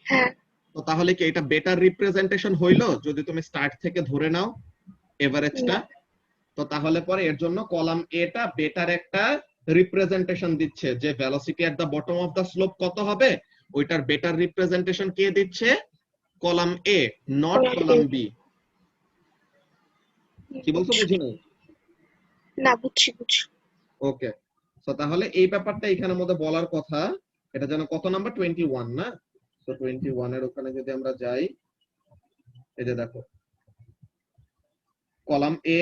হ্যাঁ। তো তাহলে কি এটা বেটার রিপ্রেজেন্টেশন হইলো যদি তুমি স্টার্ট থেকে ধরে নাও এভারেজটা? তো তাহলে পরে এর জন্য কলাম এটা বেটার একটা রিপ্রেজেন্টেশন দিচ্ছে, যে velocity at the bottom of the slope কত হবে ওইটার বেটার রিপ্রেজেন্টেশন কে দিচ্ছে? Column A, not column B. কি বলছো বুঝি নাই? না বুঝছি বুঝছি। ওকে, তো তাহলে এই ব্যাপারটা এখানের মধ্যে বলার কথা। এটা যেন কত নাম্বার? 21 না? তো 21 এর ওখানে যদি আমরা যাই, এই যে দেখো column A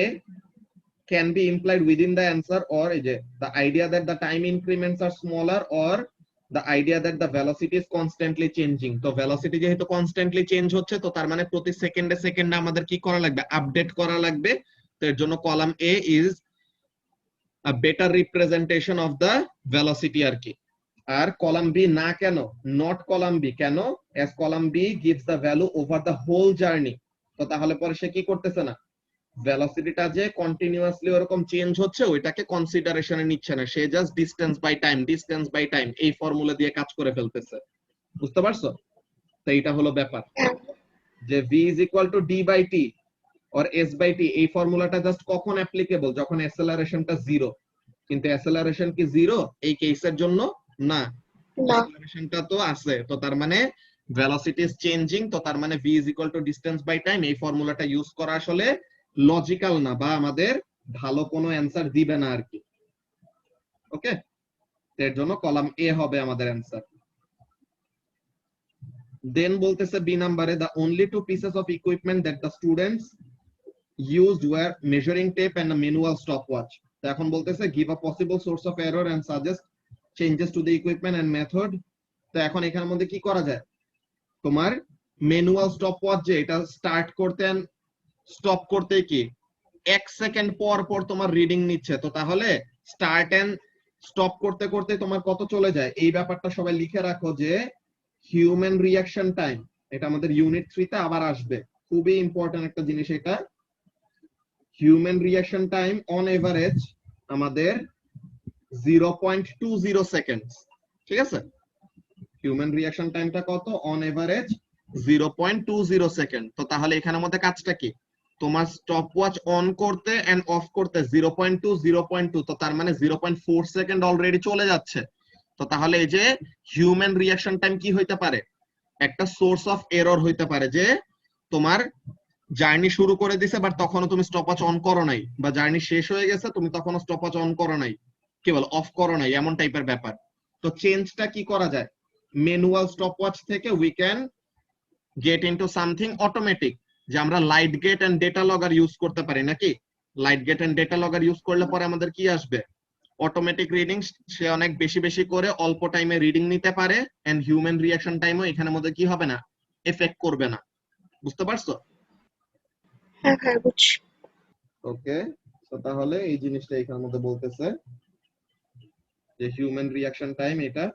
can be implied within the answer, or the idea that the time increments are smaller or the idea that the velocity is constantly changing. তো velocity যেহেতু constantly change হচ্ছে, তো তার মানে প্রতি সেকেন্ডে সেকেন্ডে আমাদের কি করা লাগবে, আপডেট করা লাগবে। তো এর জন্য column A is a better representation of the velocity আর কি। আর কলাম বি না কেন, নট কলাম বি কেন, as column B gives the value over the whole journey। তো তাহলে পরে সে কি করতেছে না, ভেলোসিটিটা যে কন্টিনিউয়াসলি ওরকম চেঞ্জ হচ্ছে ওইটাকে কনসিডারেশনে নিচ্ছে না, সে জাস্ট ডিসটেন্স বাই টাইম এই ফর্মুলা দিয়ে কাজ করে ফেলতেছে। বুঝতে পারছো? তো এইটা হলো ব্যাপার যে v is equal to d by t or s by t, এই ফর্মুলাটা জাস্ট কখন অ্যাপ্লিকেবল, যখন অ্যাসেলারেশনটা 0। কিন্তু অ্যাসেলারেশন কি 0 এই কেসের জন্য? না, অ্যাসেলারেশনটা তো আছে। তো তার মানে ভেলোসিটি ইজ চেঞ্জিং, তো তার মানে v is equal to distance by time, এই ফর্মুলাটা ইউজ করা আসলে লজিক্যাল না, বা আমাদের ভালো কোনো অ্যানসার দিবে না আর কি। ওকে, এর জন্য কলাম এ হবে আমাদের অ্যানসার। দেন বলতেছে বি নাম্বারে, the only two pieces of equipment that the students used were measuring tape and a manual stopwatch। তো এখন বলতেছে give a possible source of error and suggest changes to the equipment and method। তো এখন এখানের মধ্যে কি করা যায়, তোমার ম্যানুয়াল স্টপওয়াচ যে এটা স্টার্ট করতে স্টপ করতে কি 1 সেকেন্ড পর পর তোমার রিডিং নিচ্ছে, তো তাহলে স্টার্ট এন্ড স্টপ করতে করতে তোমার কত চলে যায়, এই ব্যাপারটা সবাই লিখে রাখো যে হিউম্যান রিঅ্যাকশন টাইম, এটা আমাদের ইউনিট 3 তে আবার আসবে, খুবই ইম্পর্টেন্ট একটা জিনিস এটা। Human reaction time on average আমাদের 0.20 সেকেন্ড, ঠিক আছে? হিউম্যান রিঅ্যাকশন টাইমটা কত, অন এভারেজ 0.20 সেকেন্ড। তো তাহলে এখানের মধ্যে কাজটা কি, তোমার স্টপওয়াচ অন করতে এন্ড অফ করতে 0.2, তো তার মানে 0.4 সেকেন্ড অলরেডি চলে যাচ্ছে। তো তাহলে এই যে হিউম্যান রিঅ্যাকশন টাইম কি হইতে পারে, একটা সোর্স অফ এরর হইতে পারে, যে তোমার জার্নি শুরু করে দিছে বাট তখনও তুমি স্টপওয়াচ অন করো নাই, বা জার্নি শেষ হয়ে গেছে তুমি তখনও স্টপওয়াচ অন করো নাই, কেবল অফ করো নাই, এমন টাইপের ব্যাপার। তো চেঞ্জটা কি করা যায়, ম্যানুয়াল স্টপওয়াচ থেকে we can get into something automatic, যে আমরা light gate and data logger use করতে পারি নাকি। Light gate and data logger use করলে পরে আমাদের কি আসবে, অটোমেটিক রিডিং, সে অনেক বেশি বেশি করে অল্প টাইমে রিডিং নিতে পারে, এন্ড হিউম্যান রিঅ্যাকশন টাইমও এখানের মধ্যে কি হবে না, এফেক্ট করবে না। বুঝতে পারছো? হ্যাঁ হ্যাঁ বুঝছি। ওকে, তো তাহলে এই জিনিসটা এখানের মধ্যে বলতেছে যে হিউম্যান রিঅ্যাকশন টাইম এটা।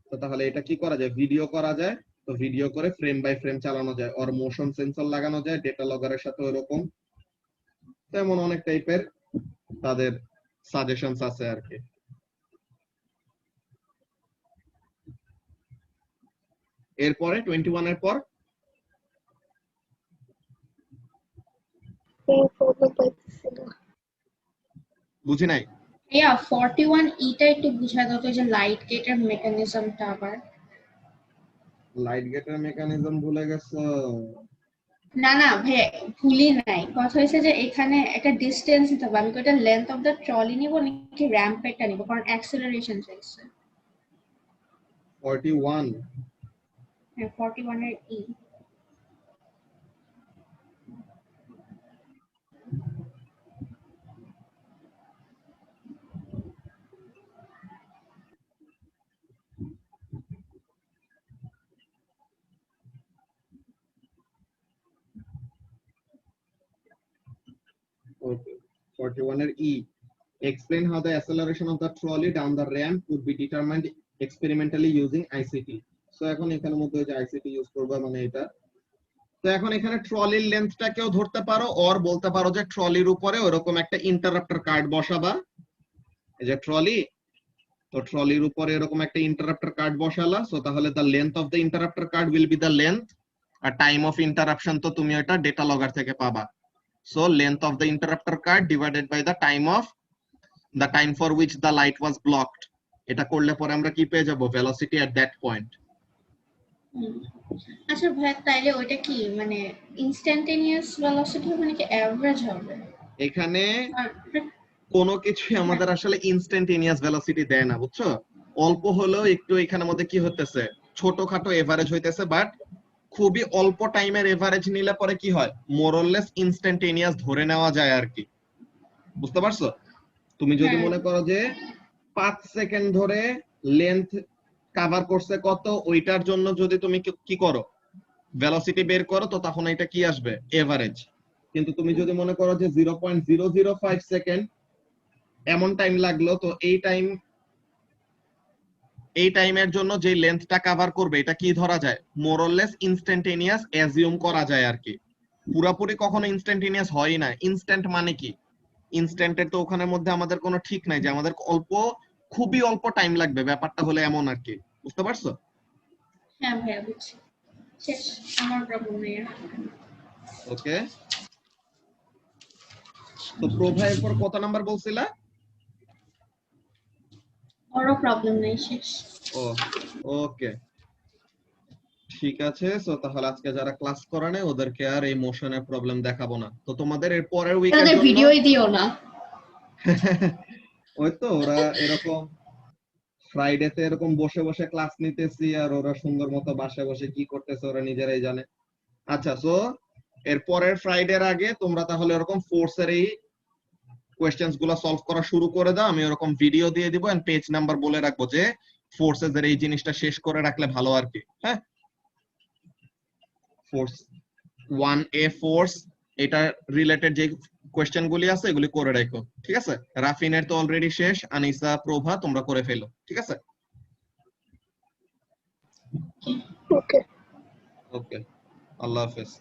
তো তাহলে এটা কি করা যায়, ভিডিও করা যায়, তো ভিডিও করে ফ্রেম বাই ফ্রেম চালানো যায়, আর মোশন সেন্সর লাগানো যায় ডেটা লগগারের সাথে এরকম, তেমন অনেক টাইপের তাদের সাজেশনস আছে আর কি। এরপরে 21 এর পর কোনো প্রবলেম পাইতেছি না। বুঝি নাই। 41 ইটা একটু বুঝাই দাও তো, যে লাইট গেটের মেকানিজমটা আবার। লাইট গেটের মেকানিজম ভুলে গেছো? না না ভাই, ভুলি নাই, কথা হয়েছে যে এখানে একটা ডিস্টেন্স নিতে হবে, আমি কোটা লেন্থ অফ দ্য ট্রলি নিব নাকি র্যাম্পেটটা নিব, কারণ অ্যাক্সেলারেশন চাইছে। 41 হ্যাঁ 41 এর ই। Okay. 41 এর E. Explain how the acceleration of the trolley down the ramp would be determined experimentally using ICT. So এখন এখানের মধ্যে যে ICT ইউজ করব মানে এটা। তো এখন এখানে ট্রলির লেন্থটাকেও ধরতে পারো, অর বলতে পারো যে ট্রলির উপরে ওরকম একটা ইন্টারাপ্টার কার্ড বসাবা, এই যে ট্রলি, তো ট্রলির উপরে এরকম একটা ইন্টারাপ্টার কার্ড বসালা, সো তাহলে the length of the interrupter card will be the length, আর টাইম অফ ইন্টারাপশন তো তুমি এটা ডেটা লগগার থেকে পাবা। So length of the interrupter card divided by the time for which the light was blocked, এটা করলে পরে আমরা কি পেয়ে যাব, velocity at that point। আচ্ছা ভাই, তাইলে ওইটা কি মানে ইনস্ট্যান্টেনিয়াস ভেলোসিটি হবে নাকি এভারেজ হবে? এখানে কোনো কিছুই আমাদের আসলে ইনস্ট্যান্টেনিয়াস ভেলোসিটি দেয় না, বুঝছো? অল্প হলেও একটু এখানের মধ্যে কি হতেছে, ছোটখাটো এভারেজ হইতেছে, বাট খুবই অল্প টাইমের এভারেজ নিলে পরে কি হয়, মোরলেস ইনস্ট্যান্টেনিয়াস ধরে নেওয়া যায় আর কি। বুঝতে পারছো? তুমি যদি মনে করো যে 5 সেকেন্ড ধরে লেন্থ কভার করছে কত, ওইটার জন্য যদি তুমি কি করো, ভেলোসিটি বের করো, তো তখন এটা কি আসবে, এভারেজ। কিন্তু তুমি যদি মনে করো যে 0.005 সেকেন্ড এমন টাইম লাগলো, তো এই টাইমের জন্য যে লেন্থটা কভার করবে এটা কি ধরা যায়, মোর অর লেস ইনস্ট্যান্টেনিয়াস অ্যাজিউম করা যায় আর কি। পুরোপুরি কখনো ইনস্ট্যান্টেনিয়াস হয় না। ইনস্ট্যান্ট মানে কি, ইনস্ট্যান্টের তো ওখানের মধ্যে আমাদের কোনো ঠিক নাই যে আমাদের খুবই অল্প টাইম লাগবে, ব্যাপারটা হলো এমন আর কি। বুঝতে পারছো? হ্যাঁ ভাইয়া বুঝছি, শেষ, আমার প্রবলেম নেই আর। ওকে, তো প্রভা এরপর কত নাম্বার বলছিলা? ওরও প্রবলেম নেই, শেষ। ও ওকে, ঠিক আছে। সো তাহলে আজকে যারা ক্লাস করে নাই ওদেরকে আর এই মোশনের প্রবলেম দেখাবো না। তো তোমাদের এর পরের উইকের তাদের জন্য ভিডিওই দিও না। ওই তো ওরা এরকম ফ্রাইডেতে এরকম বসে বসে ক্লাস নিতেছি, আর ওরা সুন্দর মতো বাসায় বসে কি করতেছে ওরা নিজেরাই জানে। আচ্ছা, সো এর পরের ফ্রাইডের আগে তোমরা তাহলে এরকম ফোর্সের এই কোয়েশ্চেন্স গুলো সলভ করা শুরু করে দাও। আমি এরকম ভিডিও দিয়ে দিব এন্ড পেজ নাম্বার বলে রাখবো যে ফোর্সেস এর এই জিনিসটা শেষ করে রাখলে ভালো আর কি। হ্যাঁ, ফোর্স 1A ফোর্স, এটা রিলেটেড যে কোয়েশ্চেন গুলি আছে এগুলি করে রাখো, ঠিক আছে? রাফিনের তো অলরেডি শেষ, আনিসা, প্রভা তোমরা করে ফেলো, ঠিক আছে? ওকে। ওকে, আল্লাহ হাফেজ।